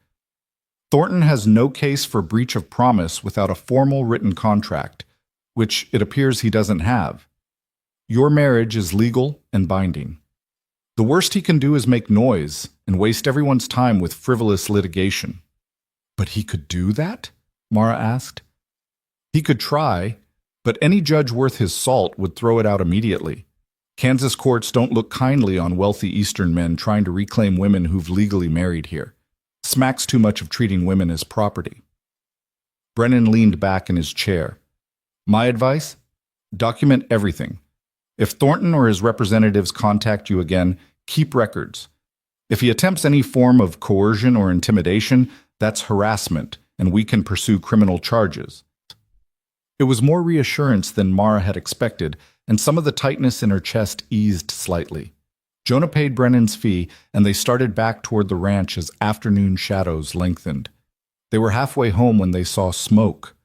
"Thornton has no case for breach of promise without a formal written contract, which it appears he doesn't have. Your marriage is legal and binding. The worst he can do is make noise and waste everyone's time with frivolous litigation." "But he could do that?" Mara asked. "He could try, but any judge worth his salt would throw it out immediately. Kansas courts don't look kindly on wealthy Eastern men trying to reclaim women who've legally married here. Smacks too much of treating women as property." Brennan leaned back in his chair. "My advice? Document everything. If Thornton or his representatives contact you again, keep records. If he attempts any form of coercion or intimidation, that's harassment, and we can pursue criminal charges." It was more reassurance than Mara had expected, and some of the tightness in her chest eased slightly. Jonah paid Brennan's fee, and they started back toward the ranch as afternoon shadows lengthened. They were halfway home when they saw smoke.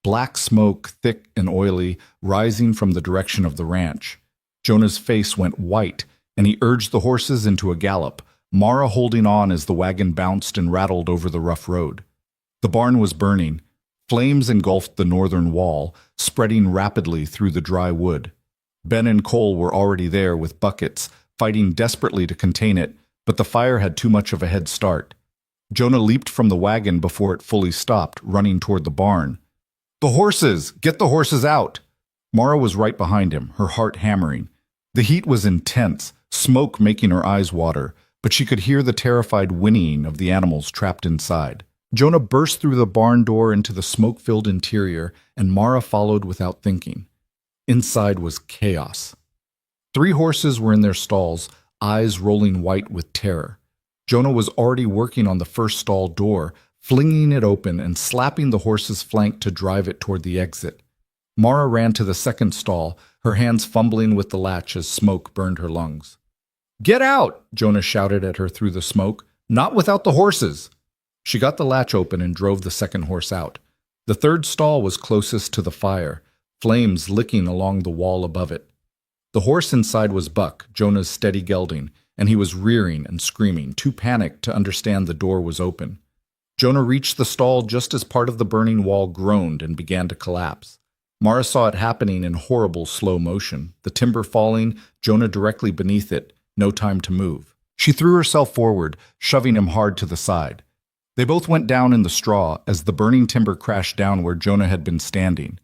Black smoke, thick and oily, rising from the direction of the ranch. Jonah's face went white, and he urged the horses into a gallop, Mara holding on as the wagon bounced and rattled over the rough road. The barn was burning. Flames engulfed the northern wall, spreading rapidly through the dry wood. Ben and Cole were already there with buckets, fighting desperately to contain it, but the fire had too much of a head start. Jonah leaped from the wagon before it fully stopped, running toward the barn. "The horses! Get the horses out!" Mara was right behind him, her heart hammering. The heat was intense, smoke making her eyes water, but she could hear the terrified whinnying of the animals trapped inside. Jonah burst through the barn door into the smoke-filled interior, and Mara followed without thinking. Inside was chaos. 3 horses were in their stalls, eyes rolling white with terror. Jonah was already working on the first stall door, flinging it open and slapping the horse's flank to drive it toward the exit. Mara ran to the second stall, her hands fumbling with the latch as smoke burned her lungs. "Get out!" Jonah shouted at her through the smoke. "Not without the horses!" She got the latch open and drove the second horse out. The third stall was closest to the fire, flames licking along the wall above it. The horse inside was Buck, Jonah's steady gelding, and he was rearing and screaming, too panicked to understand the door was open. Jonah reached the stall just as part of the burning wall groaned and began to collapse. Mara saw it happening in horrible slow motion, the timber falling, Jonah directly beneath it, no time to move. She threw herself forward, shoving him hard to the side. They both went down in the straw as the burning timber crashed down where Jonah had been standing.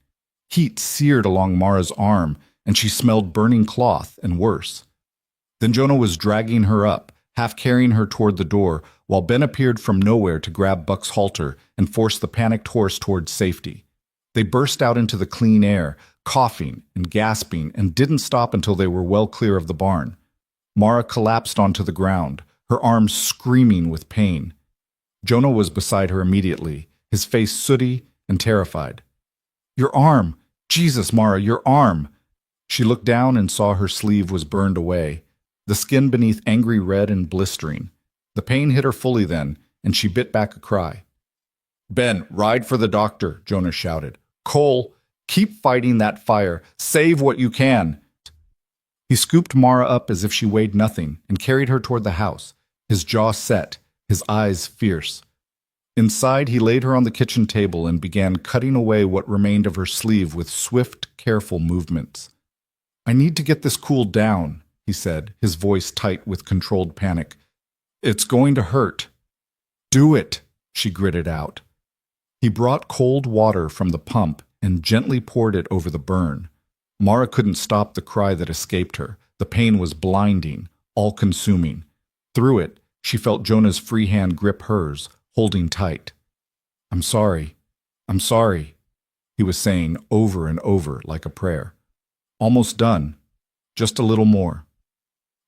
Heat seared along Mara's arm, and she smelled burning cloth and worse. Then Jonah was dragging her up, half carrying her toward the door, while Ben appeared from nowhere to grab Buck's halter and force the panicked horse towards safety. They burst out into the clean air, coughing and gasping, and didn't stop until they were well clear of the barn. Mara collapsed onto the ground, her arms screaming with pain. Jonah was beside her immediately, his face sooty and terrified. "Your arm! Jesus, Mara, your arm!" She looked down and saw her sleeve was burned away, the skin beneath angry red and blistering. The pain hit her fully then, and she bit back a cry. "Ben, ride for the doctor," Jonah shouted. "Cole, keep fighting that fire. Save what you can." He scooped Mara up as if she weighed nothing and carried her toward the house, his jaw set, his eyes fierce. Inside, he laid her on the kitchen table and began cutting away what remained of her sleeve with swift, careful movements. "I need to get this cooled down," he said, his voice tight with controlled panic. "It's going to hurt." "Do it," she gritted out. He brought cold water from the pump and gently poured it over the burn. Mara couldn't stop the cry that escaped her. The pain was blinding, all-consuming. Through it, she felt Jonah's free hand grip hers, holding tight. I'm sorry, he was saying over and over like a prayer. "Almost done. Just a little more."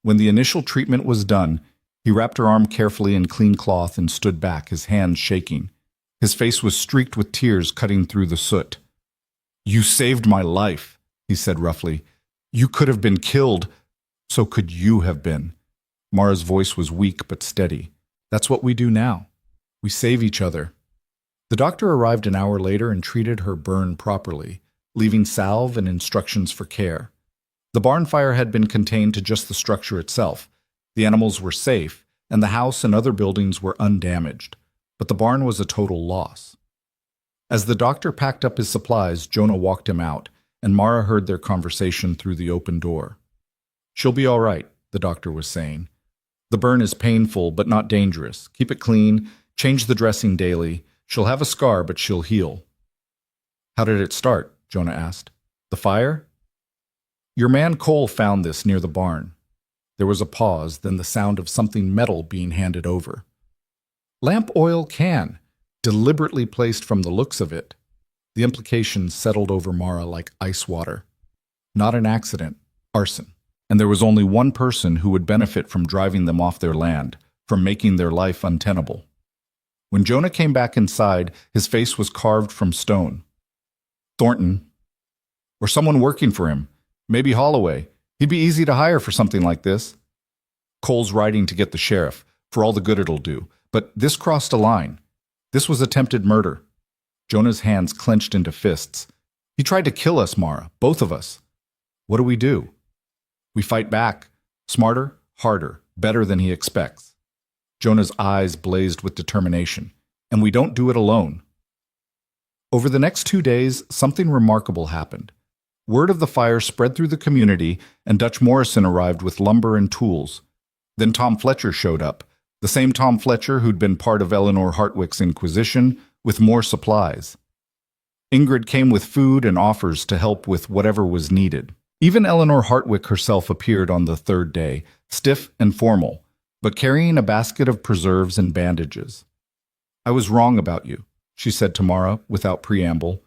When the initial treatment was done, he wrapped her arm carefully in clean cloth and stood back, his hands shaking. His face was streaked with tears cutting through the soot. "You saved my life," he said roughly. "You could have been killed. So could you have been." Mara's voice was weak but steady. "That's what we do now. We save each other." The doctor arrived an hour later and treated her burn properly, leaving salve and instructions for care. The barn fire had been contained to just the structure itself. The animals were safe, and the house and other buildings were undamaged, but the barn was a total loss. As the doctor packed up his supplies, Jonah walked him out, and Mara heard their conversation through the open door. "She'll be all right," the doctor was saying. "The burn is painful, but not dangerous. Keep it clean, change the dressing daily. She'll have a scar, but she'll heal." "How did it start?" Jonah asked. "The fire?" "Your man Cole found this near the barn." There was a pause, then the sound of something metal being handed over. "Lamp oil can," deliberately placed from the looks of it. The implications settled over Mara like ice water. Not an accident, arson. And there was only one person who would benefit from driving them off their land, from making their life untenable. When Jonah came back inside, his face was carved from stone. "Thornton. Or someone working for him. Maybe Holloway. He'd be easy to hire for something like this. Cole's riding to get the sheriff, for all the good it'll do. But this crossed a line. This was attempted murder." Jonah's hands clenched into fists. "He tried to kill us, Mara, both of us. What do we do? We fight back. Smarter, harder, better than he expects." Jonah's eyes blazed with determination. "And we don't do it alone." Over the next 2 days, something remarkable happened. Word of the fire spread through the community, and Dutch Morrison arrived with lumber and tools. Then Tom Fletcher showed up, the same Tom Fletcher who'd been part of Eleanor Hartwick's Inquisition, with more supplies. Ingrid came with food and offers to help with whatever was needed. Even Eleanor Hartwick herself appeared on the third day, stiff and formal, but carrying a basket of preserves and bandages. "I was wrong about you," she said to Mara without preamble.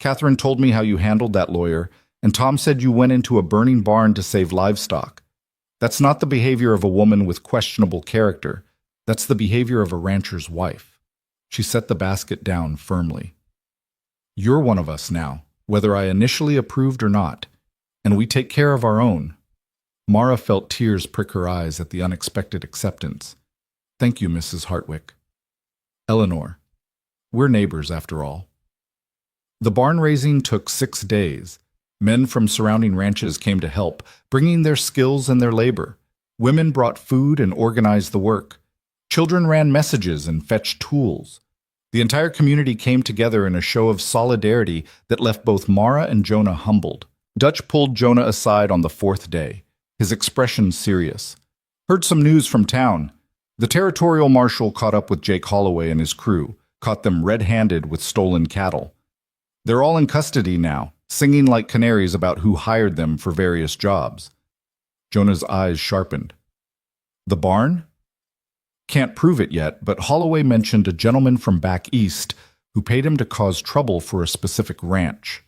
"Catherine told me how you handled that lawyer, and Tom said you went into a burning barn to save livestock. That's not the behavior of a woman with questionable character. That's the behavior of a rancher's wife." She set the basket down firmly. "You're one of us now, whether I initially approved or not, and we take care of our own." Mara felt tears prick her eyes at the unexpected acceptance. "Thank you, Mrs. Hartwick." "Eleanor, we're neighbors after all." The barn raising took 6 days. Men from surrounding ranches came to help, bringing their skills and their labor. Women brought food and organized the work. Children ran messages and fetched tools. The entire community came together in a show of solidarity that left both Mara and Jonah humbled. Dutch pulled Jonah aside on the 4th day, his expression serious. "Heard some news from town. The territorial marshal caught up with Jake Holloway and his crew, caught them red-handed with stolen cattle. They're all in custody now, singing like canaries about who hired them for various jobs." Jonah's eyes sharpened. "The barn?" "Can't prove it yet, but Holloway mentioned a gentleman from back east who paid him to cause trouble for a specific ranch.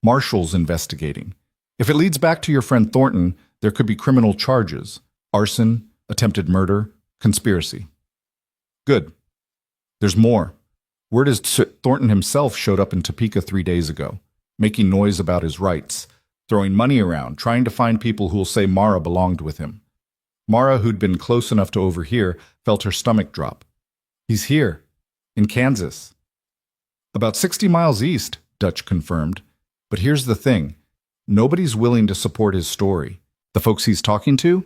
Marshall's investigating. If it leads back to your friend Thornton, there could be criminal charges: arson, attempted murder, conspiracy." "Good. There's more. Word is Thornton himself showed up in Topeka 3 days ago, making noise about his rights. throwing money around, trying to find people who'll say Mara belonged with him. Mara, who'd been close enough to overhear, felt her stomach drop. He's here, in Kansas. About 60 miles east, Dutch confirmed. But here's the thing. Nobody's willing to support his story. The folks he's talking to?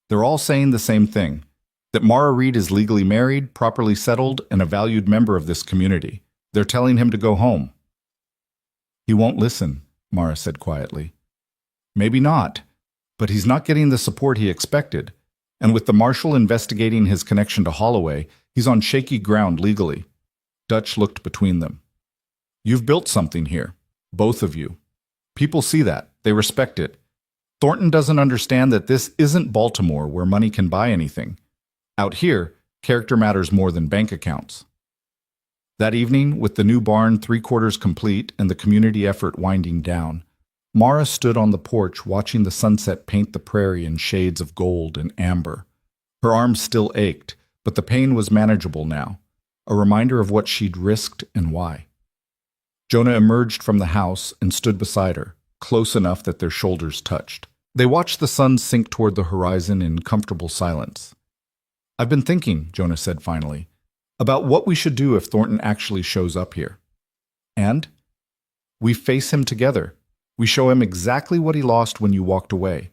They're all saying the same thing. That Mara Reed is legally married, properly settled, and a valued member of this community. They're telling him to go home. He won't listen, Mara said quietly. Maybe not, but he's not getting the support he expected. And with the marshal investigating his connection to Holloway, he's on shaky ground legally. Dutch looked between them. You've built something here, both of you. People see that. They respect it. Thornton doesn't understand that this isn't Baltimore where money can buy anything. Out here, character matters more than bank accounts. That evening, with the new barn 3/4 complete and the community effort winding down, Mara stood on the porch watching the sunset paint the prairie in shades of gold and amber. Her arms still ached, but the pain was manageable now, a reminder of what she'd risked and why. Jonah emerged from the house and stood beside her, close enough that their shoulders touched. They watched the sun sink toward the horizon in comfortable silence. I've been thinking, Jonah said finally, about what we should do if Thornton actually shows up here. And we face him together. We show him exactly what he lost when you walked away.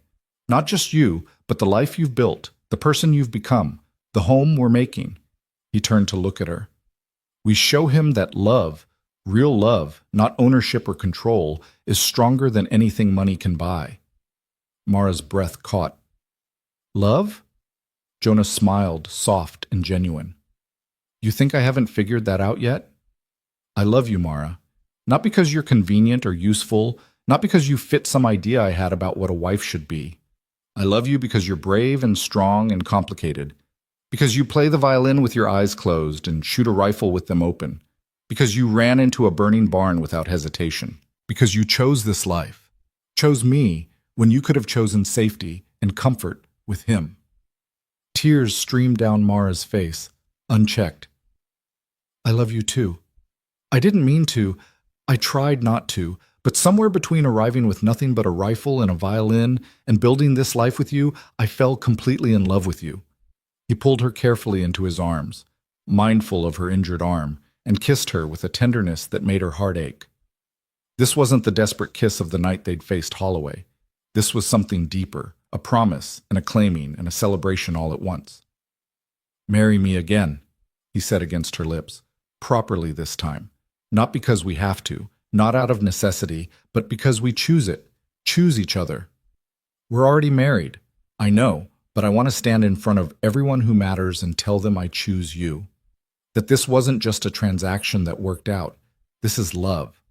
Not just you, but the life you've built, the person you've become, the home we're making. He turned to look at her. We show him that love, real love, not ownership or control, is stronger than anything money can buy. Mara's breath caught. Love? Jonah smiled, soft and genuine. You think I haven't figured that out yet? I love you, Mara. Not because you're convenient or useful, not because you fit some idea I had about what a wife should be. I love you because you're brave and strong and complicated. Because you play the violin with your eyes closed and shoot a rifle with them open. Because you ran into a burning barn without hesitation. Because you chose this life. Chose me when you could have chosen safety and comfort with him. Tears streamed down Mara's face, unchecked. I love you too. I didn't mean to. I tried not to. But somewhere between arriving with nothing but a rifle and a violin and building this life with you, I fell completely in love with you. He pulled her carefully into his arms, mindful of her injured arm, and kissed her with a tenderness that made her heart ache. This wasn't the desperate kiss of the night they'd faced Holloway. This was something deeper, a promise and a claiming and a celebration all at once. Marry me again, he said against her lips, properly this time, not because we have to, not out of necessity, but because we choose it, choose each other. We're already married, I know, but I want to stand in front of everyone who matters and tell them I choose you. That this wasn't just a transaction that worked out. This is love.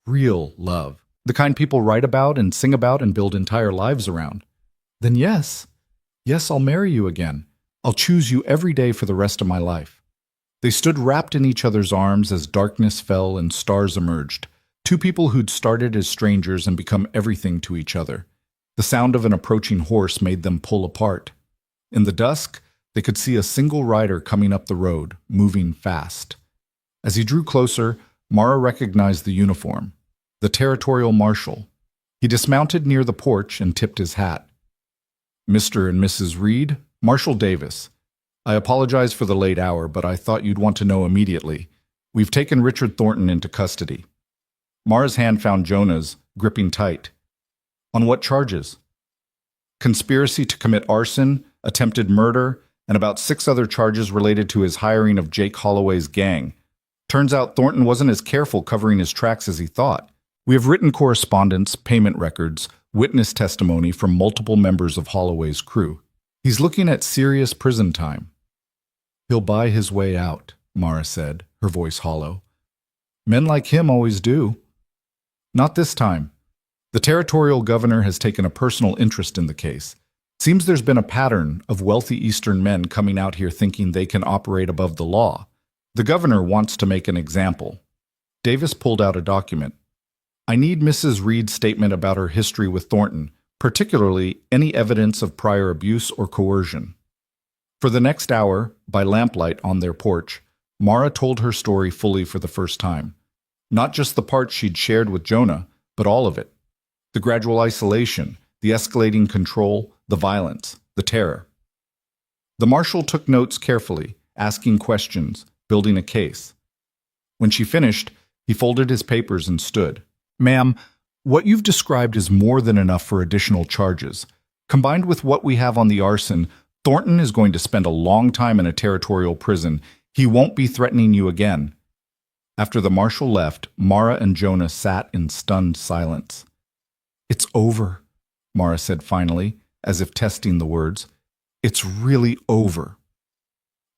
Real love. The kind people write about and sing about and build entire lives around. Then yes, I'll marry you again. I'll choose you every day for the rest of my life. They stood wrapped in each other's arms as darkness fell and stars emerged. Two people who'd started as strangers and become everything to each other. The sound of an approaching horse made them pull apart. In the dusk, they could see a single rider coming up the road, moving fast. As he drew closer, Mara recognized the uniform. The territorial marshal. He dismounted near the porch and tipped his hat. Mr. and Mrs. Reed, Marshal Davis. I apologize for the late hour, but I thought you'd want to know immediately. We've taken Richard Thornton into custody. Mara's hand found Jonah's, gripping tight. On what charges? Conspiracy to commit arson, attempted murder, and about 6 other charges related to his hiring of Jake Holloway's gang. Turns out Thornton wasn't as careful covering his tracks as he thought. We have written correspondence, payment records, witness testimony from multiple members of Holloway's crew. He's looking at serious prison time. He'll buy his way out, Mara said, her voice hollow. Men like him always do. Not this time. The territorial governor has taken a personal interest in the case. Seems there's been a pattern of wealthy Eastern men coming out here thinking they can operate above the law. The governor wants to make an example. Davis pulled out a document. I need Mrs. Reed's statement about her history with Thornton, particularly any evidence of prior abuse or coercion. For the next hour, by lamplight on their porch, Mara told her story fully for the first time. Not just the part she'd shared with Jonah, but all of it. The gradual isolation, the escalating control, the violence, the terror. The marshal took notes carefully, asking questions, building a case. When she finished, he folded his papers and stood. "Ma'am, what you've described is more than enough for additional charges. Combined with what we have on the arson, Thornton is going to spend a long time in a territorial prison. He won't be threatening you again." After the marshal left, Mara and Jonah sat in stunned silence. "It's over," Mara said finally, as if testing the words. "It's really over.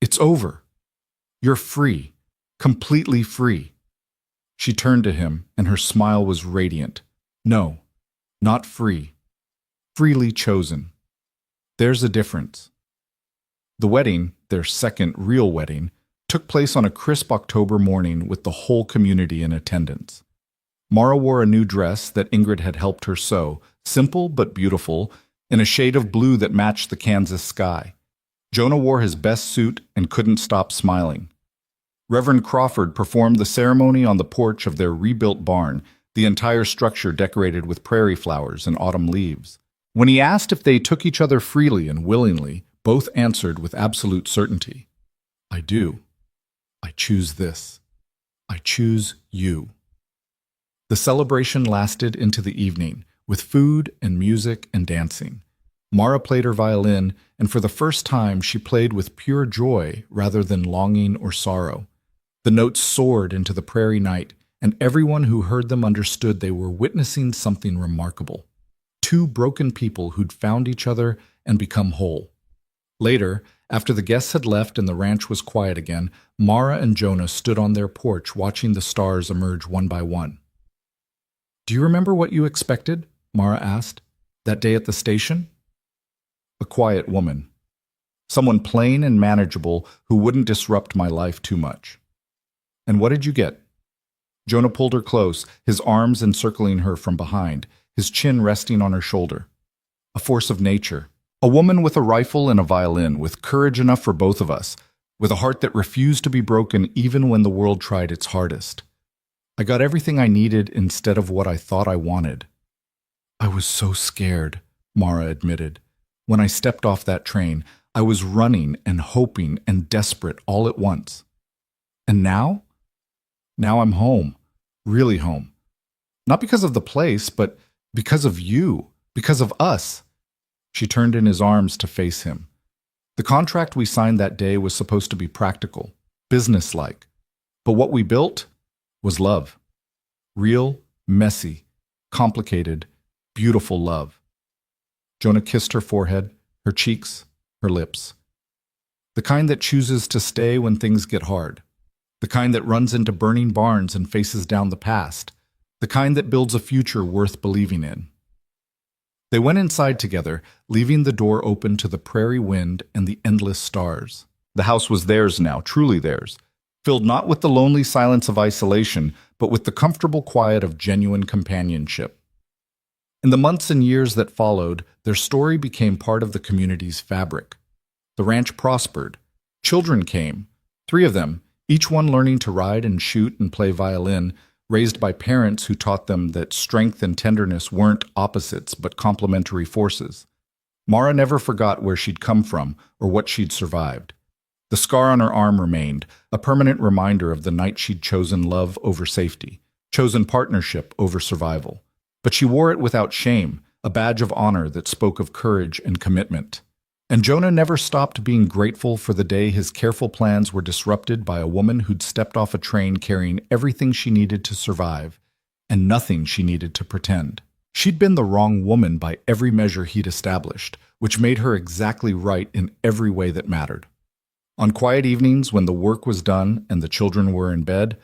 It's over. You're free, completely free." She turned to him, and her smile was radiant. "No, not free. Freely chosen. There's a difference." The wedding, their second real wedding, took place on a crisp October morning with the whole community in attendance. Mara wore a new dress that Ingrid had helped her sew, simple but beautiful, in a shade of blue that matched the Kansas sky. Jonah wore his best suit and couldn't stop smiling. Reverend Crawford performed the ceremony on the porch of their rebuilt barn, the entire structure decorated with prairie flowers and autumn leaves. When he asked if they took each other freely and willingly, both answered with absolute certainty. "I do. I choose this. I choose you." The celebration lasted into the evening, with food and music and dancing. Mara played her violin, and for the first time she played with pure joy rather than longing or sorrow. The notes soared into the prairie night, and everyone who heard them understood they were witnessing something remarkable. Two broken people who'd found each other and become whole. Later, after the guests had left and the ranch was quiet again, Mara and Jonah stood on their porch watching the stars emerge one by one. "Do you remember what you expected?" Mara asked. "That day at the station?" A quiet woman. Someone plain and manageable who wouldn't disrupt my life too much. "And what did you get?" Jonah pulled her close, his arms encircling her from behind, his chin resting on her shoulder. "A force of nature. A woman with a rifle and a violin, with courage enough for both of us, with a heart that refused to be broken even when the world tried its hardest. I got everything I needed instead of what I thought I wanted." "I was so scared," Mara admitted. "When I stepped off that train, I was running and hoping and desperate all at once. And now? Now I'm home, really home. Not because of the place, but because of you, because of us." She turned in his arms to face him. The contract we signed that day was supposed to be practical, businesslike. But what we built was love. Real, messy, complicated, beautiful love. Jonah kissed her forehead, her cheeks, her lips. The kind that chooses to stay when things get hard. The kind that runs into burning barns and faces down the past. The kind that builds a future worth believing in. They went inside together, leaving the door open to the prairie wind and the endless stars. The house was theirs now, truly theirs, filled not with the lonely silence of isolation, but with the comfortable quiet of genuine companionship. In the months and years that followed, their story became part of the community's fabric. The ranch prospered. Children came, 3 of them, each one learning to ride and shoot and play violin, raised by parents who taught them that strength and tenderness weren't opposites but complementary forces. Mara never forgot where she'd come from or what she'd survived. The scar on her arm remained, a permanent reminder of the night she'd chosen love over safety, chosen partnership over survival. But she wore it without shame, a badge of honor that spoke of courage and commitment. And Jonah never stopped being grateful for the day his careful plans were disrupted by a woman who'd stepped off a train carrying everything she needed to survive and nothing she needed to pretend. She'd been the wrong woman by every measure he'd established, which made her exactly right in every way that mattered. On quiet evenings, when the work was done and the children were in bed,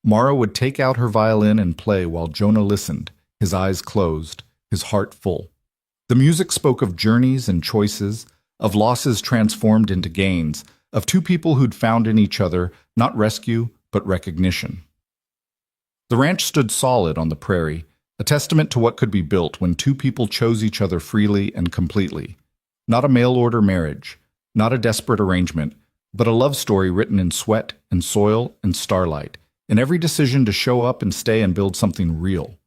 Mara would take out her violin and play while Jonah listened, his eyes closed, his heart full. The music spoke of journeys and choices, of losses transformed into gains, of 2 people who'd found in each other not rescue, but recognition. The ranch stood solid on the prairie, a testament to what could be built when 2 people chose each other freely and completely. Not a mail-order marriage, not a desperate arrangement, but a love story written in sweat and soil and starlight, in every decision to show up and stay and build something real.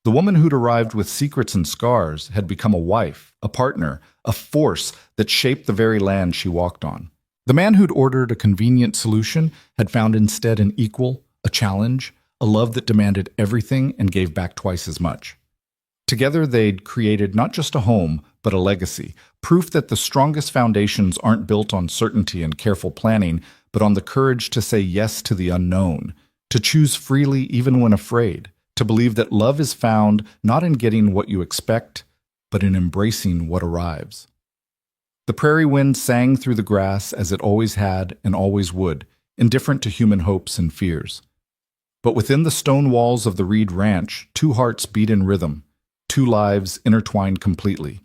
The woman who'd arrived with secrets and scars had become a wife, a partner, a force that shaped the very land she walked on. The man who'd ordered a convenient solution had found instead an equal, a challenge, a love that demanded everything and gave back twice as much. Together they'd created not just a home, but a legacy, proof that the strongest foundations aren't built on certainty and careful planning, but on the courage to say yes to the unknown, to choose freely even when afraid, to believe that love is found not in getting what you expect, but in embracing what arrives. The prairie wind sang through the grass as it always had and always would, indifferent to human hopes and fears. But within the stone walls of the Reed Ranch, two hearts beat in rhythm, two lives intertwined completely,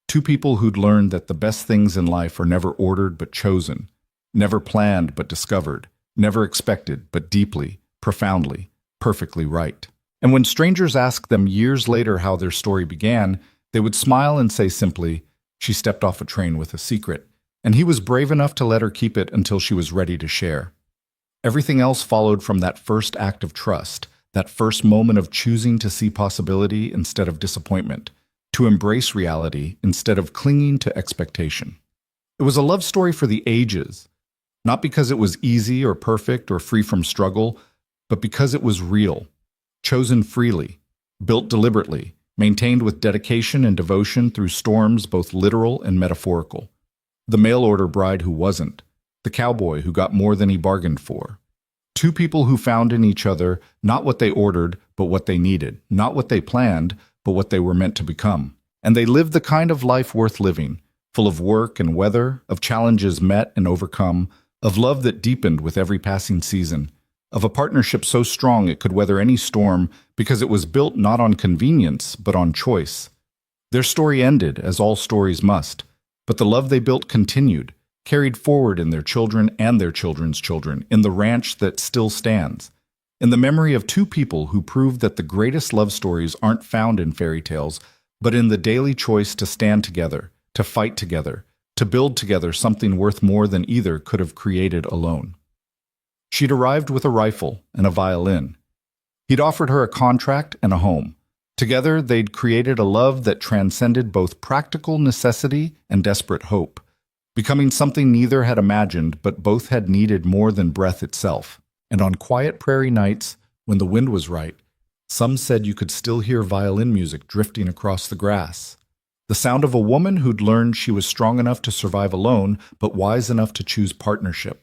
two people who'd learned that the best things in life are never ordered but chosen, never planned but discovered, never expected but deeply, profoundly, perfectly right. And when strangers asked them years later how their story began, they would smile and say simply, "She stepped off a train with a secret, and he was brave enough to let her keep it until she was ready to share." Everything else followed from that first act of trust, that first moment of choosing to see possibility instead of disappointment, to embrace reality instead of clinging to expectation. It was a love story for the ages, not because it was easy or perfect or free from struggle, but because it was real, chosen freely, built deliberately, maintained with dedication and devotion through storms both literal and metaphorical. The mail-order bride who wasn't, the cowboy who got more than he bargained for. Two people who found in each other not what they ordered, but what they needed, not what they planned, but what they were meant to become. And they lived the kind of life worth living, full of work and weather, of challenges met and overcome, of love that deepened with every passing season, of a partnership so strong it could weather any storm because it was built not on convenience, but on choice. Their story ended, as all stories must, but the love they built continued, carried forward in their children and their children's children, in the ranch that still stands, in the memory of two people who proved that the greatest love stories aren't found in fairy tales, but in the daily choice to stand together, to fight together, to build together something worth more than either could have created alone. She'd arrived with a rifle and a violin. He'd offered her a contract and a home. Together, they'd created a love that transcended both practical necessity and desperate hope, becoming something neither had imagined, but both had needed more than breath itself. And on quiet prairie nights, when the wind was right, some said you could still hear violin music drifting across the grass. The sound of a woman who'd learned she was strong enough to survive alone, but wise enough to choose partnership.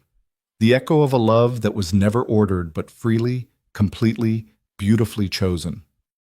The echo of a love that was never ordered, but freely, completely, beautifully chosen.